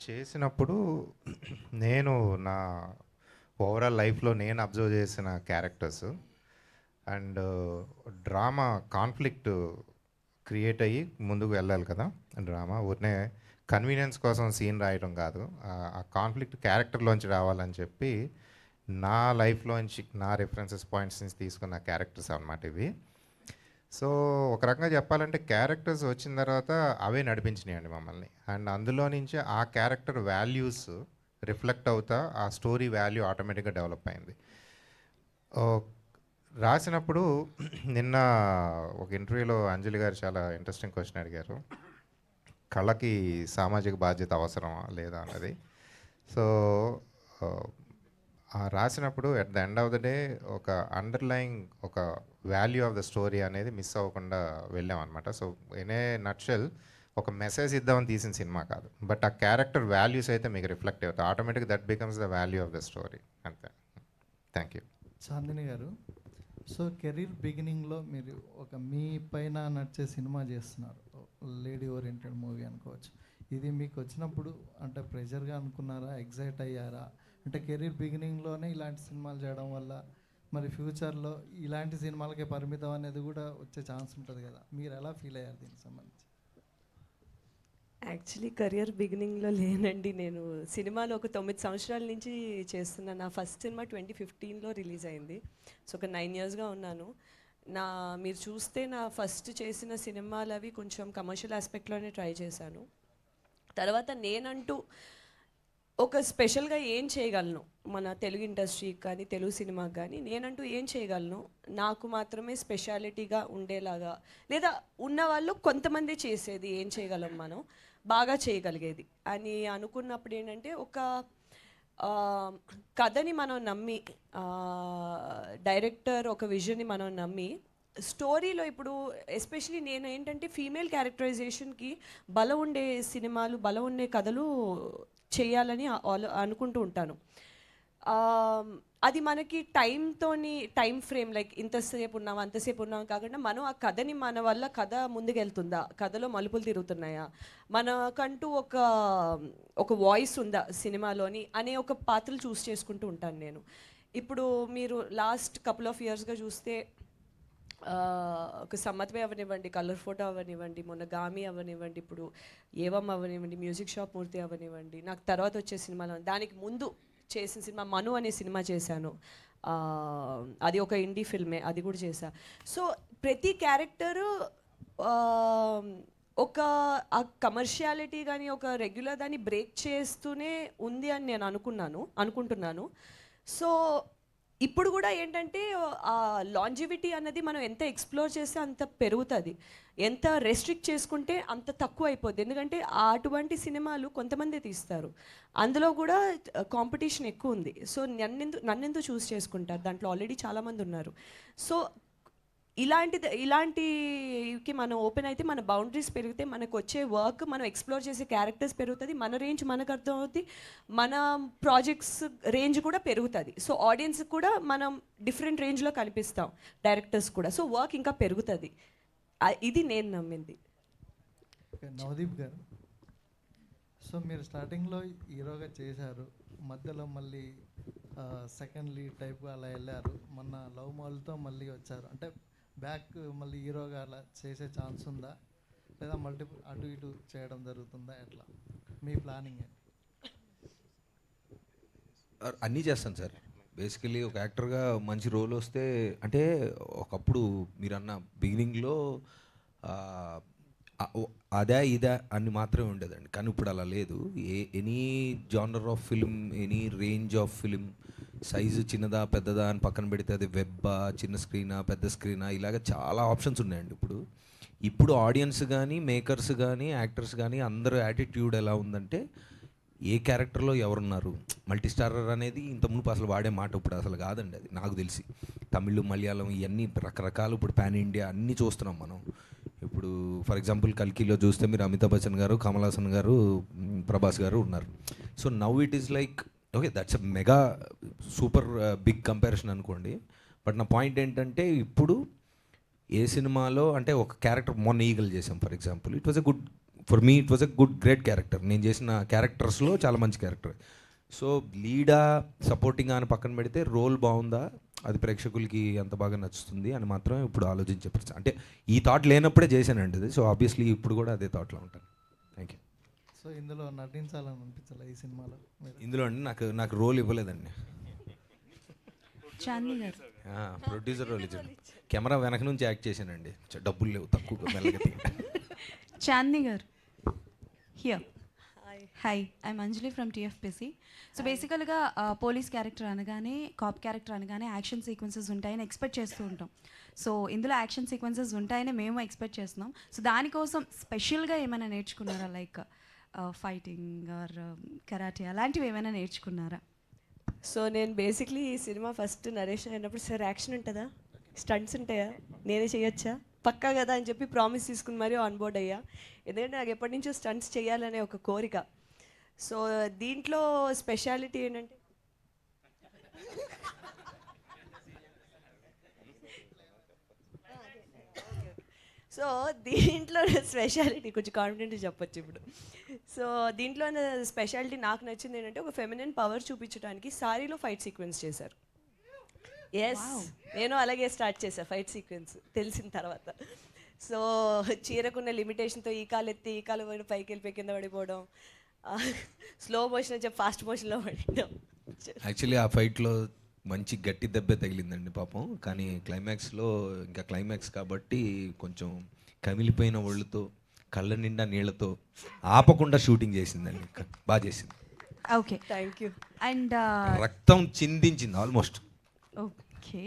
చేసినప్పుడు నేను నా ఓవరాల్ లైఫ్లో నేను అబ్జర్వ్ చేసిన characters and drama conflict create అయ్యి ముందుకు వెళ్ళాలి కదా. డ్రామా ఊరినే కన్వీనియన్స్ కోసం సీన్ రాయడం కాదు, ఆ కాన్ఫ్లిక్ట్ క్యారెక్టర్లోంచి రావాలని చెప్పి నా లైఫ్లోంచి నా రిఫరెన్సెస్ పాయింట్స్ నుంచి తీసుకున్న క్యారెక్టర్స్ అన్నమాట ఇవి. సో ఒక రకంగా చెప్పాలంటే క్యారెక్టర్స్ వచ్చిన తర్వాత అవే నడిపించినాయండి మమ్మల్ని. అండ్ అందులో నుంచి ఆ క్యారెక్టర్ వాల్యూస్ రిఫ్లెక్ట్ అవుతా ఆ స్టోరీ వాల్యూ ఆటోమేటిక్గా డెవలప్ అయింది. రాసినప్పుడు నిన్న ఒక ఇంటర్వ్యూలో అంజలి గారు చాలా ఇంట్రెస్టింగ్ క్వశ్చన్ అడిగారు, కళకి సామాజిక బాధ్యత అవసరమా లేదా అన్నది. సో రాసినప్పుడు at the end of the day ఒక అండర్లైయింగ్ ఒక వాల్యూ ఆఫ్ ద స్టోరీ అనేది మిస్ అవ్వకుండా వెళ్ళామన్నమాట. సో ఇన్ ఏ నట్షెల్ ఒక మెసేజ్ ఇద్దామని తీసిన సినిమా కాదు, బట్ ఆ క్యారెక్టర్ వాల్యూస్ అయితే మీకు రిఫ్లెక్ట్ అవుతాయి, automatic that becomes the value of the story, అంతే. Thank you. చాందిని గారు, సో కెరీర్ బిగినింగ్లో మీరు ఒక మీ పైన నడిచే సినిమా చేస్తున్నారు, లేడీ ఓరియంటెడ్ మూవీ అనుకోవచ్చు. ఇది మీకు వచ్చినప్పుడు అంటే ప్రెషర్గా అనుకున్నారా, ఎగ్జైట్ అయ్యారా? అంటే కెరీర్ బిగినింగ్లోనే ఇలాంటి సినిమాలు చేయడం వల్ల మరి ఫ్యూచర్లో ఇలాంటి సినిమాలకే పరిమితం అనేది కూడా వచ్చే ఛాన్స్ ఉంటుంది కదా, మీరు ఎలా ఫీల్ అయ్యారు దీనికి సంబంధించి? యాక్చువల్లీ కెరియర్ బిగినింగ్లో లేనండి, నేను సినిమాలు ఒక 9 సంవత్సరాల నుంచి చేస్తున్నాను. నా ఫస్ట్ సినిమా 2015లో రిలీజ్ అయింది. సో ఒక 9 ఇయర్స్గా ఉన్నాను. మీరు చూస్తే నా ఫస్ట్ చేసిన సినిమాలు అవి కొంచెం కమర్షియల్ ఆస్పెక్ట్లోనే ట్రై చేశాను. తర్వాత నేనంటూ ఒక స్పెషల్గా ఏం చేయగలను మన తెలుగు ఇండస్ట్రీకి కానీ తెలుగు సినిమాకి కానీ, నేనంటూ ఏం చేయగలను, నాకు మాత్రమే స్పెషాలిటీగా ఉండేలాగా, లేదా ఉన్నవాళ్ళు కొంతమంది చేసేది ఏం చేయగలం మనం బాగా చేయగలిగేది అని అనుకున్నప్పుడు ఏంటంటే ఒక కథని మనం నమ్మి, డైరెక్టర్ ఒక విజన్ని మనం నమ్మి, స్టోరీలో ఇప్పుడు ఎస్పెషలీ నేను ఏంటంటే ఫీమేల్ క్యారెక్టరైజేషన్కి బలం ఉండే సినిమాలు, బలం ఉండే కథలు చేయాలని అనుకుంటూ ఉంటాను. అది మనకి టైం ఫ్రేమ్ లైక్ ఇంతసేపు ఉన్నాం అంతసేపు ఉన్నాం కాకుండా మనం ఆ కథని మన వల్ల కథ ముందుకెళ్తుందా, కథలో మలుపులు తిరుగుతున్నాయా, మనకంటూ ఒక వాయిస్ ఉందా సినిమాలోని అనే ఒక పాత్రలు చూస్ చేసుకుంటూ ఉంటాను నేను. ఇప్పుడు మీరు లాస్ట్ కపుల్ ఆఫ్ ఇయర్స్గా చూస్తే ఒక సమ్మత్వే అవనివ్వండి, కలర్ ఫోటో అవనివ్వండి, మొన్న గామి అవనివ్వండి, ఇప్పుడు ఏవం అవనివ్వండి, మ్యూజిక్ షాప్ మూర్తి అవనివ్వండి, నాకు తర్వాత వచ్చే సినిమాలో దానికి ముందు చేసిన సినిమా మను అనే సినిమా చేశాను. అది ఒక ఇండీ ఫిల్మే, అది కూడా చేశా. సో ప్రతి క్యారెక్టరు ఒక ఆ కమర్షియాలిటీ కానీ ఒక రెగ్యులర్ దాన్ని బ్రేక్ చేస్తూనే ఉంది అని నేను అనుకుంటున్నాను. సో ఇప్పుడు కూడా ఏంటంటే ఆ లాంజివిటీ అన్నది మనం ఎంత ఎక్స్ప్లోర్ చేస్తే అంత పెరుగుతుంది, ఎంత రెస్ట్రిక్ట్ చేసుకుంటే అంత తక్కువ అయిపోద్ది. ఎందుకంటే అటువంటి సినిమాలు కొంతమంది తీస్తారు, అందులో కూడా కాంపిటీషన్ ఎక్కువ ఉంది. సో నన్నెందుకు చూస్ చేసుకుంటారు, దాంట్లో ఆల్రెడీ చాలామంది ఉన్నారు. సో ఇలాంటికి మనం ఓపెన్ అయితే మన బౌండరీస్ పెరిగితే మనకు వచ్చే వర్క్, మనం ఎక్స్ప్లోర్ చేసే క్యారెక్టర్స్ పెరుగుతుంది, మన రేంజ్ మనకు అర్థం అవుతుంది, మన ప్రాజెక్ట్స్ రేంజ్ కూడా పెరుగుతుంది. సో ఆడియన్స్కి కూడా మనం డిఫరెంట్ రేంజ్లో కనిపిస్తాం, డైరెక్టర్స్ కూడా. సో వర్క్ ఇంకా పెరుగుతుంది, ఇది నేను నమ్మింది. నవదీప్ గారు, సో మీరు స్టార్టింగ్లో హీరోగా చేశారు, మధ్యలో మళ్ళీ సెకండ్ లీడ్ టైప్ అలా వెళ్ళారు, మొన్న లవ్ మాల్తో మళ్ళీ వచ్చారు. అంటే బ్యాక్ మళ్ళీ హీరోగా అలా చేసే ఛాన్స్ ఉందా, లేదా మల్టిపుల్ అటు ఇటు చేయడం జరుగుతుందా, ఎట్లా మీ ప్లానింగ్ ఏంటి? అన్నీ చేస్తాను సార్. బేసికలీ ఒక యాక్టర్గా మంచి రోల్ వస్తే, అంటే ఒకప్పుడు మీరు అన్న బిగినింగ్లో అదే ఇదే అని మాత్రమే ఉండేదండి, కానీ ఇప్పుడు అలా లేదు. Any genre of film, any range of film, size చిన్నదా పెద్దదా అని పక్కన పెడితే అది వెబ్బా, చిన్న స్క్రీనా పెద్ద స్క్రీనా, ఇలాగ చాలా ఆప్షన్స్ ఉన్నాయండి. ఇప్పుడు ఆడియన్స్ కానీ మేకర్స్ కానీ యాక్టర్స్ కానీ అందరూ యాటిట్యూడ్ ఎలా ఉందంటే, ఏ క్యారెక్టర్లో ఎవరున్నారు, మల్టీ స్టారర్ అనేది ఇంతకుముందు అసలు వాడే మాట ఇప్పుడు అసలు కాదండి. అది నాకు తెలిసి తమిళ్ మలయాళం ఇవన్నీ రకరకాలు ఇప్పుడు పాన్ ఇండియా అన్నీ చూస్తున్నాం మనం. ఇప్పుడు ఫర్ ఎగ్జాంపుల్ కల్కిలో చూస్తే మీరు అమితాబ్ బచ్చన్ గారు, కమల్ హాసన్ గారు, ప్రభాస్ గారు ఉన్నారు. So now it is like okay, that's a mega super big comparison అనుకోండి. బట్ నా పాయింట్ ఏంటంటే, ఇప్పుడు ఏ సినిమాలో అంటే ఒక క్యారెక్టర్ మొన్న ఈగల్ చేసాం for example, it was a good for me, it was a good great character. నేను చేసిన క్యారెక్టర్స్లో చాలా మంచి క్యారెక్టర్. సో లీడా సపోర్టింగ్ అని పక్కన పెడితే రోల్ బాగుందా, అది ప్రేక్షకులకి ఎంత బాగా నచ్చుతుంది అని మాత్రం ఇప్పుడు ఆలోచించే పరిస్థితి. అంటే ఈ థాట్ లేనప్పుడే చేశానండి అది. సో ఆబ్వియస్లీ ఇప్పుడు కూడా అదే థాట్లో ఉంటాను. Thank you. సో ఇందులో నటించాలని అనిపించాలి ఈ సినిమాలో? ఇందులో అండి నాకు రోల్ ఇవ్వలేదండి. చాందీ గారు ప్రొడ్యూసర్ రోల్ ఇచ్చాను, కెమెరా వెనక నుంచి యాక్ట్ చేశానండి. డబ్బులు లేవు, తక్కువ మెల్లగా. చాందీ గారు here. Hi, I'm Anjali from TFPC. So బేసికల్గా పోలీస్ క్యారెక్టర్ అనగానే, కాప్ క్యారెక్టర్ అనగానే యాక్షన్ సీక్వెన్సెస్ ఉంటాయని ఎక్స్పెక్ట్ చేస్తూ ఉంటాం. సో ఇందులో యాక్షన్ సీక్వెన్సెస్ ఉంటాయని మేము ఎక్స్పెక్ట్ చేస్తున్నాం. సో దానికోసం స్పెషల్గా ఏమైనా నేర్చుకున్నారా, లైక్ ఫైటింగ్ ఆర్ కరాటే అలాంటివి ఏమైనా నేర్చుకున్నారా? సో నేను బేసిక్లీ ఈ సినిమా ఫస్ట్ నరేషన్ అయినప్పుడు, సార్ యాక్షన్ ఉంటుందా, స్టంట్స్ ఉంటాయా, నేనే చేయొచ్చా, పక్కా కదా అని చెప్పి ప్రామిస్ తీసుకుని మరీ ఆన్ బోర్డ్ అయ్యా. ఎందుకంటే నాకు ఎప్పటి నుంచో స్టంట్స్ చేయాలనే ఒక కోరిక. సో దీంట్లో స్పెషాలిటీ ఏంటంటే, సో దీంట్లో స్పెషాలిటీ కొంచెం కాన్ఫిడెంట్గా చెప్పొచ్చు ఇప్పుడు. సో దీంట్లో స్పెషాలిటీ నాకు నచ్చింది ఏంటంటే, ఒక ఫెమినిన్ పవర్ చూపించడానికి సారీలో ఫైట్ సీక్వెన్స్ చేశారు. ఎస్, నేను అలాగే స్టార్ట్ చేశాను ఫైట్ సీక్వెన్స్ తెలిసిన తర్వాత. సో చీరకున్న లిమిటేషన్తో ఈ కాలు ఎత్తి ఈ కాలు పైకి వెళ్ళిపోయి కింద పడిపోవడం, స్లో మోషన్ అని చెప్పి ఫాస్ట్ మోషన్లో పడడం. యాక్చువల్లీ ఆ ఫైట్లో మంచి గట్టి దెబ్బే తగిలిందండి పాపం. కానీ క్లైమాక్స్లో ఇంకా క్లైమాక్స్ కాబట్టి కొంచెం కమిలిపోయిన ఒళ్ళుతో కళ్ళ నిండా నీళ్లతో ఆపకుండా షూటింగ్ చేసిందండి, బాగా చేసింది. Okay, thank you. అండ్ రక్తం చిందించింది ఆల్మోస్ట్. ఓకే,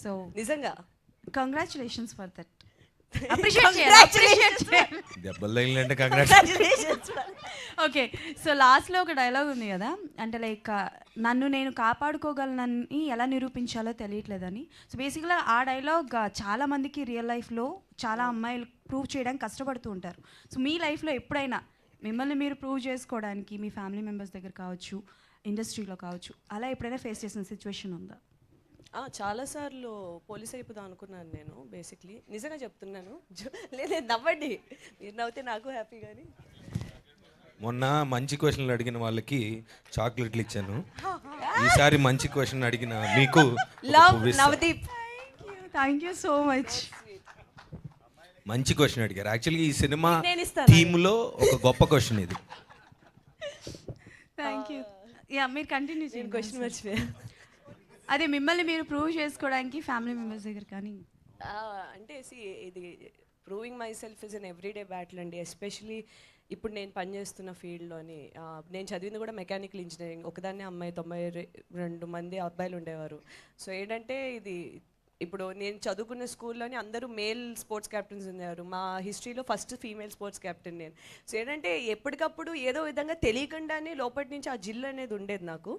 సో నిజంగా కంగ్రాచులేషన్స్ ఫర్ దట్. దెబ్బలు తగిలిందంటే ఓకే, సో లాస్ట్లో ఒక డైలాగ్ ఉంది కదా, అంటే లైక్ నన్ను నేను కాపాడుకోగలనని ఎలా నిరూపించాలో తెలియట్లేదని. సో బేసిక్గా ఆ డైలాగ్ చాలా మందికి రియల్ లైఫ్లో చాలా అమ్మాయిలు ప్రూవ్ చేయడానికి కష్టపడుతూ ఉంటారు. సో మీ లైఫ్లో ఎప్పుడైనా మిమ్మల్ని మీరు ప్రూవ్ చేసుకోవడానికి మీ ఫ్యామిలీ మెంబర్స్ దగ్గర కావచ్చు, ఇండస్ట్రీలో కావచ్చు, అలా ఎప్పుడైనా ఫేస్ చేసిన సిచ్యువేషన్ ఉందా? చాలాసార్లు పోలీస్ అయిపోదాం అనుకున్నాను నేను బేసిక్లీ, నిజంగా చెప్తున్నాను. లేదు నవ్వండి, మీరు నవ్వుతే నాకు హ్యాపీ. కానీ మొన్న మంచి క్వశ్చన్లు అడిగిన వాళ్ళకి చాక్లెట్లు ఇచ్చాను, ఈసారి మంచి క్వశ్చన్ అడిగిన మీకు Navdeep. Thank you so much. మంచి క్వశ్చన్ అడిగారు. యాక్చువల్గా ఈ సినిమా థీమ్లో ఒక గొప్ప క్వశ్చన్ ఇది. Thank you. యా, మీరు కంటిన్యూ చేయండి. క్వశ్చన్ మర్చిపోయా. అదే మిమ్మల్ని మీరు ప్రూవ్ చేసుకోవడానికి ఫ్యామిలీ మెంబర్స్ దగ్గర కానీ, అంటే ఇది proving my self is an everyday battle అండి. ఎస్పెషలీ ఇప్పుడు నేను పనిచేస్తున్న ఫీల్డ్లోని నేను చదివింది కూడా మెకానికల్ ఇంజనీరింగ్. ఒకదాన్ని అమ్మాయి, 92 మంది అబ్బాయిలు ఉండేవారు. సో ఏంటంటే ఇది ఇప్పుడు నేను చదువుకున్న స్కూల్లోని అందరూ మేల్ స్పోర్ట్స్ క్యాప్టెన్స్ ఉన్నారు. మా హిస్టరీలో ఫస్ట్ ఫీమేల్ స్పోర్ట్స్ క్యాప్టెన్ నేను. సో ఏంటంటే ఎప్పటికప్పుడు ఏదో విధంగా తెలియకుండానే లోపటి నుంచి ఆ జిల్ అనేది ఉండేది నాకు.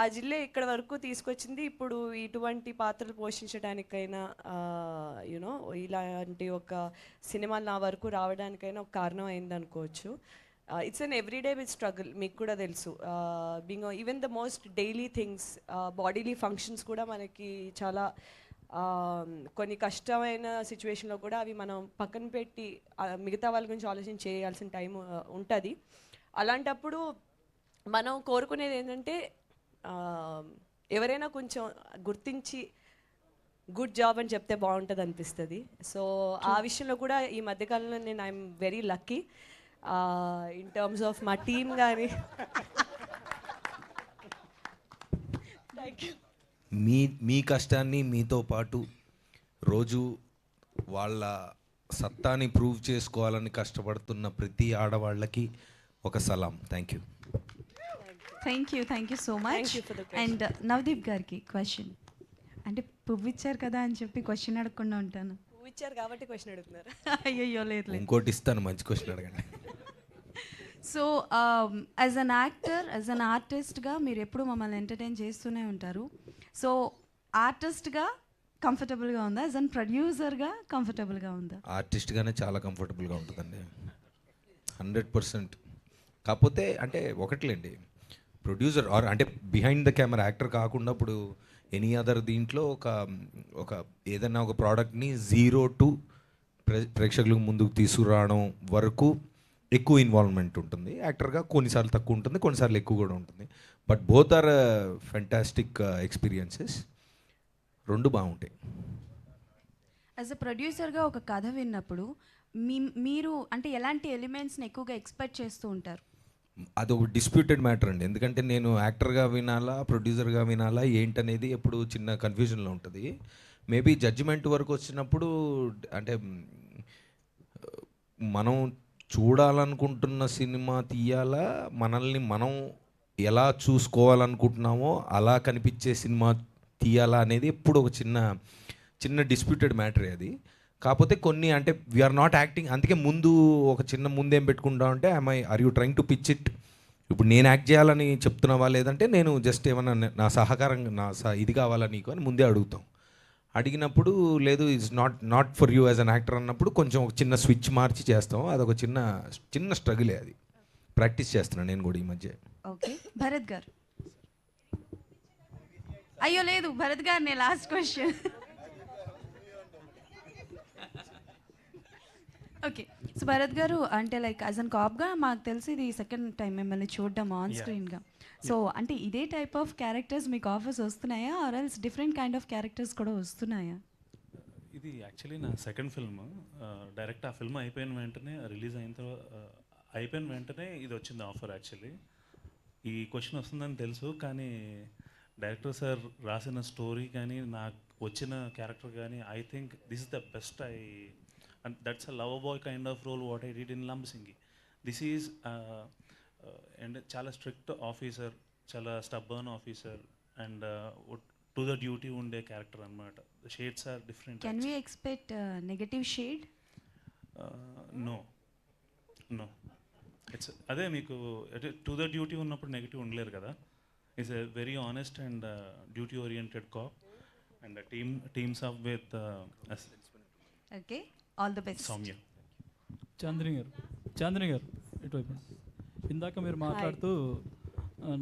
ఆ జిల్లే ఇక్కడ వరకు తీసుకొచ్చింది. ఇప్పుడు ఇటువంటి పాత్రలు పోషించడానికైనా యూనో ఇలాంటి ఒక సినిమాలు నా వరకు రావడానికైనా ఒక కారణం అయింది అనుకోవచ్చు. It's an everyday with struggle. మీకు కూడా తెలుసు, being even the most daily things, bodily functions కూడా మనకి చాలా కొన్ని కష్టమైన సిచ్యువేషన్లో కూడా అవి మనం పక్కన పెట్టి మిగతా వాళ్ళ గురించి ఆలోచన చేయాల్సిన టైం ఉంటుంది. అలాంటప్పుడు మనం కోరుకునేది ఏంటంటే ఎవరైనా కొంచెం గుర్తించి గుడ్ జాబ్ అని చెప్తే బాగుంటుంది అనిపిస్తుంది. సో ఆ విషయంలో కూడా ఈ మధ్యకాలంలో నేను I'm very lucky in terms of మా టీమ్ కానీ. Thank you. మీ కష్టాన్ని మీతో పాటు రోజు వాళ్ళ సత్తాని ప్రూవ్ చేసుకోవాలని కష్టపడుతున్న ప్రతి ఆడవాళ్ళకి ఒక సలాం. Thank you. Thank you so much. And Navdeep గారికి క్వశ్చన్. అంటే పువ్వు ఇచ్చారు కదా అని చెప్పి క్వశ్చన్ అడగకుండా ఉంటాను. పువ్వు ఇచ్చారు కాబట్టి క్వశ్చన్ అడుగుతున్నారు. అయ్యో లేదు. ఇంకోటి ఇస్తాను, మంచి క్వశ్చన్ అడగండి. So as an actor, as an ఆర్టిస్ట్గా మీరు ఎప్పుడు మమ్మల్ని ఎంటర్టైన్ చేస్తూనే ఉంటారు. సో ఆర్టిస్ట్గా కంఫర్టబుల్గా ఉందా? యాజ్ అన్ ప్రొడ్యూసర్గా కంఫర్టబుల్గా ఉందా? ఆర్టిస్ట్గానే చాలా కంఫర్టబుల్గా ఉంటుందండి, 100%. కాకపోతే అంటే ఒకట్లేండి, ప్రొడ్యూసర్ ఆర్ అంటే బిహైండ్ ద కెమెరా యాక్టర్ కాకుండా ఇప్పుడు ఎనీ అదర్ దీంట్లో ఒక ఏదైనా ఒక ప్రోడక్ట్ని 0 to ప్రేక్షకులకు ముందుకు తీసుకురావడం వరకు ఎక్కువ ఇన్వాల్వ్మెంట్ ఉంటుంది. యాక్టర్గా కొన్నిసార్లు తక్కువ ఉంటుంది, కొన్నిసార్లు ఎక్కువ కూడా ఉంటుంది. But both are fantastic experiences. రెండు బాగుంటాయి. యాజ్ అ ప్రొడ్యూసర్గా ఒక కథ విన్నప్పుడు మీరు అంటే ఎలాంటి ఎలిమెంట్స్ని ఎక్కువగా ఎక్స్పెక్ట్ చేస్తూ ఉంటారు? అదొక డిస్ప్యూటెడ్ మ్యాటర్ అండి. ఎందుకంటే నేను యాక్టర్గా వినాలా, ప్రొడ్యూసర్గా వినాలా ఏంటనేది ఎప్పుడు చిన్న కన్ఫ్యూజన్లో ఉంటుంది. మేబీ జడ్జిమెంట్ వరకు వచ్చినప్పుడు అంటే మనం చూడాలనుకుంటున్న సినిమా తీయాలా, మనల్ని మనం ఎలా చూసుకోవాలనుకుంటున్నామో అలా కనిపించే సినిమా తీయాలా అనేది ఎప్పుడు ఒక చిన్న డిస్ప్యూటెడ్ మ్యాటరే అది. కాకపోతే కొన్ని అంటే వీఆర్ నాట్ యాక్టింగ్, అందుకే ముందు ఒక చిన్న ముందేం పెట్టుకుంటా అంటే are you trying to pitch it, ఇప్పుడు నేను యాక్ట్ చేయాలని చెప్తున్నావా లేదంటే నేను జస్ట్ ఏమన్నా నా సహకారం ఇది కావాలా నీకు అని ముందే అడుగుతాం. అడిగినప్పుడు లేదు it's not for you as an actor అన్నప్పుడు కొంచెం ఒక చిన్న స్విచ్ మార్చి చేస్తాం. అదొక చిన్న స్ట్రగులే, అది ప్రాక్టీస్ చేస్తున్నాను నేను కూడా ఈ మధ్య. ఓకే, భరత్ గారు. అయ్యో లేదు, భరత్ గారు నేను last question. Okay, so Bharat గారు అంటే లైక్ యాజ్ అన్ కాప్గా మాకు తెలిసి ఇది సెకండ్ టైం మిమ్మల్ని చూడడం ఆన్ స్క్రీన్గా. సో అంటే ఇదే టైప్ ఆఫ్ క్యారెక్టర్స్ మీకు ఆఫర్స్ వస్తున్నాయా, or else different kind of characters కూడా వస్తున్నాయా? ఇది యాక్చువల్లీ నా సెకండ్ ఫిల్మ్. డైరెక్ట్ ఆ ఫిల్మ్ అయిపోయిన వెంటనే రిలీజ్ అయిపోయిన వెంటనే ఇది వచ్చింది ఆఫర్. యాక్చువల్లీ ఈ క్వశ్చన్ వస్తుందని తెలుసు, కానీ డైరెక్టర్ సార్ రాసిన స్టోరీ కానీ నాకు వచ్చిన క్యారెక్టర్ కానీ I think this is the best. And that's a lover boy kind of role what I did in Lambasingi. This is and chala strict officer, chala stubborn officer, and to the duty unde character anamata. The shades are different. Can we expect negative shade? No. It's ade meeku to the duty unnappudu negative undaleru kada. Is a very honest and duty oriented cop, and the teams up with Okay, all the best. Soumya. Chandni గారు ఇటువైపు. ఇందాక మీరు మాట్లాడుతూ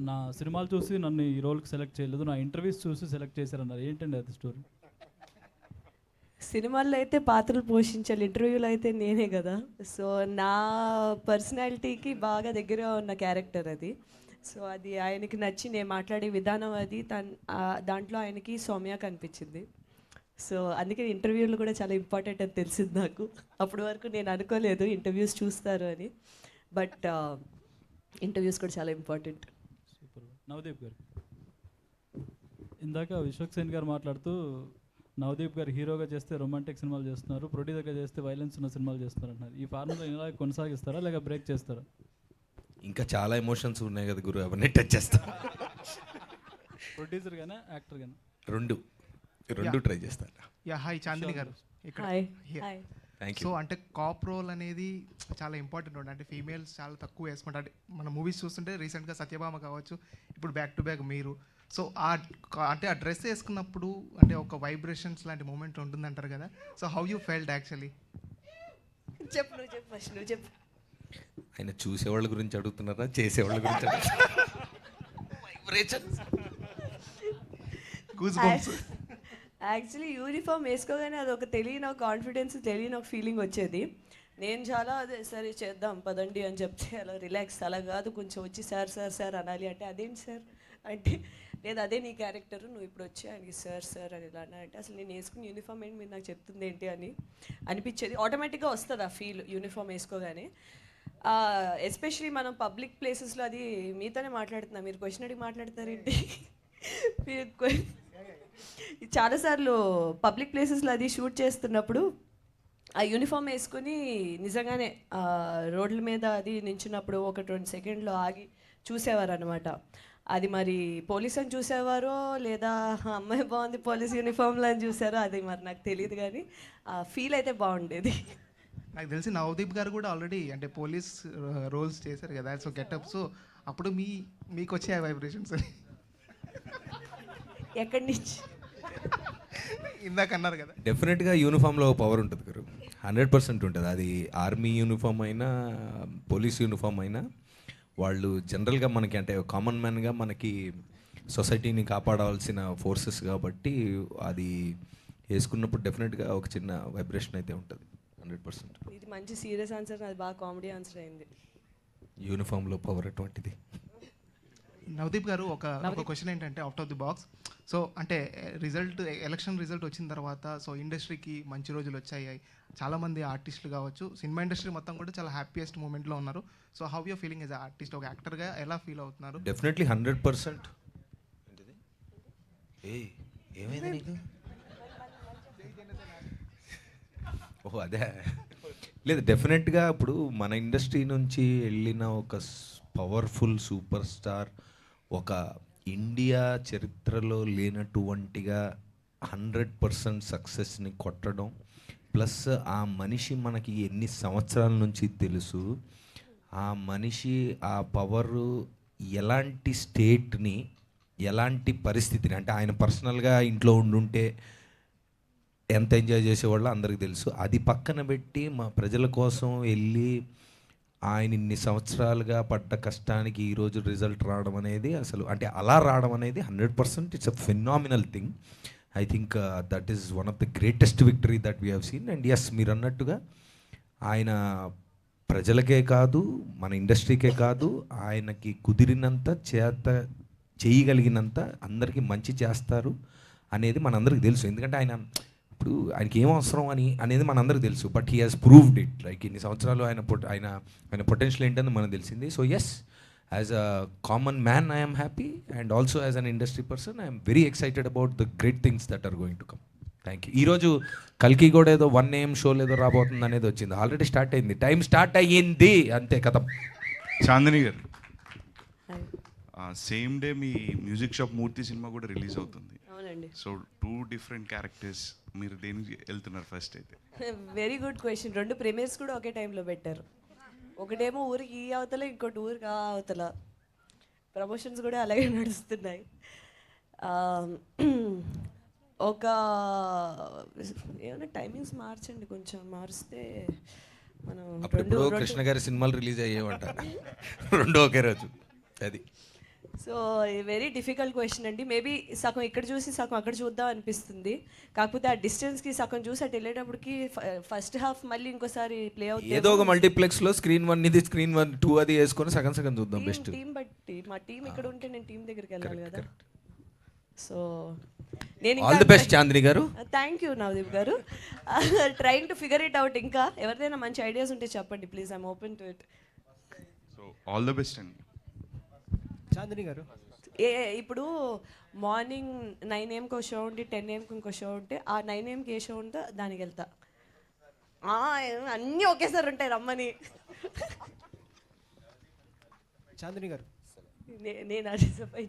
నా సినిమాలు చూసి నన్ను ఈ రోల్కి సెలెక్ట్ చేయలేదు, నా ఇంటర్వ్యూస్ చూసి సెలెక్ట్ చేశారన్నారు. ఏంటండి అది స్టోరీ? సినిమాల్లో అయితే పాత్రలు పోషించాలి, ఇంటర్వ్యూలో అయితే నేనే కదా. సో నా పర్సనాలిటీకి బాగా దగ్గర ఉన్న క్యారెక్టర్ అది. సో అది ఆయనకి నచ్చి నేను మాట్లాడే విధానం అది దాంట్లో ఆయనకి సౌమ్య కనిపించింది. సో అందుకే ఇంటర్వ్యూలు కూడా చాలా ఇంపార్టెంట్ అని తెలిసింది నాకు. అప్పటి వరకు నేను అనుకోలేదు ఇంటర్వ్యూస్ చూస్తారు అని, బట్ ఇంటర్వ్యూస్ కూడా చాలా ఇంపార్టెంట్. సూపర్. నవదీప్ గారు, ఇందాక విశ్వక్ సేన్ గారు మాట్లాడుతూ నవదీప్ గారు హీరోగా చేస్తే రొమాంటిక్ సినిమాలు చేస్తున్నారు, ప్రొడ్యూసర్గా చేస్తే వైలెన్స్ ఉన్న సినిమాలు చేస్తున్నారు అంటున్నారు. ఈ ఫార్ములా ఇలా కొనసాగిస్తారా లేక బ్రేక్ చేస్తారా? ఇంకా చాలా ఎమోషన్స్ ఉన్నాయి కదా గురు, అవన్నీ టచ్ చేస్తా. ప్రొడ్యూసర్ గానే యాక్టర్ గానే? రెండు ట్రై చేస్తాను. హాయ్ చాందిని గారు ఇక్కడ. థ్యాంక్ సో అంటే కాప్ రోల్ అనేది చాలా ఇంపార్టెంట్ ఉంటుంది. అంటే ఫీమేల్స్ చాలా తక్కువ వేసుకుంటారు. అంటే మన మూవీస్ చూస్తుంటే రీసెంట్గా సత్యభామ కావచ్చు, ఇప్పుడు బ్యాక్ టు బ్యాక్ మీరు. సో అంటే ఆ డ్రెస్ వేసుకున్నప్పుడు అంటే ఒక వైబ్రేషన్స్ లాంటి మూమెంట్ ఉంటుందంటారు కదా. So how you felt actually? చెప్పు. ఆయన చూసేవాళ్ళ గురించి అడుగుతున్నారా, చేసేవాళ్ళ గురించి అడుగుతున్నారా? యాక్చువల్లీ యూనిఫామ్ వేసుకోగానే అది ఒక తెలియని ఒక కాన్ఫిడెన్స్, తెలియని ఒక ఫీలింగ్ వచ్చేది. నేను చాలా అదే సరే చేద్దాం పదండి అని చెప్తే అలా రిలాక్స్, అలా కాదు కొంచెం వచ్చి సార్ సార్ సార్ అనాలి అంటే అదేంటి సార్ అంటే లేదు అదే నీ క్యారెక్టర్, నువ్వు ఇప్పుడు వచ్చి ఆయనకి సార్ సార్ అని ఇలా అంటే అసలు నేను వేసుకుని యూనిఫామ్ ఏంటి మీరు నాకు చెప్తుంది ఏంటి అని అనిపించేది. ఆటోమేటిక్గా వస్తుంది ఆ ఫీల్ యూనిఫామ్ వేసుకోగానే. ఎస్పెషలీ మనం పబ్లిక్ ప్లేసెస్లో, అది మీతోనే మాట్లాడుతున్నా, మీరు క్వశ్చన్ అడిగి మాట్లాడతారేంటి? మీరు చాలాసార్లు పబ్లిక్ ప్లేసెస్లో అది షూట్ చేస్తున్నప్పుడు ఆ యూనిఫామ్ వేసుకుని నిజంగానే రోడ్ల మీద అది నించున్నప్పుడు ఒక 20 సెకండ్లో ఆగి చూసేవారు అనమాట. అది మరి పోలీస్ అని చూసేవారో లేదా అమ్మాయి బాగుంది పోలీస్ యూనిఫామ్లో అని చూసారో అది మరి నాకు తెలియదు, కానీ ఆ ఫీల్ అయితే బాగుండేది. నాకు తెలిసి నవదీప్ గారు కూడా ఆల్రెడీ అంటే పోలీస్ రోల్స్ చేశారు కదా. సో గెటప్, సో అప్పుడు మీకు వచ్చే వైబ్రేషన్స్ ఎక్కడి నుంచి ఇందాక అన్నారు కదా. డెఫినెట్గా యూనిఫామ్లో పవర్ ఉంటుంది గురు, 100% ఉంటుంది. అది ఆర్మీ యూనిఫామ్ అయినా పోలీస్ యూనిఫామ్ అయినా వాళ్ళు జనరల్గా మనకి అంటే కామన్ మ్యాన్గా మనకి సొసైటీని కాపాడాల్సిన ఫోర్సెస్ కాబట్టి అది వేసుకున్నప్పుడు డెఫినెట్గా ఒక చిన్న వైబ్రేషన్ అయితే ఉంటుంది 100%. ఇది మంచి సీరియస్ ఆన్సర్, అది బాగా కామెడీ ఆన్సర్ అయింది. యూనిఫామ్లో పవర్ అటువంటిది. నవదీప్ గారు ఒక క్వశ్చన్ ఏంటంటే out of the box. So అంటే ఎలక్షన్ రిజల్ట్ వచ్చిన తర్వాత సో ఇండస్ట్రీకి మంచి రోజులు వచ్చాయి. చాలామంది ఆర్టిస్టులు కావచ్చు, సినిమా ఇండస్ట్రీ మొత్తం కూడా చాలా హ్యాపీయెస్ట్ మూమెంట్లో ఉన్నారు. So how you're feeling as artist, ఒక యాక్టర్గా ఎలా ఫీల్ అవుతున్నారు? డెఫినెట్లీ 100%. ఏమైంది నీకు? ఓహో అదే లేదు, డెఫినెట్గా ఇప్పుడు మన ఇండస్ట్రీ నుంచి వెళ్ళిన ఒక పవర్ఫుల్ సూపర్ స్టార్ ఒక ఇండియా చరిత్రలో లేనటువంటిగా 100% సక్సెస్ని కొట్టడం, ప్లస్ ఆ మనిషి మనకి ఎన్ని సంవత్సరాల నుంచి తెలుసు, ఆ మనిషి ఆ పవరు ఎలాంటి స్టేట్ని ఎలాంటి పరిస్థితిని అంటే ఆయన పర్సనల్గా ఇంట్లో ఉండుంటే ఎంత ఎంజాయ్ చేసేవాళ్ళో అందరికీ తెలుసు. అది పక్కన పెట్టి మా ప్రజల కోసం వెళ్ళి ఆయన ఇన్ని సంవత్సరాలుగా పడ్డ కష్టానికి ఈరోజు రిజల్ట్ రావడం అనేది అసలు అంటే అలా రావడం అనేది 100% it's a phenomenal thing. I think that is one of the greatest victory that we have seen. And yes, మీరు అన్నట్టుగా ఆయన ప్రజలకే కాదు మన ఇండస్ట్రీకే కాదు, ఆయనకి కుదిరినంత చేయగలిగినంత అందరికీ మంచి చేస్తారు అనేది మనందరికీ తెలుసు. ఎందుకంటే ఇప్పుడు ఆయనకి ఏం అవసరం అనేది మనందరికీ తెలుసు. But he has proved it. Like ఇన్ని సంవత్సరాలు ఆయన పొటెన్షియల్ ఏంటని మనకు తెలిసింది. So yes, as a common man I'm happy and also as an industry person I'm very excited about the great things that are going to come. Thank you. ఈరోజు కల్కి కూడా ఏదో 1 AM షో ఏదో రాబోతుంది అనేది వచ్చింది. ఆల్రెడీ స్టార్ట్ అయింది, time start అయ్యింది, అంతే కథం. చాందిని గారు, సేమ్ డే మీ మ్యూజిక్ షాప్ మూర్తి సినిమా కూడా రిలీజ్ అవుతుంది. అవునండి. సో 2 different క్యారెక్టర్స్, మీరు దేనికి వెళ్తున్నారు ఫస్ట్ అయితే? Very good question. 2 ప్రీమియర్స్ కూడా ఒకే టైంలో పెట్టారు. ఒకటేమో ఊరికి ఈ అవతల, ఇంకోటి ఊరికి ఆ అవతల. ప్రమోషన్స్ కూడా అలాగే నడుస్తున్నాయి. ఒక ఏమైనా టైమింగ్స్ మార్చండి, కొంచెం మారిస్తే మనం అప్పుడు కృష్ణ గారి సినిమాలు రిలీజ్ అయ్యేవంట 2 ఒకే రోజు. అది సో వెరీ డిఫికల్ట్ క్వశ్చన్ అండి. మేబీ సగం ఇక్కడ చూసి సగం అక్కడ చూద్దాం అనిపిస్తుంది. కాకపోతే ఆ డిస్టెన్స్కి సగం చూసి అటు వెళ్ళేటప్పటికి ఫస్ట్ హాఫ్ మళ్ళీ ఇంకోసారి ప్లే అవుతుంది. ఏదో ఒక మల్టీప్లెక్స్లో స్క్రీన్ 1 ఇది, స్క్రీన్ 1, 2 అది వేసుకొని సగం సగం చూద్దాం. బెస్ట్ టీం బట్టి, మా టీం ఇక్కడ ఉంటే నేను టీం దగ్గరికి వెళ్ళాలి కదా. సో నేను ఆల్ ది బెస్ట్ చాందిని గారు. థ్యాంక్ యూ నవదీప్ గారు. Trying to figure it out. ఇంకా ఎవరిదైనా మంచి ఐడియాస్ ఉంటే చెప్పండి please, I'm open to it. So all the best అండి. చాందిని గారు, ఇప్పుడు మార్నింగ్ 9 AM ఒక షో ఉంటే 10 AM ఇంకో షో ఉంటే ఆ 9 AM ఏ షో ఉందో దానికి వెళ్తా. అన్నీ ఒకేసారి ఉంటాయి రమ్మని. చాందిని గారు నేను అడిసపై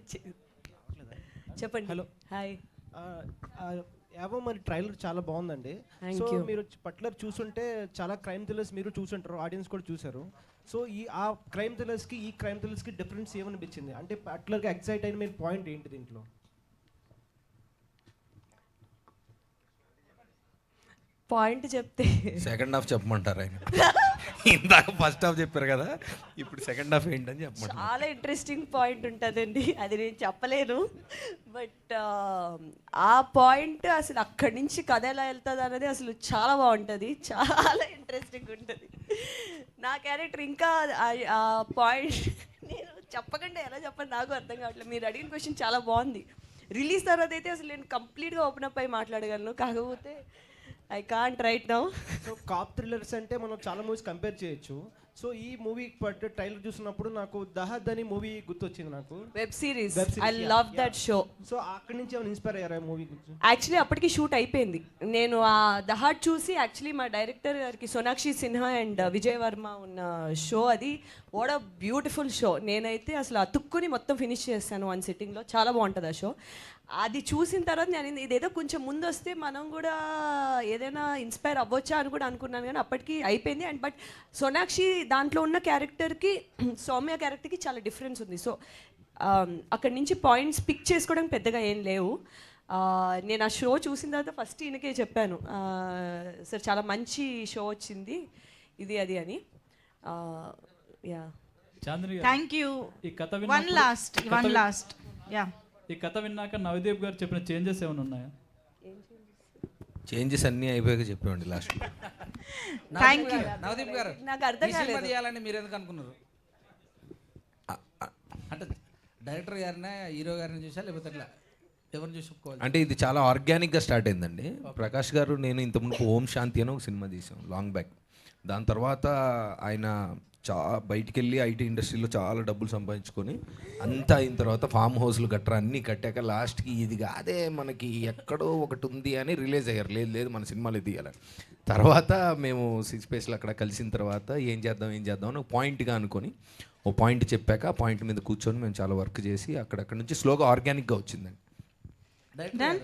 చెప్పండి. Hello, hi. యావో మరి ట్రైలర్ చాలా బాగుందండి. Thank so you. మీరు పర్టికులర్ చూసుంటే చాలా క్రైమ్ థ్రిల్లర్స్ మీరు చూసుంటారు, ఆడియన్స్ కూడా చూసారు. సో ఆ క్రైమ్ థ్రిల్లర్స్కి ఈ క్రైమ్ థ్రిల్లర్స్కి డిఫరెన్స్ ఏమనిపించింది? అంటే పర్టికులర్గా ఎక్సైట్ అయిన మీరు పాయింట్ ఏంటి దీంట్లో? పాయింట్ చెప్తే సెకండ్ హాఫ్ చెప్పమంటారు ఆయన. ఇందాక ఫస్ట్ హాఫ్ చెప్పారు కదా, ఇప్పుడు సెకండ్ హాఫ్ ఏంటని చెప్పమంటారు. చాలా ఇంట్రెస్టింగ్ పాయింట్ ఉంటుందండి, అది నేను చెప్పలేను. బట్ ఆ పాయింట్ అసలు అక్కడి నుంచి కథ ఎలా వెళ్తుంది అనేది అసలు చాలా బాగుంటుంది, చాలా ఇంట్రెస్టింగ్ ఉంటుంది. నా క్యారెక్టర్ ఇంకా ఆ పాయింట్ నేను చెప్పకుండా ఎలా చెప్పండి నాకు అర్థం కావట్లేదు. మీరు అడిగిన క్వశ్చన్ చాలా బాగుంది. రిలీజ్ తర్వాత అయితే అసలు నేను కంప్లీట్గా ఓపెన్ అప్ అయి మాట్లాడగలను, కాకపోతే I can't right now. So cop thrillers అంటే మనం చాలా మూవీస్ కంపేర్ చేయొచ్చు. సో ఈ మూవీ ట్రైలర్ చూసినప్పుడు నాకు దహద్ అని మూవీ గుర్తొచ్చింది నాకు. Web series I love that show. So అక్కడి నుంచి ఏమైనా ఇన్స్పైర్ అయ్యారా మూవీ గురించి? యాక్చువల్లీ అప్పటికి షూట్ అయిపోయింది. నేను ఆ దహాడ్ చూసి యాక్చువల్లీ మా డైరెక్టర్ గారికి సోనాక్షి సిన్హా అండ్ విజయ్ వర్మ ఉన్న షో అది. What a beautiful show. నేనైతే అసలు అతుక్కుని మొత్తం ఫినిష్ చేశాను 1 సిట్టింగ్లో. చాలా బాగుంటుంది ఆ షో. అది చూసిన తర్వాత నేను ఇదేదో కొంచెం ముందు వస్తే మనం కూడా ఏదైనా ఇన్స్పైర్ అవ్వచ్చా అని కూడా అనుకున్నాను, కానీ అప్పటికి అయిపోయింది. అండ్ బట్ సోనాక్షి దాంట్లో ఉన్న క్యారెక్టర్కి సౌమ్య క్యారెక్టర్కి చాలా డిఫరెన్స్ ఉంది. సో అక్కడి నుంచి పాయింట్స్ పిక్ చేసుకోవడానికి పెద్దగా ఏం లేవు. నేను ఆ షో చూసిన తర్వాత ఫస్ట్ ఈయనకే చెప్పాను, సార్ చాలా మంచి షో వచ్చింది ఇది అది అని. Yeah, thank you. ఈ కథ వన్ లాస్ట్ యా, ఈ కథ విన్నాక నవదీప్ గారు చెప్పిన చేంజెస్ ఏమైనా ఉన్నాయా? చేంజెస్ అన్నీ అయిపోయాక చెప్పేవండి లాస్ట్. Thank you. నవదీప్ గారు, నాకు అర్థం ఈ సినిమా కాలేదు. తీయాలని మీరు ఎందుకు అనుకున్నారు? అంటే డైరెక్టర్ గారినే హీరో గారిని చూసా లేకపోతే ఎట్లా ఎవరిని చూసి ఒప్పుకోవాలి? అంటే ఇది చాలా ఆర్గానిక్గా స్టార్ట్ అయిందండి. ప్రకాష్ గారు నేను ఇంతకుముందు ఓం శాంతి అని ఒక సినిమా తీసాం లాంగ్ బ్యాక్. దాని తర్వాత ఆయన బయటికి వెళ్ళి ఐటీ ఇండస్ట్రీలో చాలా డబ్బులు సంపాదించుకొని అంతా అయిన తర్వాత ఫామ్ హౌస్లు గట్రా అన్నీ కట్టాక లాస్ట్కి ఇది కాదే మనకి ఎక్కడో ఒకటి ఉంది అని రిలీజ్ అయ్యారు. లేదు లేదు మన సినిమాలు తీయాలని. తర్వాత మేము 6 స్పేస్లో అక్కడ కలిసిన తర్వాత ఏం చేద్దాం అని ఒక పాయింట్గా అనుకొని ఓ పాయింట్ చెప్పాక ఆ పాయింట్ మీద కూర్చొని మేము చాలా వర్క్ చేసి అక్కడక్కడ నుంచి స్లోగా ఆర్గానిక్గా వచ్చిందండి. డైరెక్టర్ గారు,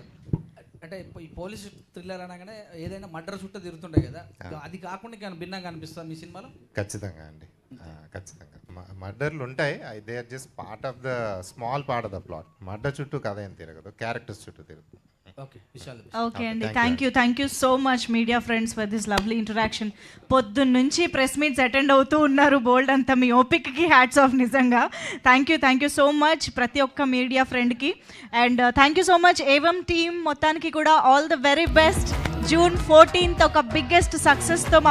అంటే ఈ పోలీస్ థ్రిల్లర్ అనగానే ఏదైనా మర్డర్ చుట్టూ తిరుగుతుండే కదా, అది కాకుండా ఇంకా భిన్నంగా అనిపిస్తుంది మీ సినిమాలో? ఖచ్చితంగా అండి, ఖచ్చితంగా మర్డర్లు ఉంటాయి. They are just part of the small part of the plot. Murder చుట్టూ కథ ఏం తిరగదు, క్యారెక్టర్స్ చుట్టూ తిరుగుతుంది. ఓకే అండి, thank you so much media friends for this lovely interaction. పొద్దున్న నుంచి ప్రెస్ మీట్స్ అటెండ్ అవుతూ ఉన్నారు బోల్డ్ అంతా. మీ ఓపిక్కి హ్యాట్స్ ఆఫ్ నిజంగా. థ్యాంక్ యూ సో మచ్ ప్రతి ఒక్క మీడియా ఫ్రెండ్కి. And thank you so much Yevam team మొత్తానికి కూడా. All the very best. June 14th ఒక బిగ్గెస్ట్ సక్సెస్తో మా